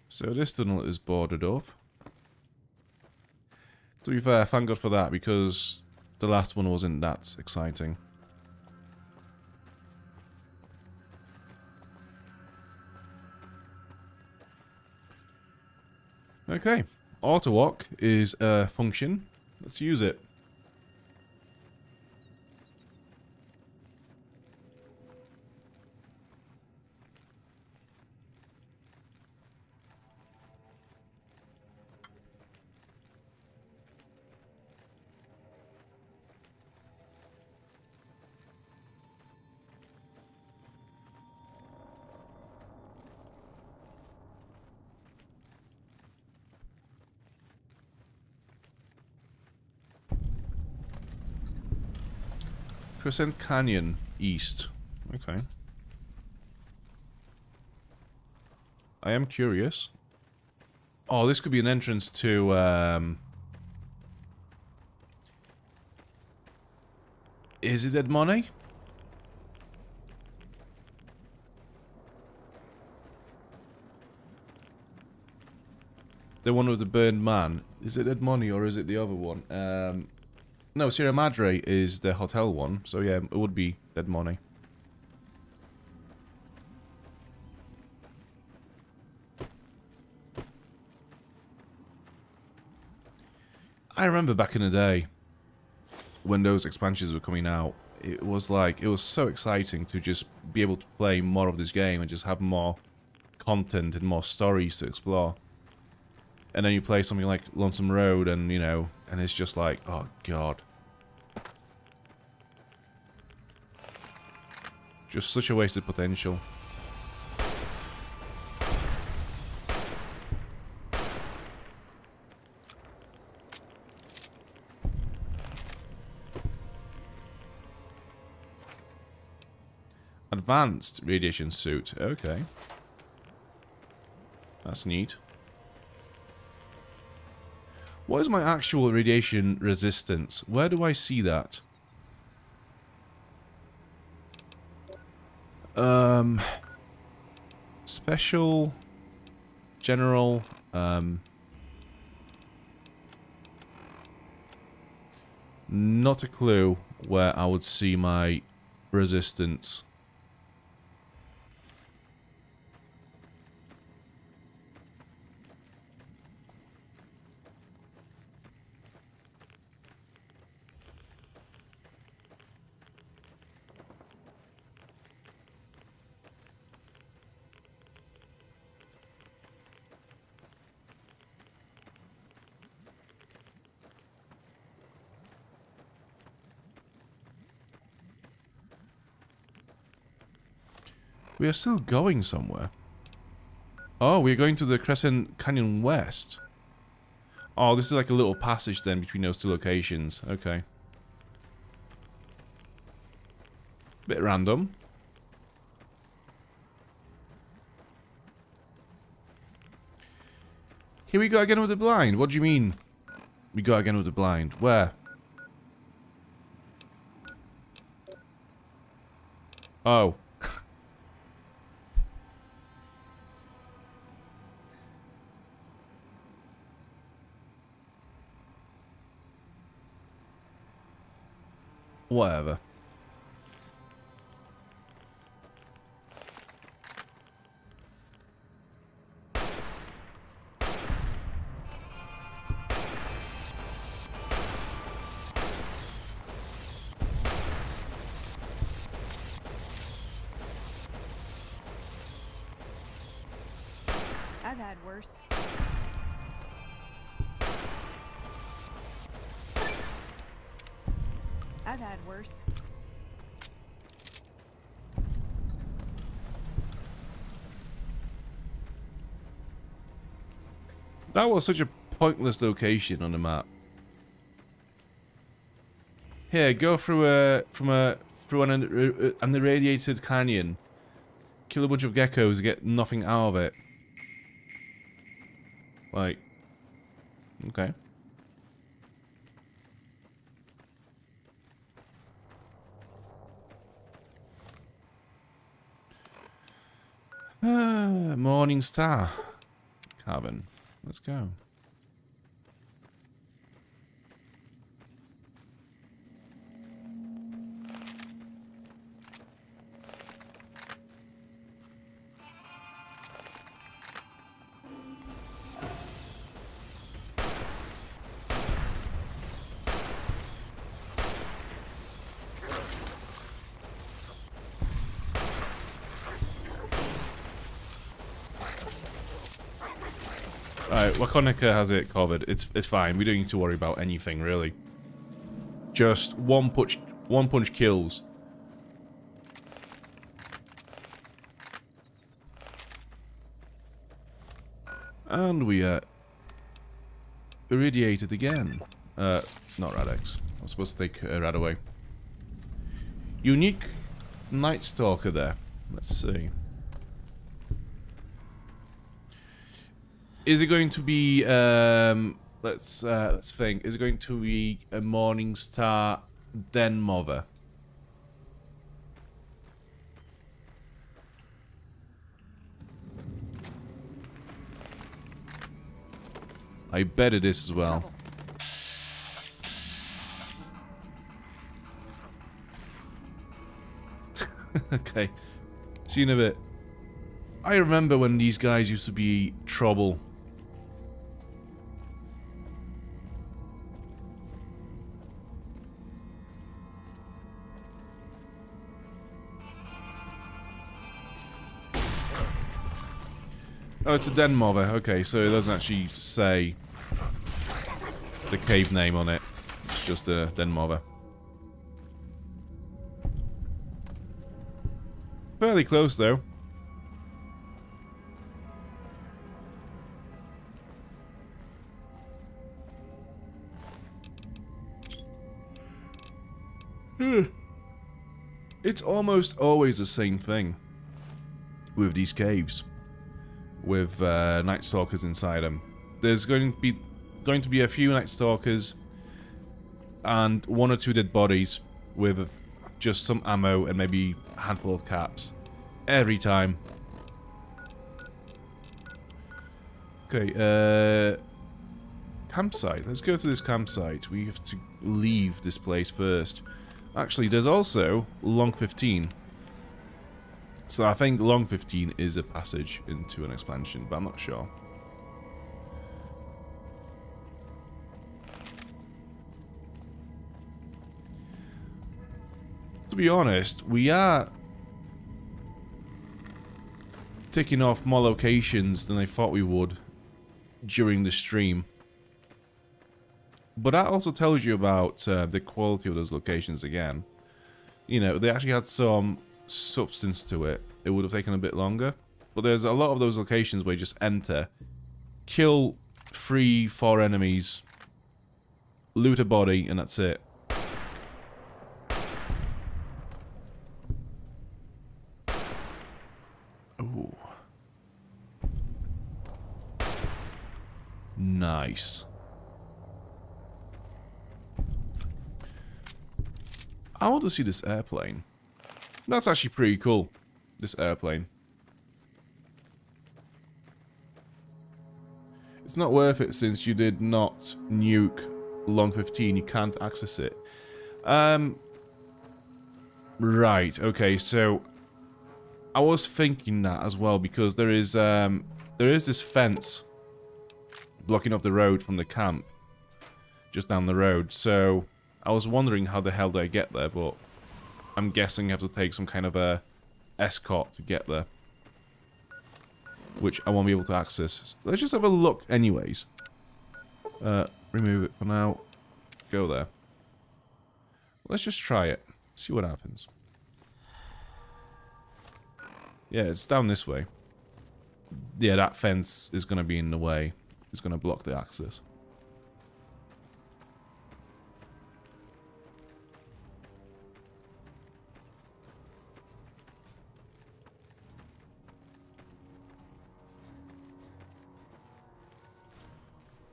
[SPEAKER 1] So this tunnel is boarded up. To be fair, thank God for that, because the last one wasn't that exciting. Okay, auto walk is a function. Let's use it. Crescent Canyon East. Okay. I am curious. Oh, this could be an entrance to Is it dead money? The one with the burned man. Is it dead money or is it the other one? No, Sierra Madre is the hotel one. So yeah, it would be dead money. I remember back in the day when those expansions were coming out, it was so exciting to just be able to play more of this game and just have more content and more stories to explore. And then you play something like Lonesome Road and, you know, and it's just like, oh god. Just such a wasted potential. Advanced radiation suit. Okay. That's neat. What is my actual radiation resistance? Where do I see that? Special, general, not a clue where I would see my resistance. We are still going somewhere. Oh, we're going to the Crescent Canyon West. Oh, this is like a little passage then between those two locations. Okay. Bit random. Here we go again with the blind. What do you mean? We go again with the blind. Where? Oh. Whatever.
[SPEAKER 4] I've had worse. I've had worse.
[SPEAKER 1] That was such a pointless location on the map. Here, go through an irradiated canyon. Kill a bunch of geckos and get nothing out of it. Like, okay. Morning Star Carbon. Let's go. Alright, Wakonica has it covered. It's fine. We don't need to worry about anything really. Just one punch kills. And we are irradiated again. Not Radex. I was supposed to take Rad away. Unique Night Stalker there. Let's see. Is it going to be let's think. Is it going to be a Morning Star then Mother? I bet it is as well.
[SPEAKER 4] Trouble.
[SPEAKER 1] Okay. See you in a bit. I remember when these guys used to be trouble. Oh, it's a den mother. Okay, so it doesn't actually say the cave name on it. It's just a den mother. Fairly close, though. It's almost always the same thing with these caves, with Night Stalkers inside them. There's going to be a few Night Stalkers and 1 or 2 dead bodies with just some ammo and maybe a handful of caps every time. Okay, campsite. Let's go to this campsite. We have to leave this place first. Actually, there's also Long 15. So I think Long 15 is a passage into an expansion, but I'm not sure. To be honest, we are ticking off more locations than I thought we would during the stream. But that also tells you about the quality of those locations again. You know, they actually had some substance to it. It would have taken a bit longer. But there's a lot of those locations where you just enter, kill 3-4 enemies, loot a body, and that's it. Ooh. Nice. I want to see this airplane. That's actually pretty cool, this airplane. It's not worth it since you did not nuke Long 15. You can't access it. Right, okay, so I was thinking that as well because there is this fence blocking off the road from the camp just down the road, so I was wondering how the hell do I get there, but I'm guessing you have to take some kind of a escort to get there, which I won't be able to access. Let's just have a look anyways. Remove it for now. Go there. Let's just try it. See what happens. Yeah, it's down this way. Yeah, that fence is going to be in the way. It's going to block the access.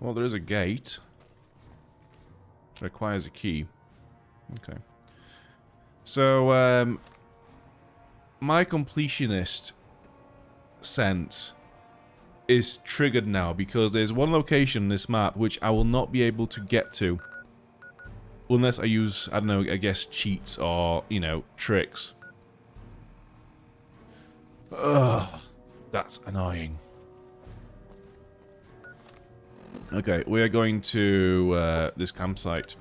[SPEAKER 1] Well, there is a gate. It requires a key. Okay. So, my completionist sense is triggered now because there's one location in this map which I will not be able to get to unless I use, I don't know, I guess cheats or, you know, tricks. Ugh, that's annoying. Okay, we are going to this campsite.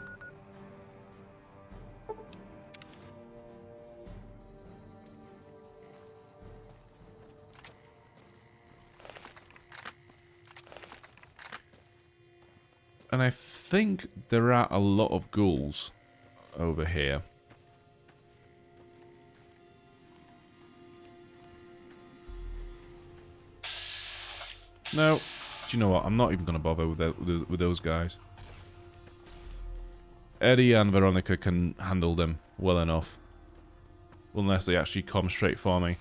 [SPEAKER 1] And I think there are a lot of ghouls over here. No. Do you know what? I'm not even going to bother with those guys. Eddie and Veronica can handle them well enough. Unless they actually come straight for me.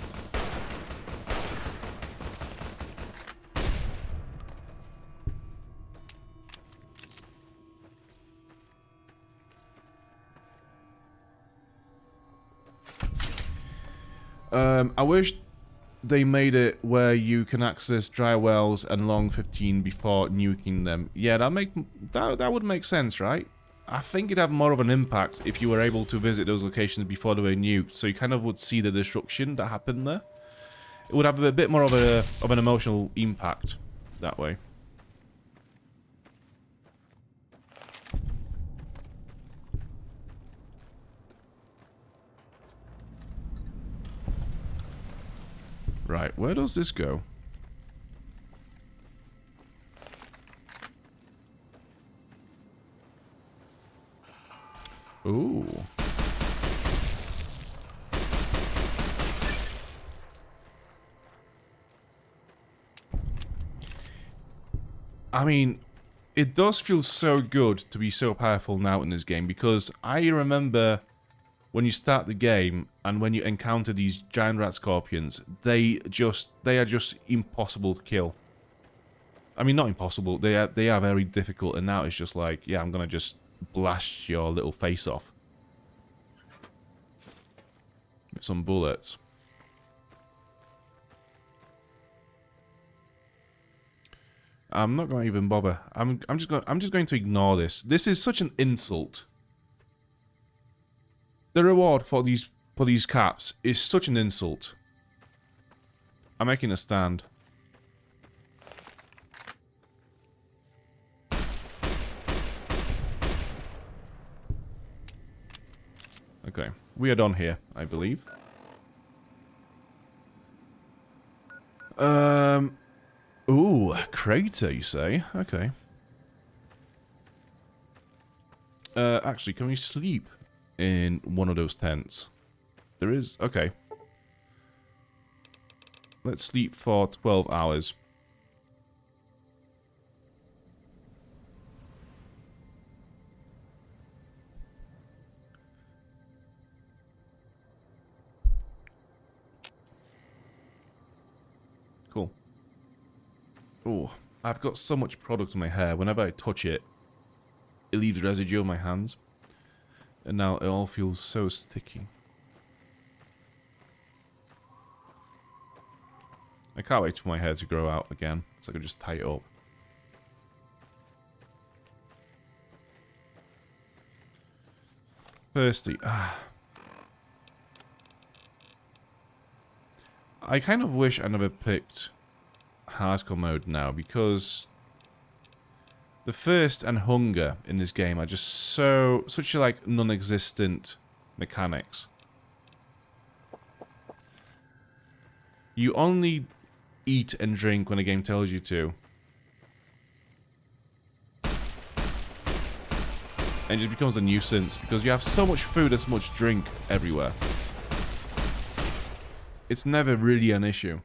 [SPEAKER 1] I wish they made it where you can access dry wells and long 15 before nuking them. Yeah, that would make sense, right? I think it'd have more of an impact if you were able to visit those locations before they were nuked, so you kind of would see the destruction that happened there. It would have a bit more of an emotional impact that way. Right, where does this go? Ooh. I mean, it does feel so good to be so powerful now in this game, because I remember when you start the game and when you encounter these giant rat scorpions, they are just impossible to kill. I mean, not impossible, they are very difficult, and now it's just like, yeah, I'm gonna just blast your little face off with some bullets. I'm not gonna even bother. I'm just going to ignore this. This is such an insult. The reward for these caps is such an insult. I'm making a stand. Okay, we are done here, I believe. Ooh, crater, you say? Okay. Actually, can we sleep in one of those tents? There is... Okay. Let's sleep for 12 hours. Cool. Oh, I've got so much product on my hair. Whenever I touch it, it leaves residue on my hands. And now it all feels so sticky. I can't wait for my hair to grow out again, so I can just tie it up. Thirsty. I kind of wish I never picked hardcore mode now, because the thirst and hunger in this game are just such like non-existent mechanics. You only eat and drink when the game tells you to. And it becomes a nuisance because you have so much food and so much drink everywhere. It's never really an issue.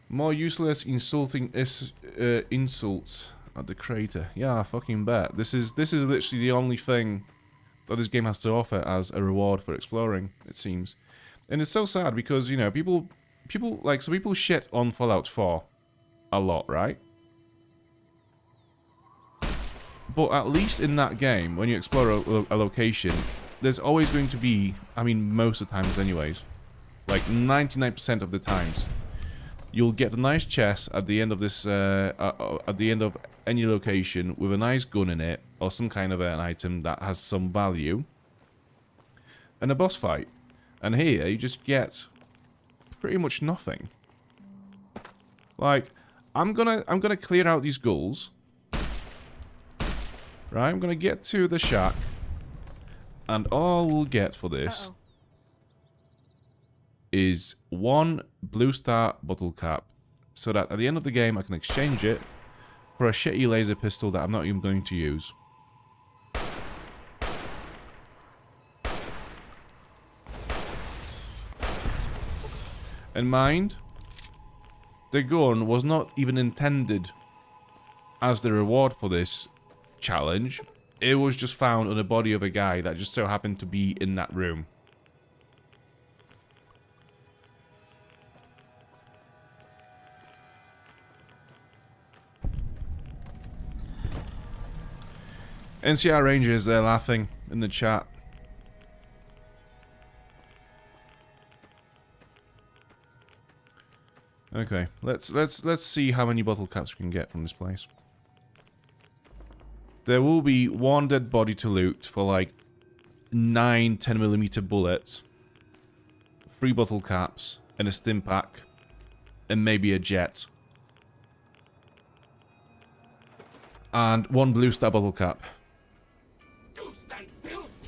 [SPEAKER 1] More useless, insulting insults at the crater. Yeah, I fucking bet. This is literally the only thing that this game has to offer as a reward for exploring, it seems. And it's so sad because, you know, people shit on Fallout 4 a lot, right? But at least in that game, when you explore a location, there's always going to be, I mean, most of the times anyways, like 99% of the times, you'll get a nice chest at the end of this, at the end of any location with a nice gun in it, or some kind of an item that has some value, and a boss fight. And here, you just get pretty much nothing. Like, I'm gonna clear out these ghouls. Right, I'm gonna get to the shack, and all we'll get for this is one blue star bottle cap, so that at the end of the game I can exchange it for a shitty laser pistol that I'm not even going to use. And mind, the gun was not even intended as the reward for this challenge. It was just found on the body of a guy that just so happened to be in that room. NCR Rangers, they're laughing in the chat. Okay, let's see how many bottle caps we can get from this place. There will be one dead body to loot for like 9 10mm bullets, 3 bottle caps, and a stim pack, and maybe a jet. And 1 blue star bottle cap.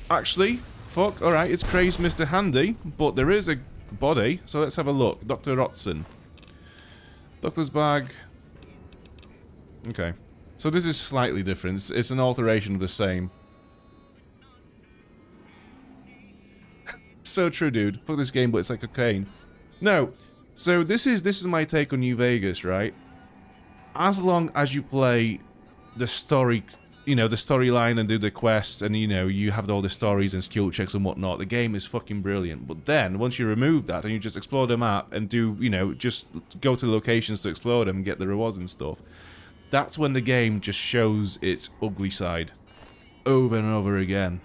[SPEAKER 1] Actually, fuck, alright, it's crazed Mr. Handy, but there is a body, so let's have a look. Dr. Rotson. Doctor's bag. Okay. So this is slightly different. It's an alteration of the same. So true, dude. Fuck this game, but it's like cocaine. No. So this is my take on New Vegas, right? As long as you play the story, you know, the storyline and do the quests, and you know, you have all the stories and skill checks and whatnot, the game is fucking brilliant. But then, once you remove that and you just explore the map and do, you know, just go to locations to explore them and get the rewards and stuff, that's when the game just shows its ugly side. Over and over again.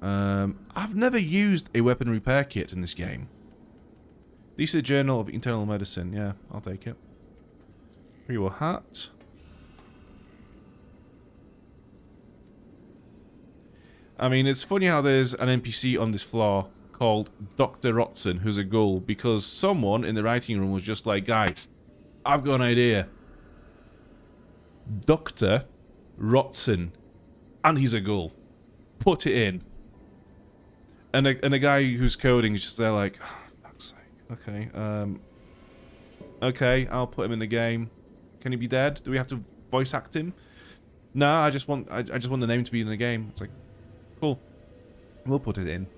[SPEAKER 1] I've never used a weapon repair kit in this game. This is a Journal of Internal Medicine. Yeah, I'll take it. Pre-war hat. I mean, it's funny how there's an NPC on this floor called Dr. Rotson, who's a ghoul, because someone in the writing room was just like, guys, I've got an idea. Dr. Rotson. And he's a ghoul. Put it in. And a guy who's coding is just there like, oh, fuck's sake. Okay, okay, I'll put him in the game. Can he be dead? Do we have to voice act him? No, I just want the name to be in the game. It's like, cool. We'll put it in.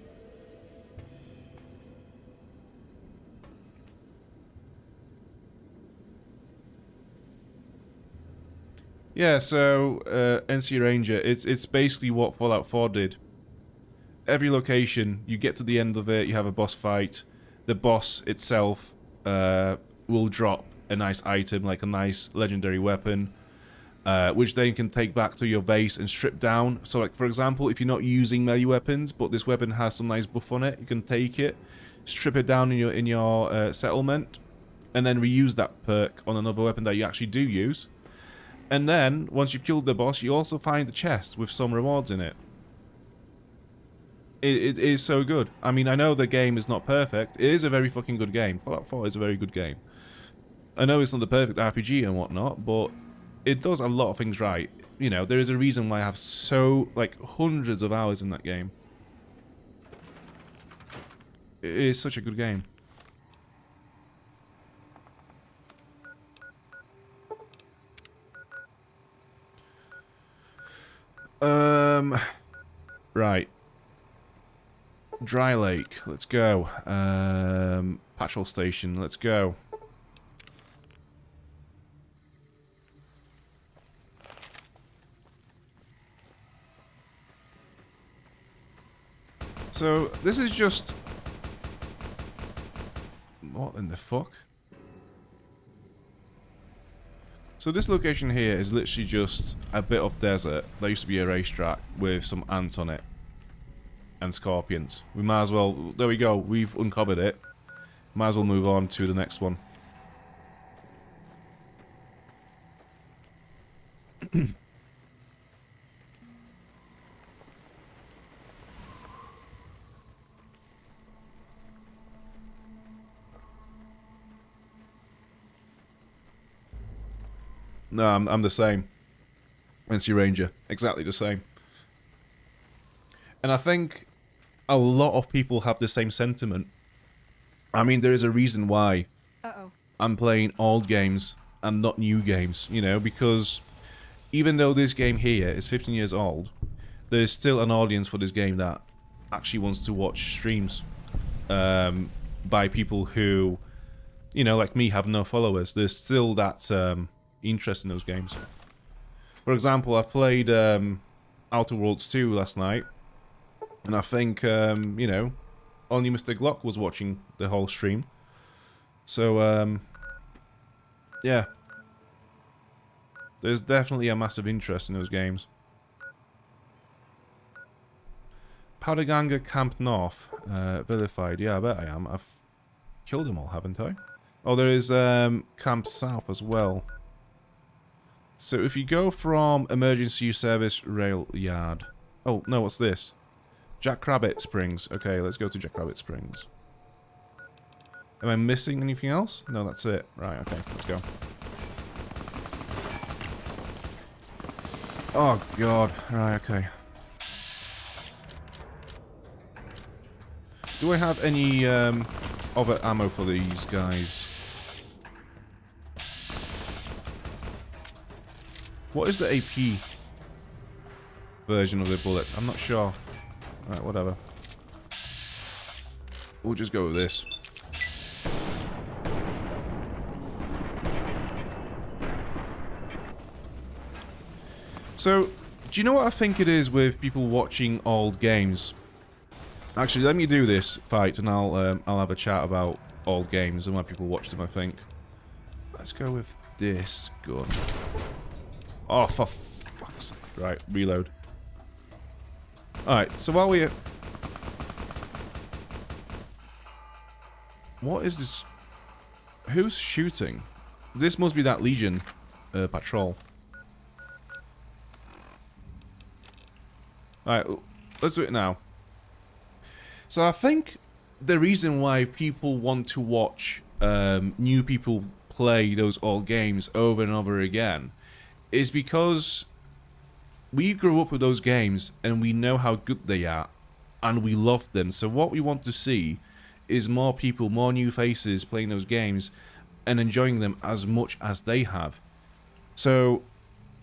[SPEAKER 1] Yeah, so NC Ranger, it's basically what Fallout 4 did. Every location, you get to the end of it, you have a boss fight. The boss itself will drop a nice item, like a nice legendary weapon, which then you can take back to your base and strip down. So, like, for example, if you're not using melee weapons, but this weapon has some nice buff on it, you can take it, strip it down in your settlement, and then reuse that perk on another weapon that you actually do use. And then, once you've killed the boss, you also find a chest with some rewards in it. It is so good. I mean, I know the game is not perfect. It is a very fucking good game. Fallout 4 is a very good game. I know it's not the perfect RPG and whatnot, but it does a lot of things right. You know, there is a reason why I have so, like, hundreds of hours in that game. It is such a good game. Right. Dry Lake, let's go. Patrol Station, let's go. So, this is just... What in the fuck? So this location here is literally just a bit of desert. There used to be a racetrack with some ants on it. And scorpions. We might as well... There we go. We've uncovered it. Might as well move on to the next one. No, I'm the same. NC Ranger. Exactly the same. And I think a lot of people have the same sentiment. I mean, there is a reason why I'm playing old games and not new games, you know, because even though this game here is 15 years old, there is still an audience for this game that actually wants to watch streams by people who, you know, like me, have no followers. There's still that interest in those games. For example, I played Outer Worlds 2 last night, and I think, you know, only Mr. Glock was watching the whole stream. So, Yeah. There's definitely a massive interest in those games. Powderganger Camp North. Vilified. Yeah, I bet I am. I've killed them all, haven't I? Oh, there is Camp South as well. So if you go from Emergency Service Rail Yard... Oh, no, what's this? Jackrabbit Springs. Okay, let's go to Jackrabbit Springs. Am I missing anything else? No, that's it. Right, okay, let's go. Oh, God. Right, okay. Do I have any other ammo for these guys? What is the AP version of the bullets? I'm not sure. Alright, whatever. We'll just go with this. So, do you know what I think it is with people watching old games? Actually, let me do this fight, and I'll have a chat about old games and why people watch them, I think. Let's go with this gun. Oh, for fuck's sake. Right, reload. Alright, so while we're... What is this? Who's shooting? This must be that Legion patrol. Alright, let's do it now. So I think the reason why people want to watch new people play those old games over and over again is because we grew up with those games and we know how good they are and we love them. So what we want to see is more people, more new faces playing those games and enjoying them as much as they have. So,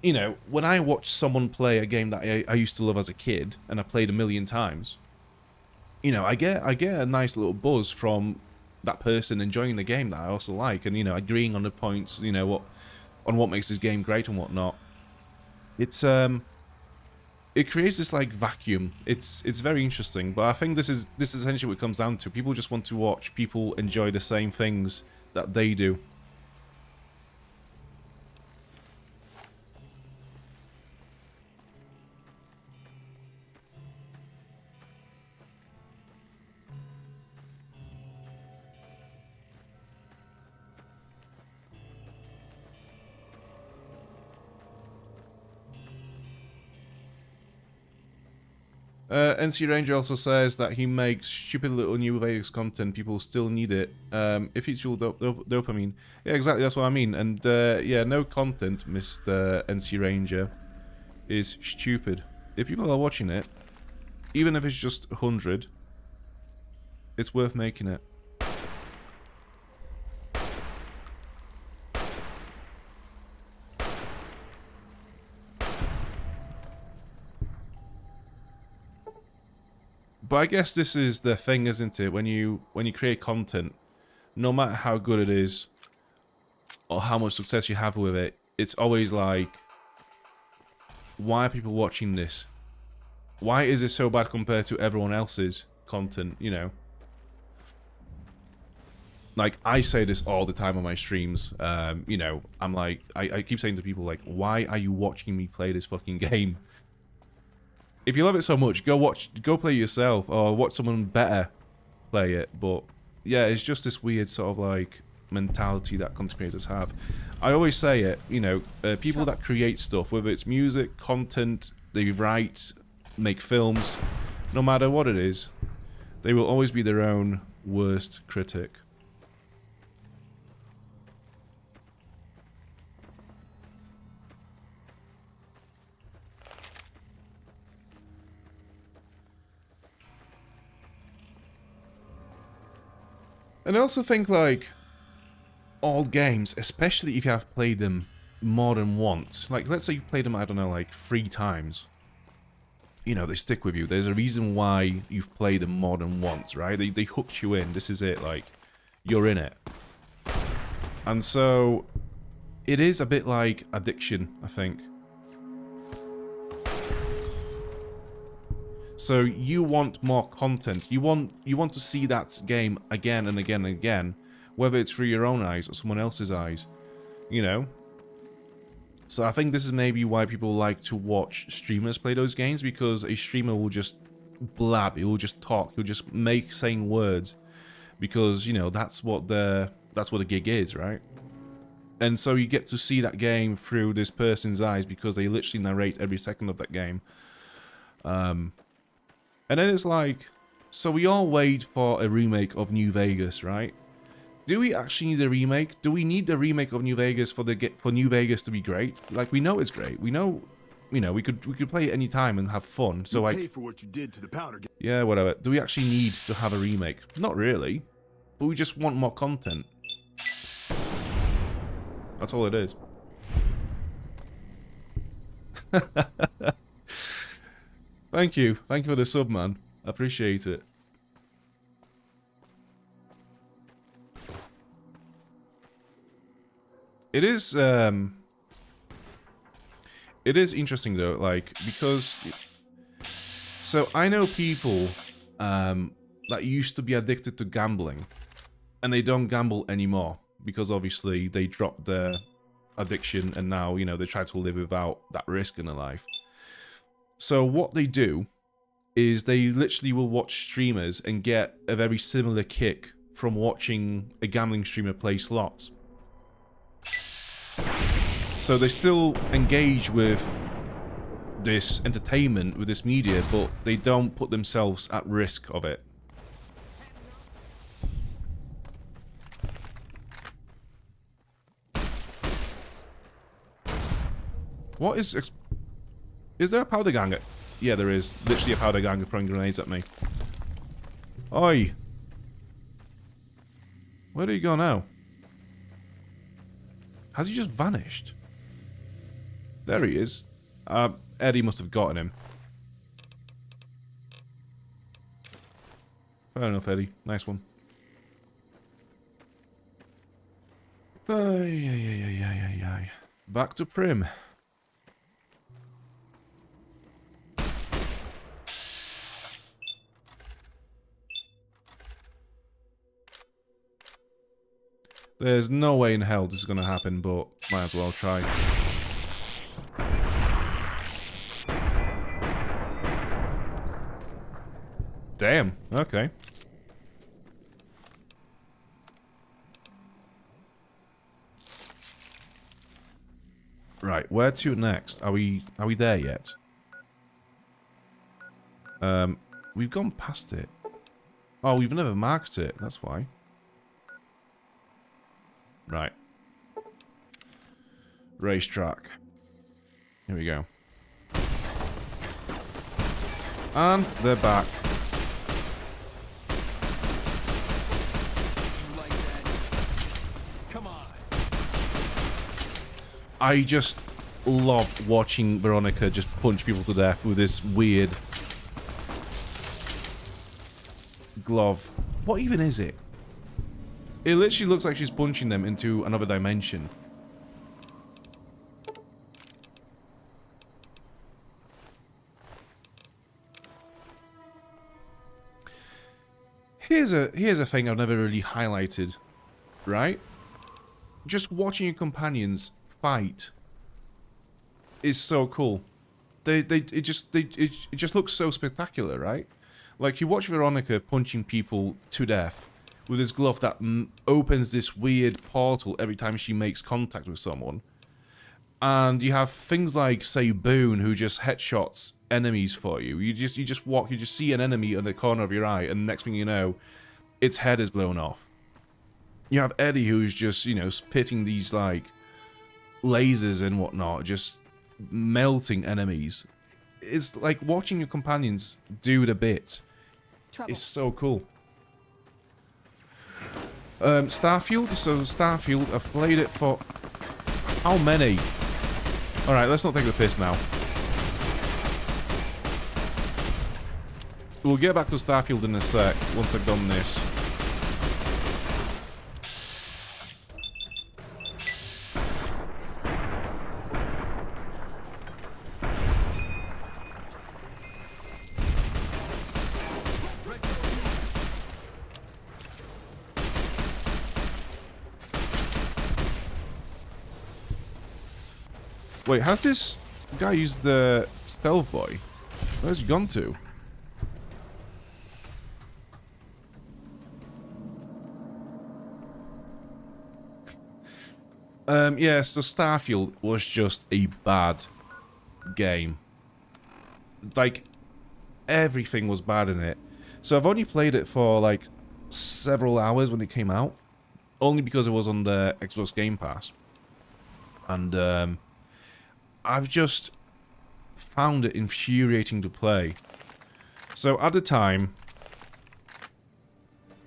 [SPEAKER 1] you know, when I watch someone play a game that I used to love as a kid and I played a million times, you know, I get a nice little buzz from that person enjoying the game that I also like, and, you know, agreeing on the points, you know, what makes this game great and whatnot. It's it creates this like vacuum. It's very interesting, but I think this is essentially what it comes down to. People just want to watch people enjoy the same things that they do. NC Ranger also says that he makes stupid little New Vegas content. People still need it. If it's fuel dopamine. Yeah, exactly. That's what I mean. And yeah, no content, Mr. NC Ranger, is stupid. If people are watching it, even if it's just 100, it's worth making it. But I guess this is the thing, isn't it? When you create content, no matter how good it is, or how much success you have with it, it's always like, why are people watching this? Why is it so bad compared to everyone else's content, you know? Like, I say this all the time on my streams, you know, I'm like, I keep saying to people, like, why are you watching me play this fucking game? If you love it so much, go play yourself, or watch someone better play it. But yeah, it's just this weird sort of like mentality that content creators have. I always say it, you know, people that create stuff, whether it's music, content, they write, make films, no matter what it is, they will always be their own worst critic. And I also think, like, old games, especially if you have played them more than once. Like, let's say you've played them, I don't know, like 3 times. You know, they stick with you. There's a reason why you've played them more than once, right? They hooked you in. This is it, like, you're in it. And so, it is a bit like addiction, I think. So you want more content. You want to see that game again and again and again, whether it's through your own eyes or someone else's eyes. you know? So I think this is maybe why people like to watch streamers play those games, because a streamer will just blab, he will just talk, he'll just make saying words, because, you know, that's what the gig is, right? And so you get to see that game through this person's eyes, because they literally narrate every second of that game. And then it's like, so we all wait for a remake of New Vegas, right? Do we actually need a remake? Do we need the remake of New Vegas for New Vegas to be great? Like, we know it's great. We know, you know, we could play it any time and have fun. So
[SPEAKER 8] you pay for what you did to the powder.
[SPEAKER 1] Yeah, whatever. Do we actually need to have a remake? Not really. But we just want more content. That's all it is. Thank you. Thank you for the sub, man. I appreciate it. It is interesting though, like, because so I know people that used to be addicted to gambling, and they don't gamble anymore because obviously they dropped their addiction and now, you know, they try to live without that risk in their life. So what they do is they literally will watch streamers and get a very similar kick from watching a gambling streamer play slots. So they still engage with this entertainment, with this media, but they don't put themselves at risk of it. What is there a powder gang? Yeah, there is. Literally a powder gang throwing grenades at me. Oi! Where do you go now? Has he just vanished? There he is. Eddie must have gotten him. Fair enough, Eddie. Nice one. Ay. Back to Prim. There's no way in hell this is going to happen, but might as well try. Damn, okay. Right, where to next? Are we there yet? We've gone past it. Oh, we've never marked it, that's why. Right. Racetrack. Here we go. And they're back.
[SPEAKER 8] Come on.
[SPEAKER 1] I just love watching Veronica just punch people to death with this weird glove. What even is it? It literally looks like she's punching them into another dimension. Here's a thing I've never really highlighted, right? Just watching your companions fight is so cool. It just looks so spectacular, right? Like, you watch Veronica punching people to death with this glove that opens this weird portal every time she makes contact with someone. And you have things like, say, Boone, who just headshots enemies for you. You just see an enemy in the corner of your eye, and the next thing you know, its head is blown off. You have Eddie, who's just, you know, spitting these, like, lasers and whatnot, just melting enemies. It's like watching your companions do the bit.
[SPEAKER 4] Trouble.
[SPEAKER 1] It's so cool. Starfield. So Starfield, I've played it for how many? Alright, let's not take the piss now. We'll get back to Starfield in a sec, once I've done this. Wait, has this guy used the stealth boy? Where's he gone to? Yeah, so Starfield was just a bad game. Like, everything was bad in it. So I've only played it for, like, several hours when it came out. Only because it was on the Xbox Game Pass. And, I've just found it infuriating to play. So at the time,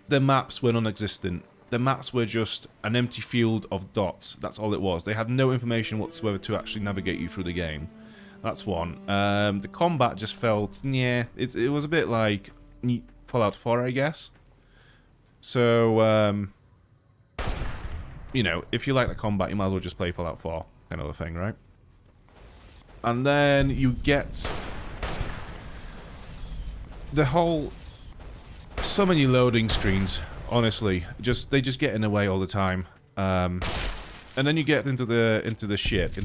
[SPEAKER 1] the maps were non-existent. The maps were just an empty field of dots. That's all it was. They had no information whatsoever to actually navigate you through the game. That's one. The combat just felt, yeah, it was a bit like Fallout 4, I guess. So, you know, if you like the combat, you might as well just play Fallout 4, kind of a thing, right? And then you get the whole, so many loading screens. Honestly, they just get in the way all the time. And then you get into the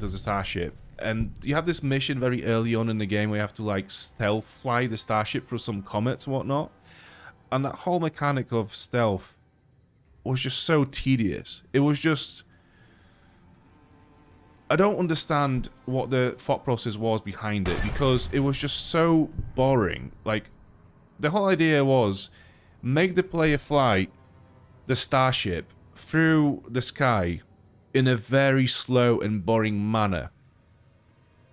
[SPEAKER 1] starship, and you have this mission very early on in the game where you have to like stealth fly the starship through some comets and whatnot. And that whole mechanic of stealth was just so tedious. It was just, I don't understand what the thought process was behind it, because it was just so boring. Like, the whole idea was make the player fly the starship through the sky in a very slow and boring manner.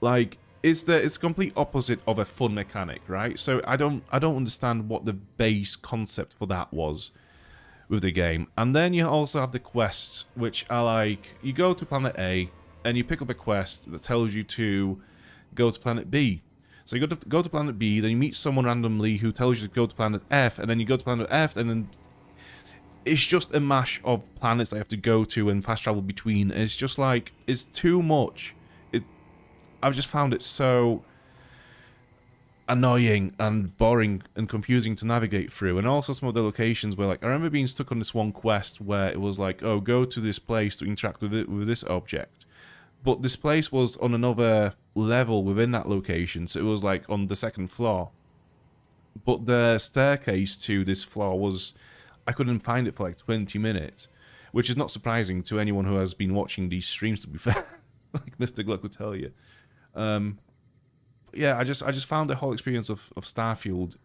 [SPEAKER 1] Like, it's the complete opposite of a fun mechanic, right? So I don't understand what the base concept for that was with the game. And then you also have the quests, which are like, you go to planet A and you pick up a quest that tells you to go to planet B. So you go to planet B, then you meet someone randomly who tells you to go to planet F, and then you go to planet F, and then it's just a mash of planets that you have to go to and fast travel between. It's just like, it's too much. I've just found it so annoying and boring and confusing to navigate through. And also some of the locations where, like, I remember being stuck on this one quest where it was like, oh, go to this place to interact with this object. But this place was on another level within that location, so it was like on the second floor. But the staircase to this floor was, I couldn't find it for like 20 minutes, which is not surprising to anyone who has been watching these streams, to be fair. Like Mr. Gluck would tell you. Yeah, I just found the whole experience of Starfield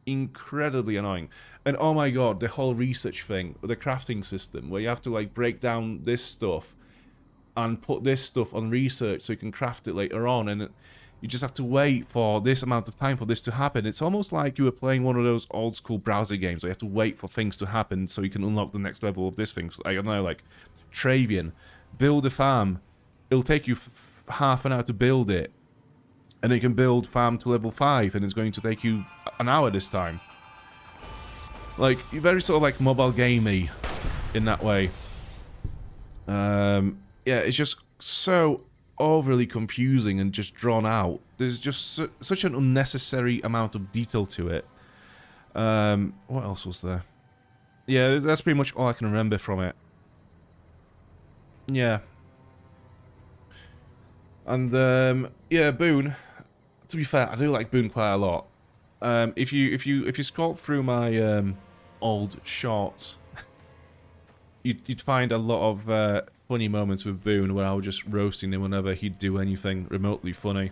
[SPEAKER 1] incredibly annoying. And oh my god, the whole research thing, the crafting system, where you have to like break down this stuff and put this stuff on research so you can craft it later on, and you just have to wait for this amount of time for this to happen. It's almost like you were playing one of those old school browser games where you have to wait for things to happen so you can unlock the next level of this thing. So, I don't know, like Travian, build a farm. It'll take you half an hour to build it, and then you can build farm to level 5, and it's going to take you an hour this time. Like, you're very sort of like mobile gamey in that way. Yeah, it's just so overly confusing and just drawn out. There's just such an unnecessary amount of detail to it. What else was there? Yeah, that's pretty much all I can remember from it. Yeah. And, yeah, Boone. To be fair, I do like Boone quite a lot. If you scroll through my old shorts, you'd find a lot of funny moments with Boone where I was just roasting him whenever he'd do anything remotely funny.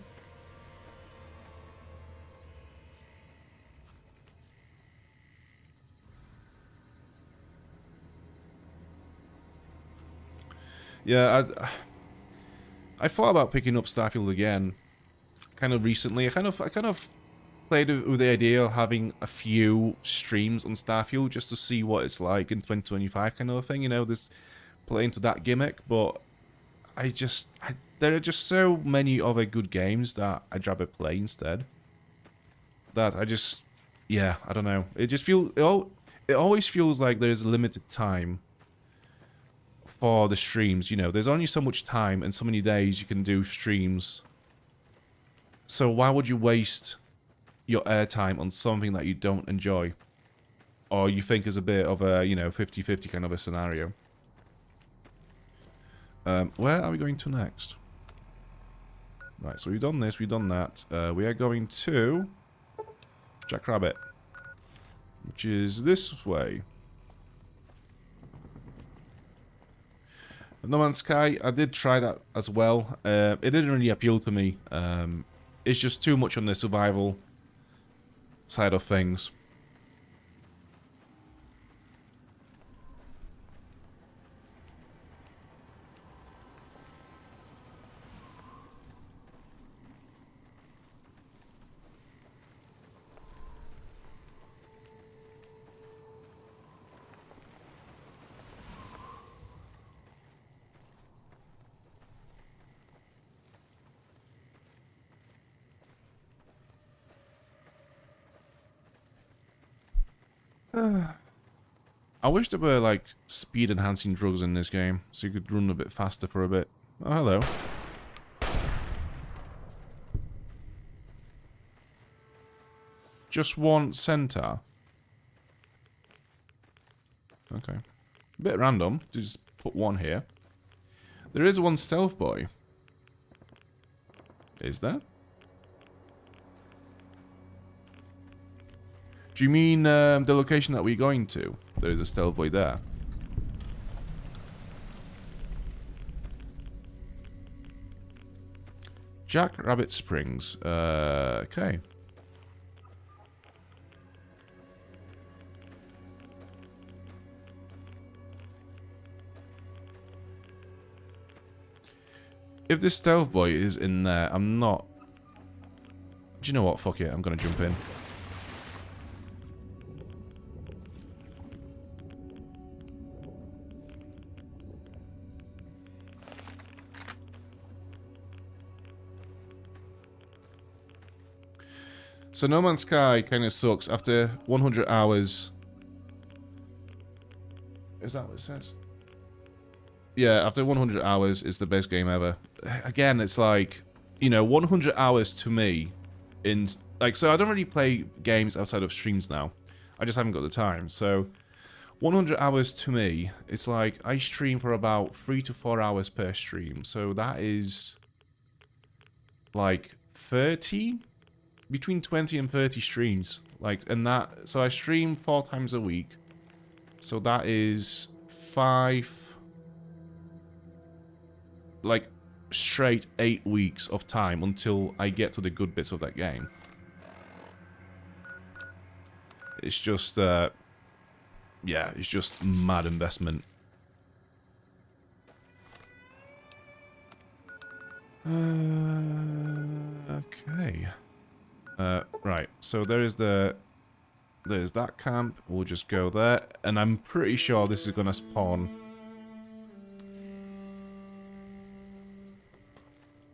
[SPEAKER 1] Yeah, I thought about picking up Starfield again, kind of recently. I kind of played with the idea of having a few streams on Starfield just to see what it's like in 2025, kind of a thing. You know, this play into that gimmick, but there are just so many other good games that I'd rather play instead. That yeah, I don't know. It just it always feels like there's a limited time for the streams. You know, there's only so much time and so many days you can do streams. So why would you waste your airtime on something that you don't enjoy, or you think is a bit of a, you know, 50-50 kind of a scenario? Where are we going to next? Right, so we've done this, we've done that. We are going to Jackrabbit, which is this way. No Man's Sky, I did try that as well. It didn't really appeal to me. It's just too much on the survival side of things. I wish there were, like, speed-enhancing drugs in this game, so you could run a bit faster for a bit. Oh, hello. Just one centaur. Okay. A bit random, to just put one here. There is one stealth boy. Is there? Do you mean the location that we're going to? There is a stealth boy there. Jackrabbit Springs. Okay. If this stealth boy is in there, I'm not... Do you know what? Fuck it, I'm gonna jump in. So No Man's Sky kind of sucks. After 100 hours... Is that what it says? Yeah, after 100 hours, it's the best game ever. Again, it's like, you know, 100 hours to me in... Like, so I don't really play games outside of streams now. I just haven't got the time. So, 100 hours to me, it's like I stream for about 3 to 4 hours per stream. So that is... like 30? Between 20 and 30 streams. Like, and that... So I stream 4 times a week. So that is 5... like, straight 8 weeks of time until I get to the good bits of that game. It's just, yeah, it's just mad investment. Okay. Right, so there's that camp. We'll just go there. And I'm pretty sure this is gonna spawn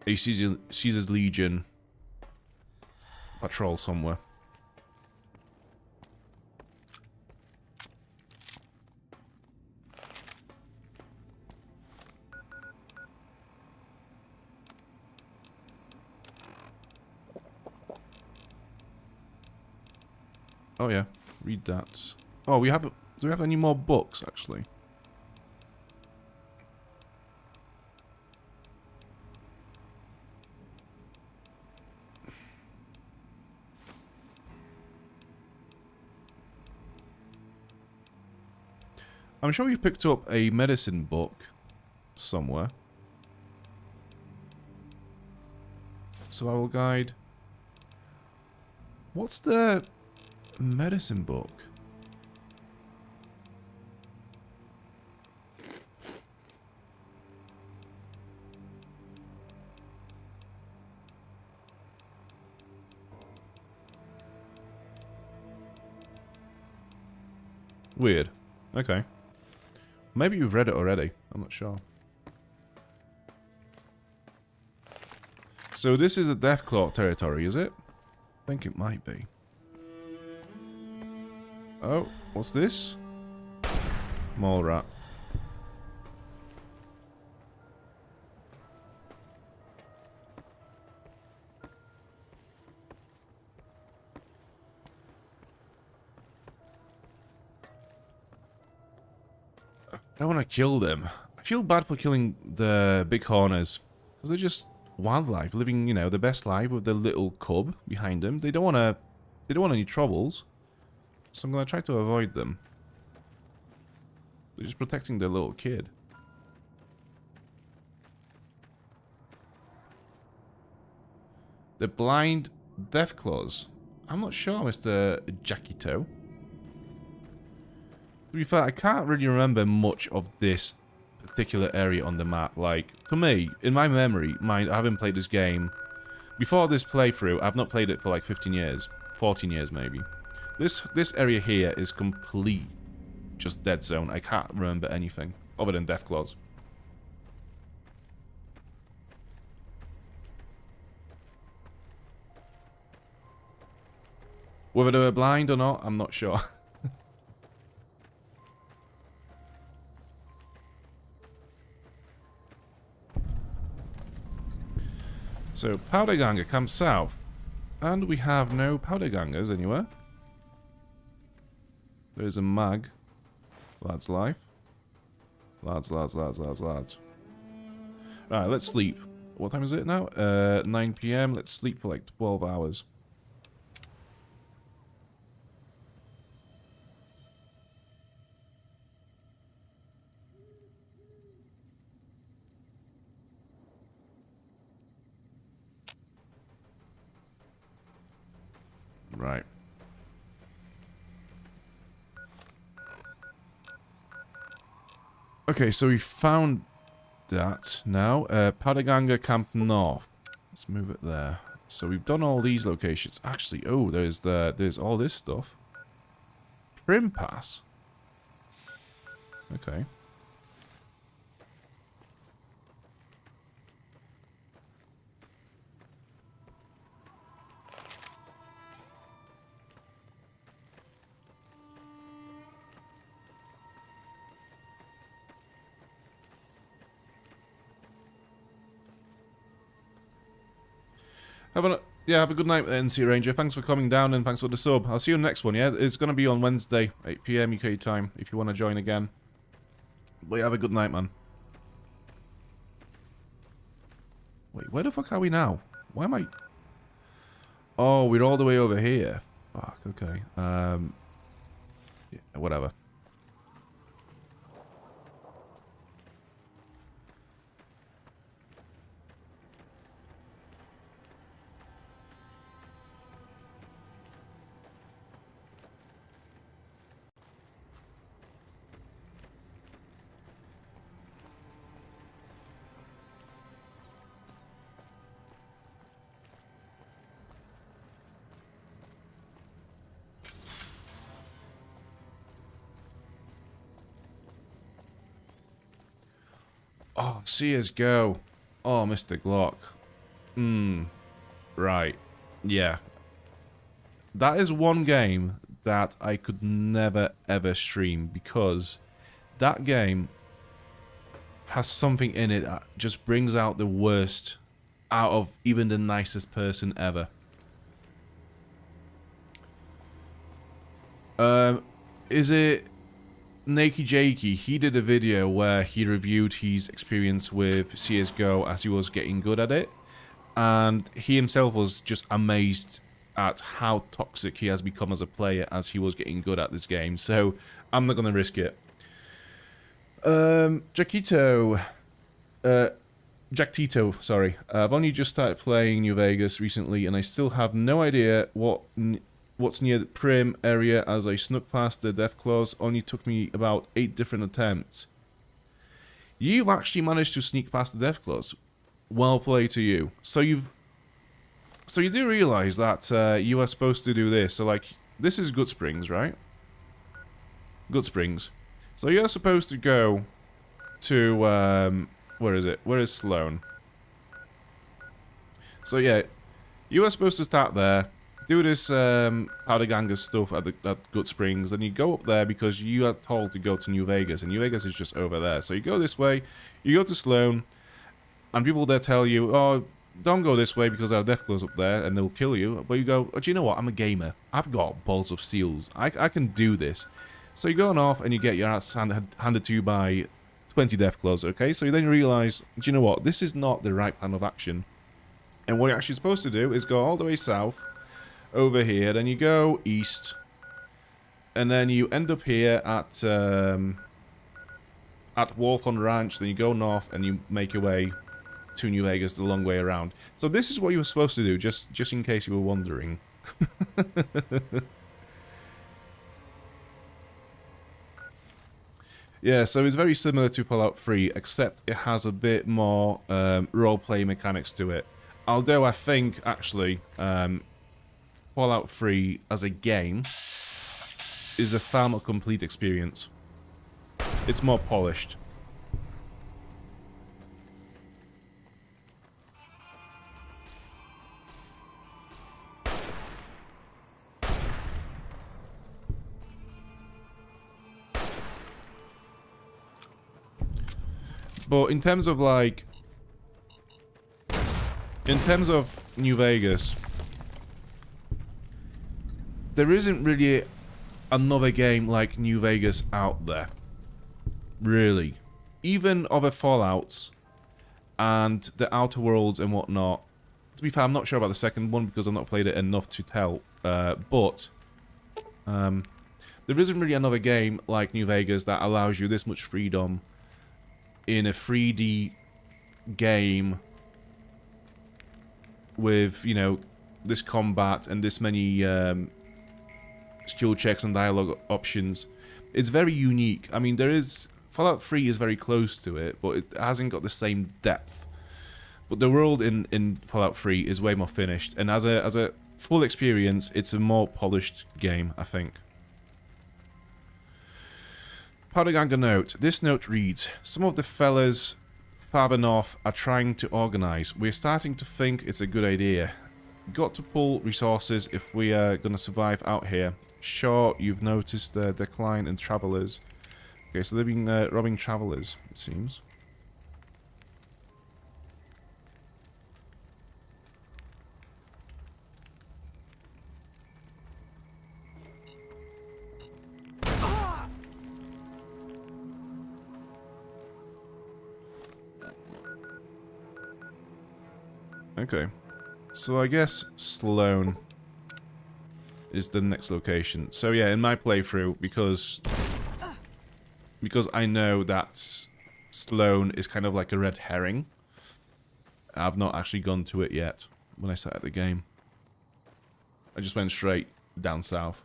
[SPEAKER 1] a Caesar's Legion patrol somewhere. Oh yeah, read that. Oh, we have... Do we have any more books, actually? I'm sure we picked up a medicine book somewhere. Survival guide. What's the medicine book? Weird. Okay. Maybe you've read it already. I'm not sure. So this is a Deathclaw territory, is it? I think it might be. Oh, what's this? Mole rat. I don't want to kill them. I feel bad for killing the big horners. Because they're just wildlife living, you know, the best life with their little cub behind them. They don't want any troubles. So I'm going to try to avoid them. They're just protecting their little kid. The blind Deathclaws. I'm not sure, Mr. Jackito. To be fair, I can't really remember much of this particular area on the map. Like, to me, in my memory, I haven't played this game. Before this playthrough, I've not played it for like 15 years. 14 years, maybe. This area here is complete just dead zone. I can't remember anything other than Deathclaws. Whether they were blind or not, I'm not sure. So, powder ganger comes south. And we have no powder gangers anywhere. There's a mag. Lads life. Lads. Right, let's sleep. What time is it now? 9 PM. Let's sleep for like 12 hours. Right. Okay, so we found that now. Padaganga Camp North. Let's move it there. So we've done all these locations. Actually, oh, there's all this stuff. Prim Pass. Okay. Have a good night, NC Ranger. Thanks for coming down and thanks for the sub. I'll see you in the next one, yeah? It's going to be on Wednesday, 8 PM UK time, if you want to join again. But yeah, have a good night, man. Wait, where the fuck are we now? Why am I... Oh, we're all the way over here. Fuck, okay. Yeah, whatever. Oh, CSGO. Oh, Mr. Glock. Right. Yeah. That is one game that I could never, ever stream because that game has something in it that just brings out the worst out of even the nicest person ever. Is it... Nakey Jakey, he did a video where he reviewed his experience with CSGO as he was getting good at it, and he himself was just amazed at how toxic he has become as a player as he was getting good at this game, so I'm not gonna risk it. Jack Tito, sorry. I've only just started playing New Vegas recently, and I still have no idea what's near the Prim area as I snuck past the Deathclaws. Only took me about 8 different attempts. You've actually managed to sneak past the Deathclaws. Well played to you. So you do realize that you are supposed to do this. So like, this is Good Springs, right? Good Springs. So you're supposed to go to, where is it? Where is Sloan? So yeah, you are supposed to start there. Do this Powder Ganger stuff at Good Springs, then you go up there because you are told to go to New Vegas, and New Vegas is just over there. So you go this way, you go to Sloan, and people there tell you, oh, don't go this way because there are Deathclaws up there, and they'll kill you. But you go, oh, do you know what, I'm a gamer. I've got balls of steels. I can do this. So you're going off, and you get your ass handed to you by 20 Deathclaws, okay? So you then realize, do you know what, this is not the right plan of action. And what you're actually supposed to do is go all the way south, over here, then you go east, and then you end up here at Wolfhorn Ranch, then you go north, and you make your way to New Vegas the long way around. So this is what you were supposed to do, just in case you were wondering. Yeah, so it's very similar to Fallout 3, except it has a bit more role-play mechanics to it. Although I think, actually, Fallout 3 as a game is a far more complete experience. It's more polished. But in terms of like... in terms of New Vegas, there isn't really another game like New Vegas out there. Really. Even other Fallouts and the Outer Worlds and whatnot. To be fair, I'm not sure about the second one because I've not played it enough to tell. But there isn't really another game like New Vegas that allows you this much freedom in a 3D game with, you know, this combat and this many skill checks and dialogue options. It's very unique. I mean, there is... Fallout 3 is very close to it, but it hasn't got the same depth. But the world in Fallout 3 is way more finished, and as a full experience, it's a more polished game, I think. Powderganger note. This note reads, some of the fellas farther north are trying to organize. We're starting to think it's a good idea. Got to pull resources if we are going to survive out here. Sure, you've noticed the decline in travelers. Okay, so they've been robbing travelers, it seems. Okay, so I guess Sloan is the next location. So yeah, in my playthrough, because I know that Sloan is kind of like a red herring, I've not actually gone to it yet when I started the game. I just went straight down south.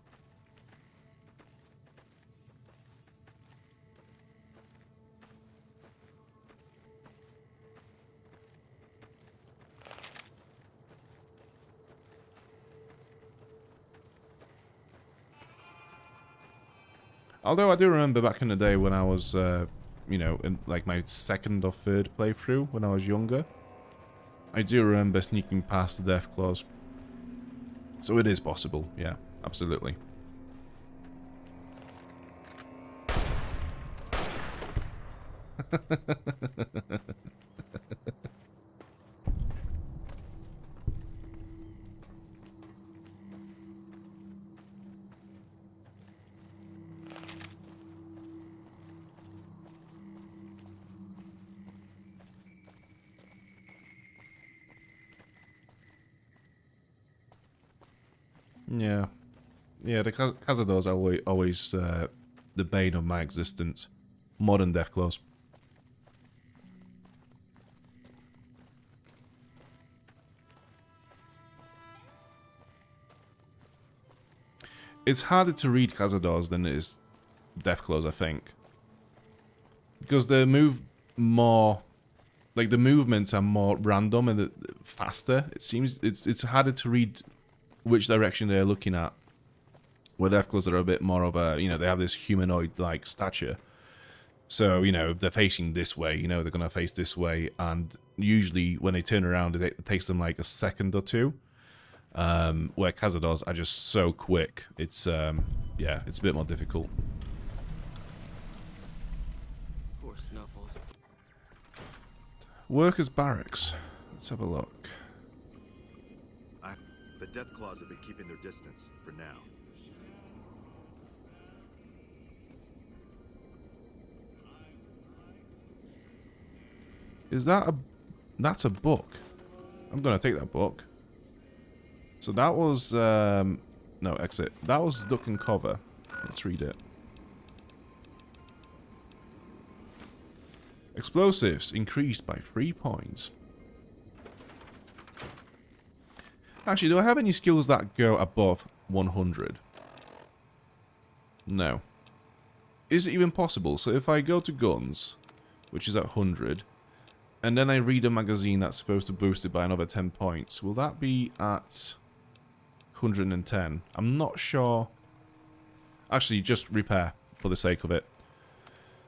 [SPEAKER 1] Although I do remember back in the day when I was, you know, in like my second or third playthrough when I was younger, I do remember sneaking past the Deathclaws. So it is possible, yeah, absolutely. Yeah. Yeah, the Cazadors are always the bane of my existence. More than Deathclaws. It's harder to read Cazadors than it is Deathclaws, I think. Because they move more... Like, the movements are more random and faster. It seems it's harder to read which direction they're looking at. Where Deathclaws are a bit more of a, you know, they have this humanoid-like stature. So, you know, if they're facing this way, you know, they're going to face this way. And usually when they turn around, it takes them like a second or two. Where Cazadors are just so quick. It's, yeah, it's a bit more difficult.
[SPEAKER 2] Poor Snuffles.
[SPEAKER 1] Workers' barracks. Let's have a look.
[SPEAKER 5] The Deathclaws have been keeping their distance, for now.
[SPEAKER 1] Is that a... That's a book. I'm gonna take that book. So that was, no, exit. That was duck and cover. Let's read it. Explosives increased by 3 points. Actually, do I have any skills that go above 100? No. Is it even possible? So if I go to guns, which is at 100, and then I read a magazine that's supposed to boost it by another 10 points, will that be at 110? I'm not sure. Actually, just repair for the sake of it.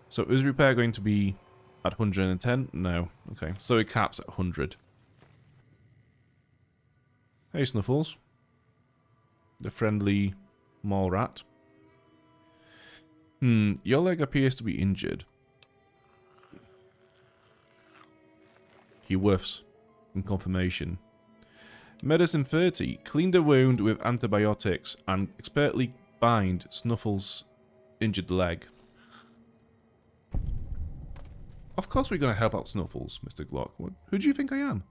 [SPEAKER 1] So is repair going to be at 110? No. Okay, so it caps at 100. Hey, Snuffles. The friendly mole rat. Your leg appears to be injured. He whiffs in confirmation. Medicine 30. Clean the wound with antibiotics and expertly bind Snuffles' injured leg. Of course we're going to help out Snuffles, Mr. Glock. Who do you think I am?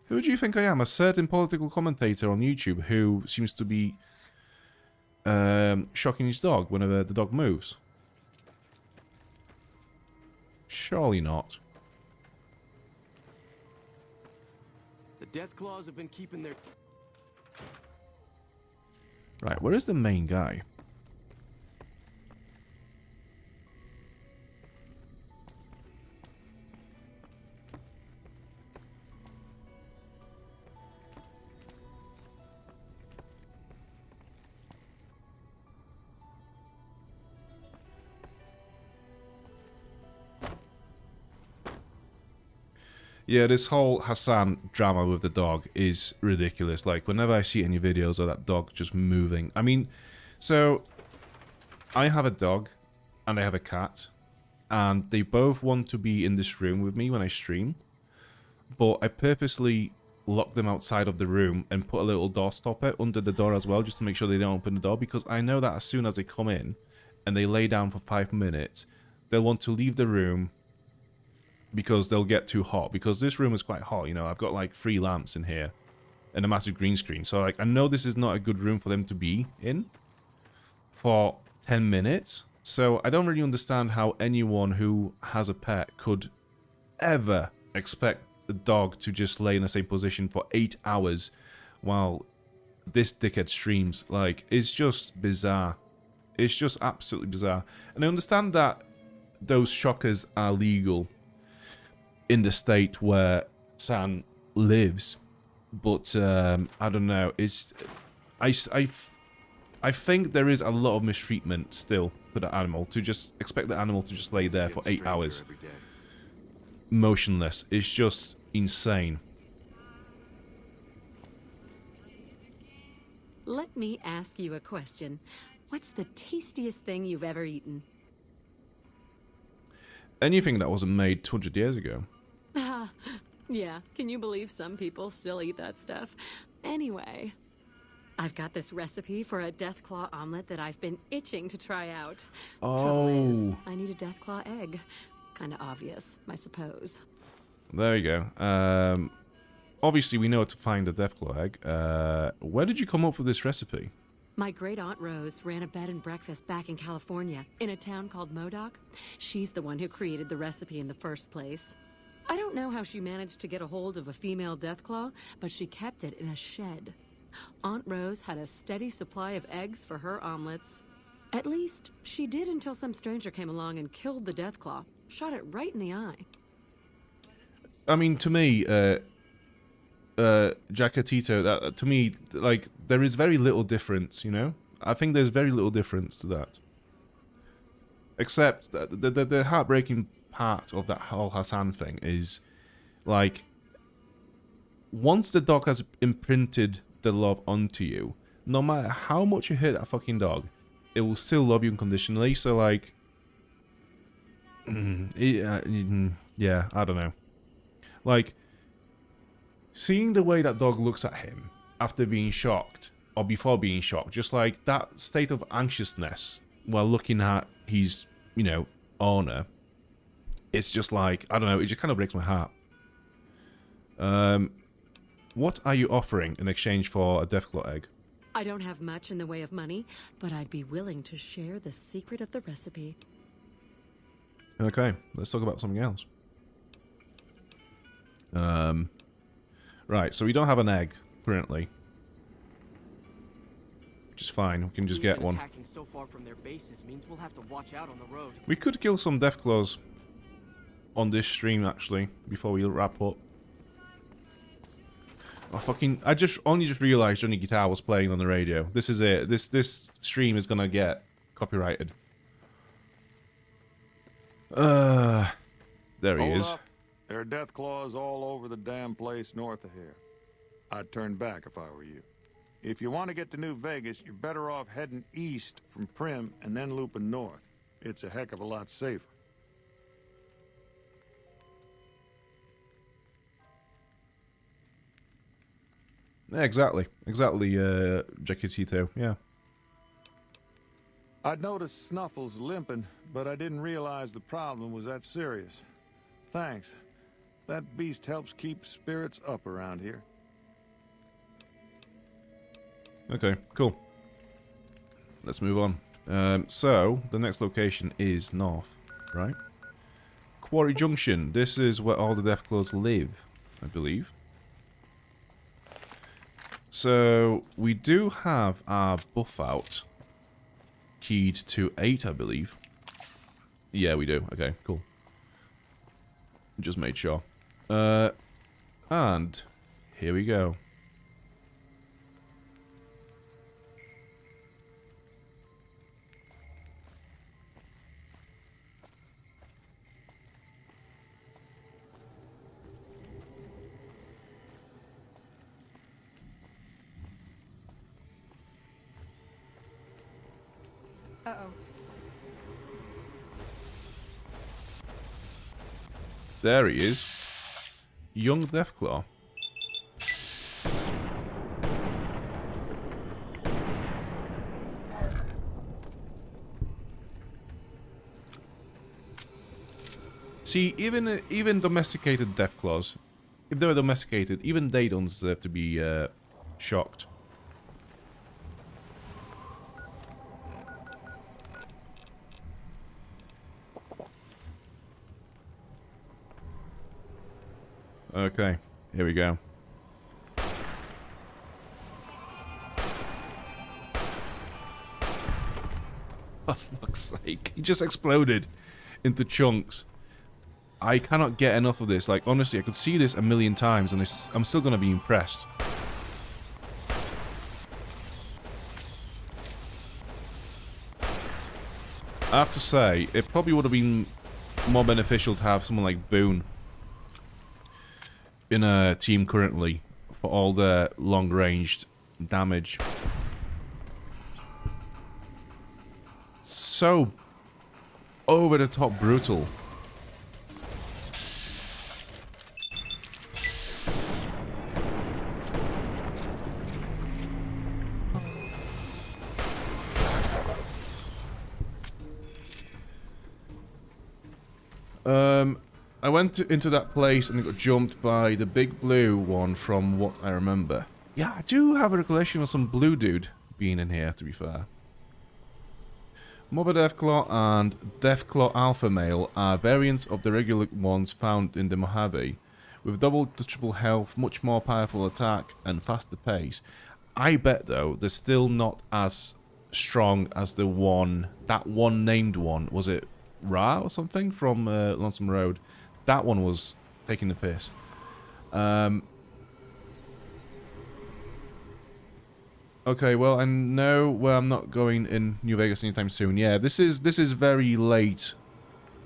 [SPEAKER 1] Who do you think I am? A certain political commentator on YouTube who seems to be shocking his dog whenever the dog moves. Surely not.
[SPEAKER 2] The Deathclaws have been keeping their...
[SPEAKER 1] Right, where is the main guy? Yeah, this whole Hassan drama with the dog is ridiculous. Like, whenever I see any videos of that dog just moving. I mean, so, I have a dog, and I have a cat, and they both want to be in this room with me when I stream, but I purposely lock them outside of the room and put a little door stopper under the door as well, just to make sure they don't open the door, because I know that as soon as they come in, and they lay down for 5 minutes, they'll want to leave the room, because they'll get too hot, because this room is quite hot, you know. I've got like 3 lamps in here and a massive green screen, so like I know this is not a good room for them to be in for 10 minutes. So I don't really understand how anyone who has a pet could ever expect the dog to just lay in the same position for 8 hours while this dickhead streams. Like, it's just bizarre. It's just absolutely bizarre. And I understand that those shockers are legal in the state where San lives, but I don't know. It's I think there is a lot of mistreatment still to the animal. To just expect the animal to just lay there for 8 hours, motionless, it's just insane.
[SPEAKER 8] Let me ask you a question. What's the tastiest thing you've ever eaten?
[SPEAKER 1] Anything that wasn't made 200 years ago.
[SPEAKER 8] Yeah, can you believe some people still eat that stuff? Anyway, I've got this recipe for a Deathclaw omelet that I've been itching to try out. Trouble is, I need a Deathclaw egg. Kinda obvious, I suppose.
[SPEAKER 1] There you go. Obviously we know how to find a Deathclaw egg. Where did you come up with this recipe?
[SPEAKER 8] My great-aunt Rose ran a bed and breakfast back in California, in a town called Modoc. She's the one who created the recipe in the first place. I don't know how she managed to get a hold of a female Deathclaw, but she kept it in a shed. Aunt Rose had a steady supply of eggs for her omelets. At least, she did until some stranger came along and killed the Deathclaw. Shot it right in the eye.
[SPEAKER 1] I mean, to me, Jackatito, that to me, like, there is very little difference, you know? I think there's very little difference to that. Except that the heartbreaking part of that whole Hassan thing is, like, once the dog has imprinted the love onto you, no matter how much you hurt that fucking dog, it will still love you unconditionally. So, like, yeah, I don't know. Like, seeing the way that dog looks at him after being shocked, or before being shocked, just like that state of anxiousness while looking at his, you know, owner, it's just like, I don't know, it just kind of breaks my heart. What are you offering in exchange for a Deathclaw egg?
[SPEAKER 8] I don't have much in the way of money, but I'd be willing to share the secret of the recipe.
[SPEAKER 1] Okay, let's talk about something else. Right, so we don't have an egg currently, which is fine. We can just get one.
[SPEAKER 9] Attacking so far from their bases means we'll have to watch out on the road.
[SPEAKER 1] We could kill some Deathclaws on this stream actually before we wrap up. Oh, I only just realized Johnny Guitar was playing on the radio. This is it. This stream is gonna get copyrighted. There he
[SPEAKER 10] Hold
[SPEAKER 1] is.
[SPEAKER 10] up. There are Deathclaws all over the damn place north of here. I'd turn back if I were you. If you want to get to New Vegas, you're better off heading east from Prim and then looping north. It's a heck of a lot safer.
[SPEAKER 1] Yeah, exactly, Jackie Tito. Yeah.
[SPEAKER 10] I'd noticed Snuffles limping, but I didn't realize the problem was that serious. Thanks. That beast helps keep spirits up around here.
[SPEAKER 1] Okay, cool. Let's move on. So, the next location is north, right? Quarry Junction. This is where all the Deathclaws live, I believe. So, we do have our buff out. Keyed to 8, I believe. Yeah, we do. Okay, cool. Just made sure. And here we go.
[SPEAKER 4] Uh-oh.
[SPEAKER 1] There he is. Young Deathclaw. See, even domesticated Deathclaws, if they were domesticated, even they don't deserve to be shocked. Okay, here we go. For fuck's sake, he just exploded into chunks. I cannot get enough of this. Like, honestly, I could see this a million times and I'm still gonna be impressed. I have to say, it probably would have been more beneficial to have someone like Boone in a team currently for all the long-ranged damage. So over-the-top brutal. I went into that place and got jumped by the big blue one from what I remember. Yeah, I do have a recollection of some blue dude being in here, to be fair. Mother Deathclaw and Deathclaw Alpha Male are variants of the regular ones found in the Mojave, with double to triple health, much more powerful attack, and faster pace. I bet, though, they're still not as strong as that one named one. Was it Ra or something from Lonesome Road? That one was taking the piss. Okay, well, I know where I'm not going in New Vegas anytime soon. Yeah, this is very late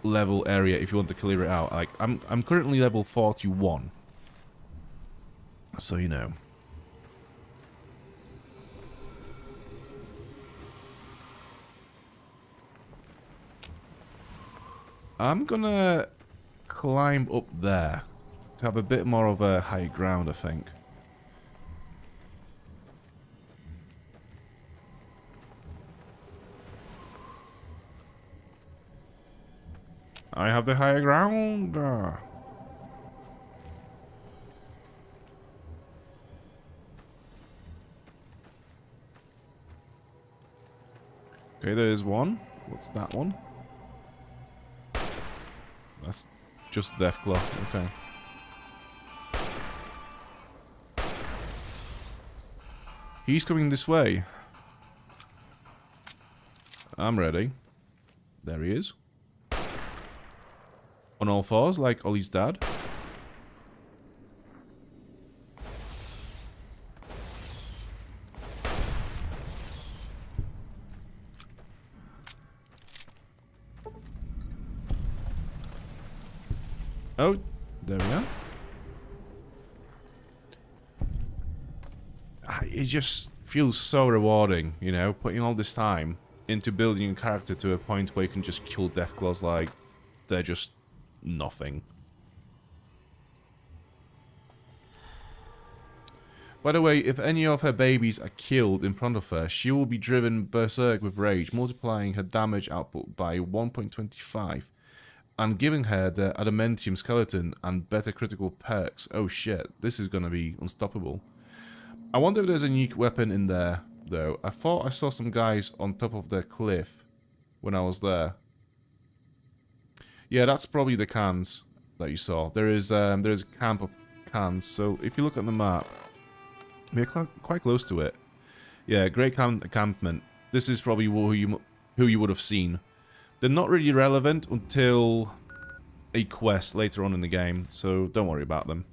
[SPEAKER 1] level area if you want to clear it out. Like, I'm currently level 41. So you know. I'm gonna climb up there to have a bit more of a high ground, I think. I have the higher ground. Okay, there's one. What's that one? That's just Deathclaw. Okay. He's coming this way. I'm ready. There he is. On all fours, like Ollie's dad. Oh, there we are. It just feels so rewarding, you know, putting all this time into building a character to a point where you can just kill Deathclaws like they're just nothing. By the way, if any of her babies are killed in front of her, she will be driven berserk with rage, multiplying her damage output by 1.25 and giving her the adamantium skeleton and better critical perks. Oh shit, this is gonna be unstoppable. I wonder if there's a unique weapon in there, though. I thought I saw some guys on top of the cliff when I was there. Yeah, that's probably the cans that you saw. There's a camp of cans, so if you look at the map, we're quite close to it. Yeah, great encampment. This is probably who you would have seen. They're not really relevant until a quest later on in the game, so don't worry about them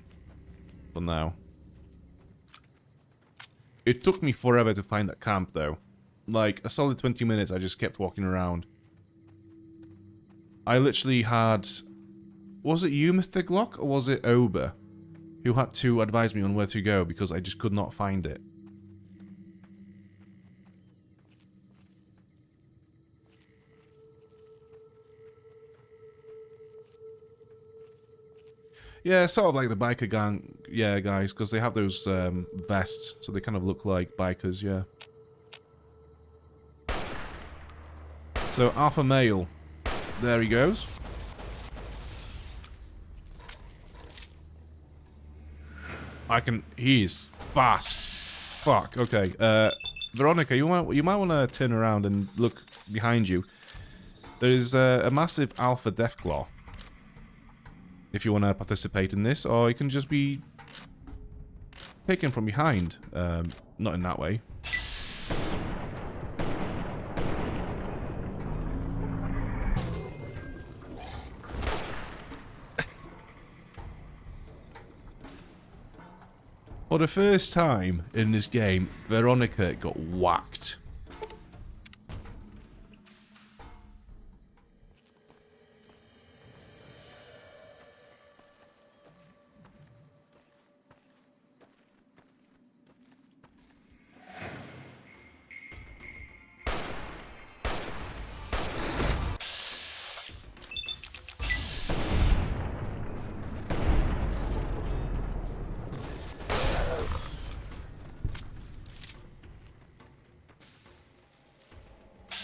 [SPEAKER 1] for now. It took me forever to find that camp, though. Like, a solid 20 minutes I just kept walking around. I literally had... Was it you, Mr. Glock, or was it Ober, who had to advise me on where to go because I just could not find it? Yeah, sort of like the biker gang, yeah, guys, because they have those vests, so they kind of look like bikers, yeah. So, alpha male. There he goes. He's fast. Fuck, okay. Veronica, you might want to turn around and look behind you. There's a massive alpha Deathclaw. If you want to participate in this, or you can just be taken from behind. Not in that way. For the first time in this game, Veronica got whacked.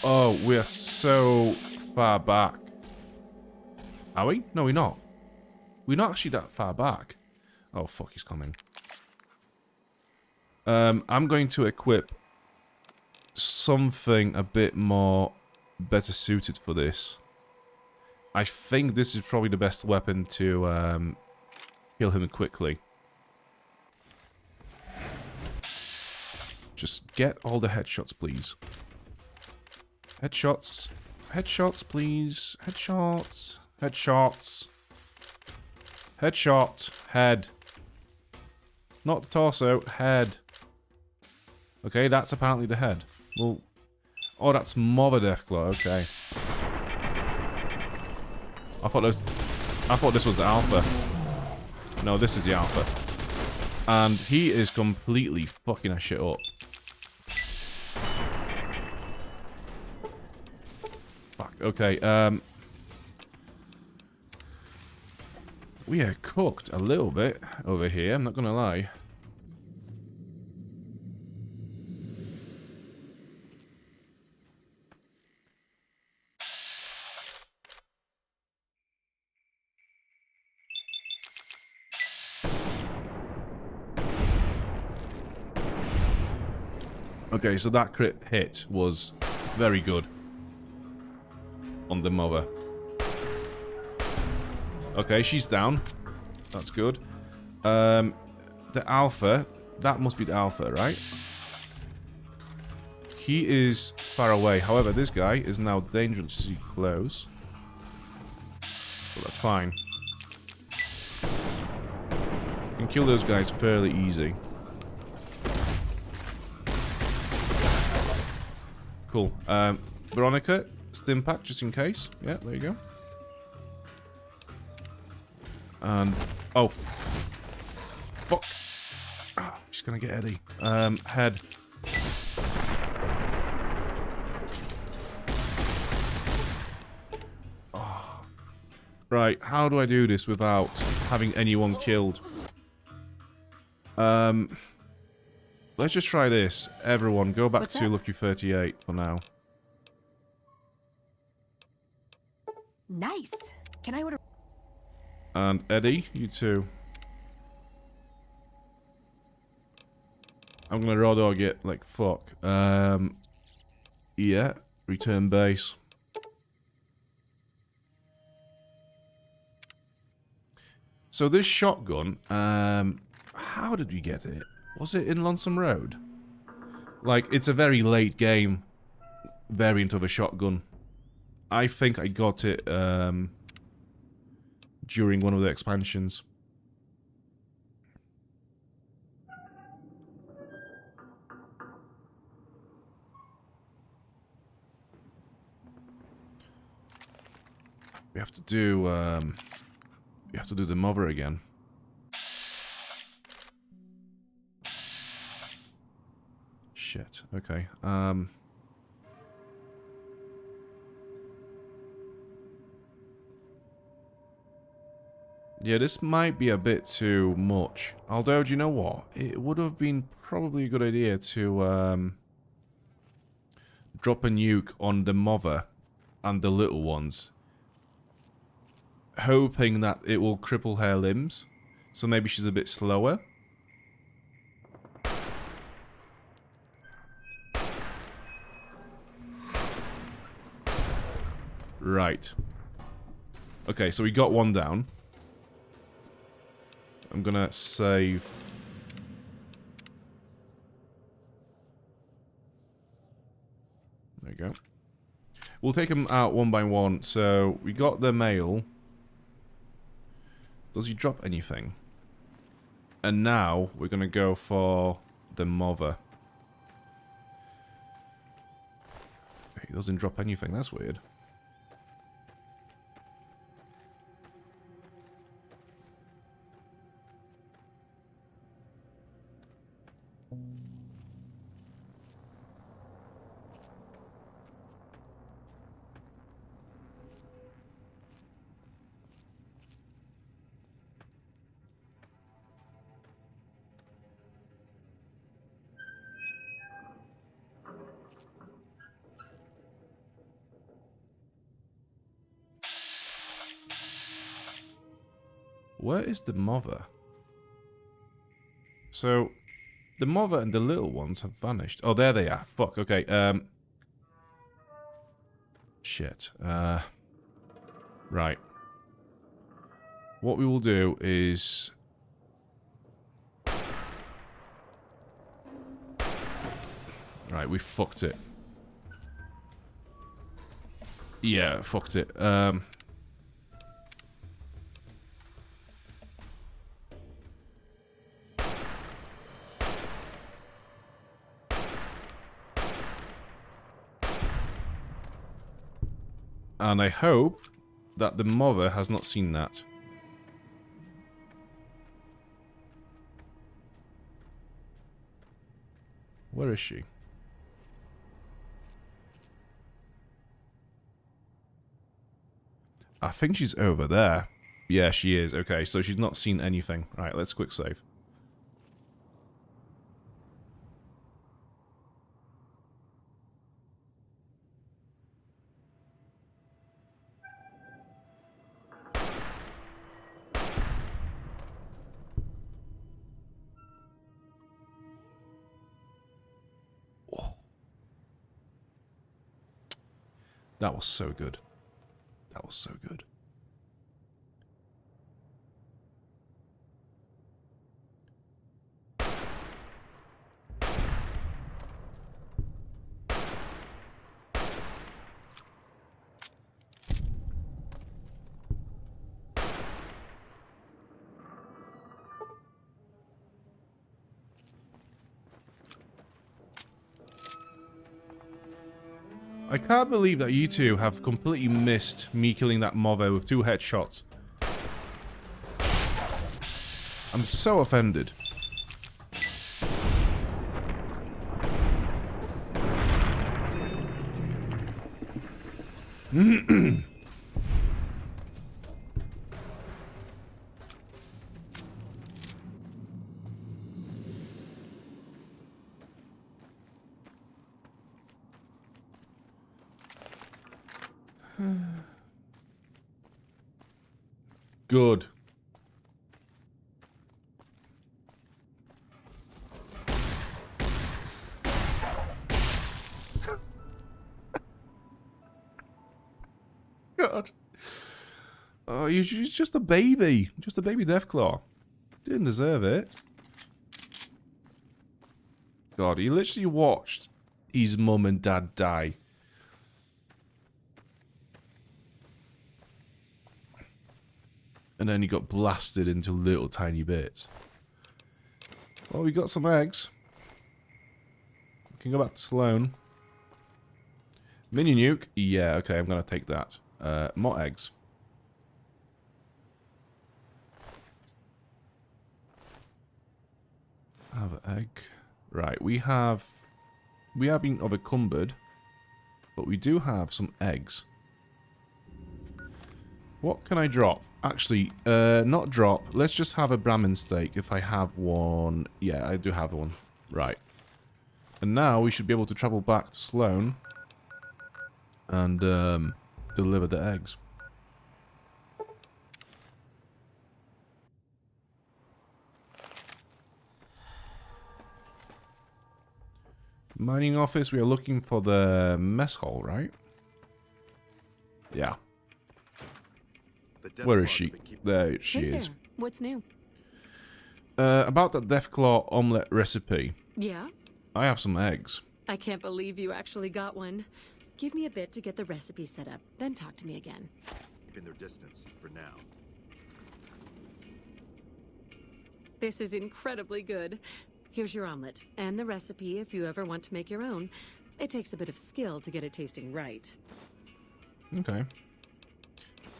[SPEAKER 1] Oh, we are so far back. Are we? No, we're not. We're not actually that far back. Oh, fuck, he's coming. I'm going to equip something a bit more better suited for this. I think this is probably the best weapon to kill him quickly. Just get all the headshots, please. Headshots. Headshots, please. Headshots. Headshots. Headshot. Head. Not the torso. Head. Okay, that's apparently the head. Well... Oh, that's Mother Deathclaw. Okay. I thought this was the alpha. No, this is the alpha. And he is completely fucking that shit up. Okay, we are cooked a little bit over here, I'm not gonna lie. Okay, so that crit hit was very good on the mother. Okay, she's down. That's good. The alpha, that must be the alpha, right? He is far away. However, this guy is now dangerously close. So that's fine. You can kill those guys fairly easy. Cool. Veronica, stim pack just in case. Yeah, there you go. And oh, fuck! Oh, she's gonna get Eddie. Head. Oh. Right, how do I do this without having anyone killed? Let's just try this. Everyone, go back to Lucky 38 for now.
[SPEAKER 4] Nice. Can I order?
[SPEAKER 1] And Eddie, you too. I'm gonna raw dog it like fuck. Yeah, return base. So this shotgun, how did we get it? Was it in Lonesome Road? Like, it's a very late game variant of a shotgun. I think I got it during one of the expansions. We have to do the mother again. Shit. Okay. Yeah, this might be a bit too much. Although, do you know what? It would have been probably a good idea to drop a nuke on the mother and the little ones, hoping that it will cripple her limbs. So maybe she's a bit slower. Right. Okay, so we got one down. I'm gonna save. There you go. We'll take them out one by one. So we got the male. Does he drop anything? And now we're gonna go for the mother. He doesn't drop anything. That's weird. Where is the mother? So, the mother and the little ones have vanished. Oh, there they are. Fuck, okay. Shit. Right. What we will do is... Right, we fucked it. Yeah, fucked it. And I hope that the mother has not seen that. Where is she? I think she's over there. Yeah, she is. Okay, so she's not seen anything. Right, let's quick save. Oh. That was so good. That was so good. I can't believe that you two have completely missed me killing that Mojave with 2 headshots. I'm so offended. Good. God. Oh, you're just a baby. Just a baby Deathclaw. Didn't deserve it. God, he literally watched his mum and dad die. And then he got blasted into little tiny bits. Well, we got some eggs. We can go back to Sloan. Mini nuke? Yeah, okay, I'm gonna take that. More eggs. Have an egg. Right, we are being overcumbered, but we do have some eggs. What can I drop? Actually, not drop. Let's just have a Brahmin steak if I have one. Yeah, I do have one. Right. And now we should be able to travel back to Sloan and deliver the eggs. Mining office, we are looking for the mess hall, right? Yeah. Where is she? There she is.
[SPEAKER 8] What's new?
[SPEAKER 1] About the Deathclaw omelette recipe.
[SPEAKER 8] Yeah?
[SPEAKER 1] I have some eggs.
[SPEAKER 8] I can't believe you actually got one. Give me a bit to get the recipe set up, then talk to me again.
[SPEAKER 5] Keeping their distance for now.
[SPEAKER 8] This is incredibly good. Here's your omelet, and the recipe if you ever want to make your own. It takes a bit of skill to get it tasting right.
[SPEAKER 1] Okay.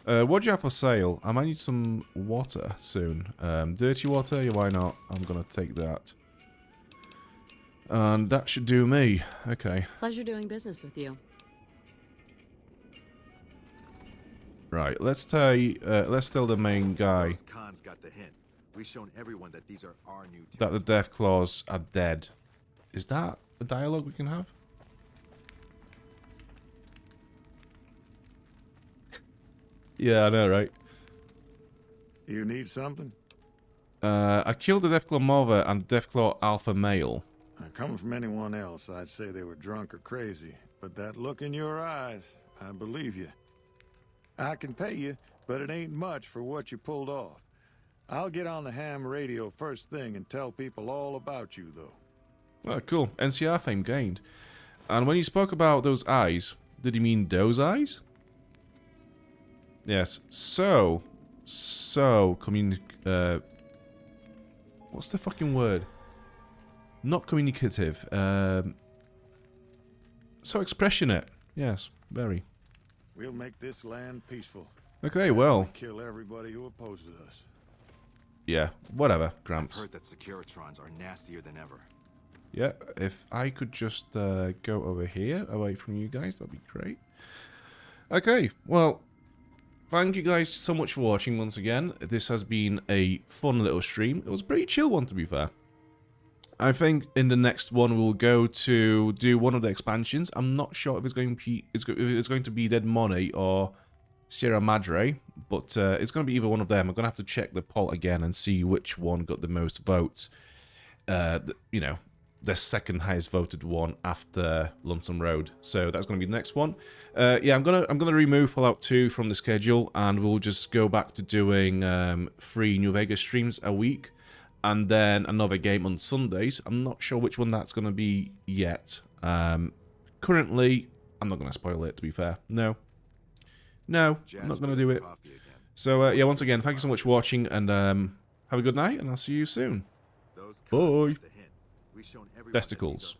[SPEAKER 1] What do you have for sale? I might need some water soon. Dirty water? Yeah, why not? I'm gonna take that. And that should do me. Okay.
[SPEAKER 8] Pleasure doing business with you.
[SPEAKER 1] Right, let's tell the main guy
[SPEAKER 5] Khan's got the hint. We've shown everyone that these are our new
[SPEAKER 1] that the Deathclaws are dead. Is that a dialogue we can have? Yeah, I know, right?
[SPEAKER 10] You need something?
[SPEAKER 1] I killed the Deathclaw Mother and Deathclaw Alpha Male.
[SPEAKER 10] Coming from anyone else, I'd say they were drunk or crazy. But that look in your eyes, I believe you. I can pay you, but it ain't much for what you pulled off. I'll get on the ham radio first thing and tell people all about you, though.
[SPEAKER 1] Oh, cool. NCR fame gained. And when he spoke about those eyes, did he mean those eyes? Yes. So, what's the fucking word? Not communicative. So expressionate. Yes, very.
[SPEAKER 10] We'll make this land peaceful.
[SPEAKER 1] Okay, well.
[SPEAKER 10] Kill everybody who opposes us.
[SPEAKER 1] Yeah, whatever, Gramps.
[SPEAKER 5] I've heard that Securitrons are nastier than ever.
[SPEAKER 1] Yeah, if I could just go over here, away from you guys, that'd be great. Okay, well, thank you guys so much for watching once again. This has been a fun little stream. It was a pretty chill one, to be fair. I think in the next one we'll go to do one of the expansions. I'm not sure if it's going to be Dead Money or Sierra Madre, but it's going to be either one of them. I'm going to have to check the poll again and see which one got the most votes. You know, the second highest voted one after Lonesome Road. So that's going to be the next one. Yeah, I'm gonna remove Fallout 2 from the schedule, and we'll just go back to doing 3 New Vegas streams a week, and then another game on Sundays. I'm not sure which one that's going to be yet. Currently, I'm not going to spoil it, to be fair. No, I'm not going to do it. So, yeah, once again, thank you so much for watching, and have a good night, and I'll see you soon. Bye. Testicles.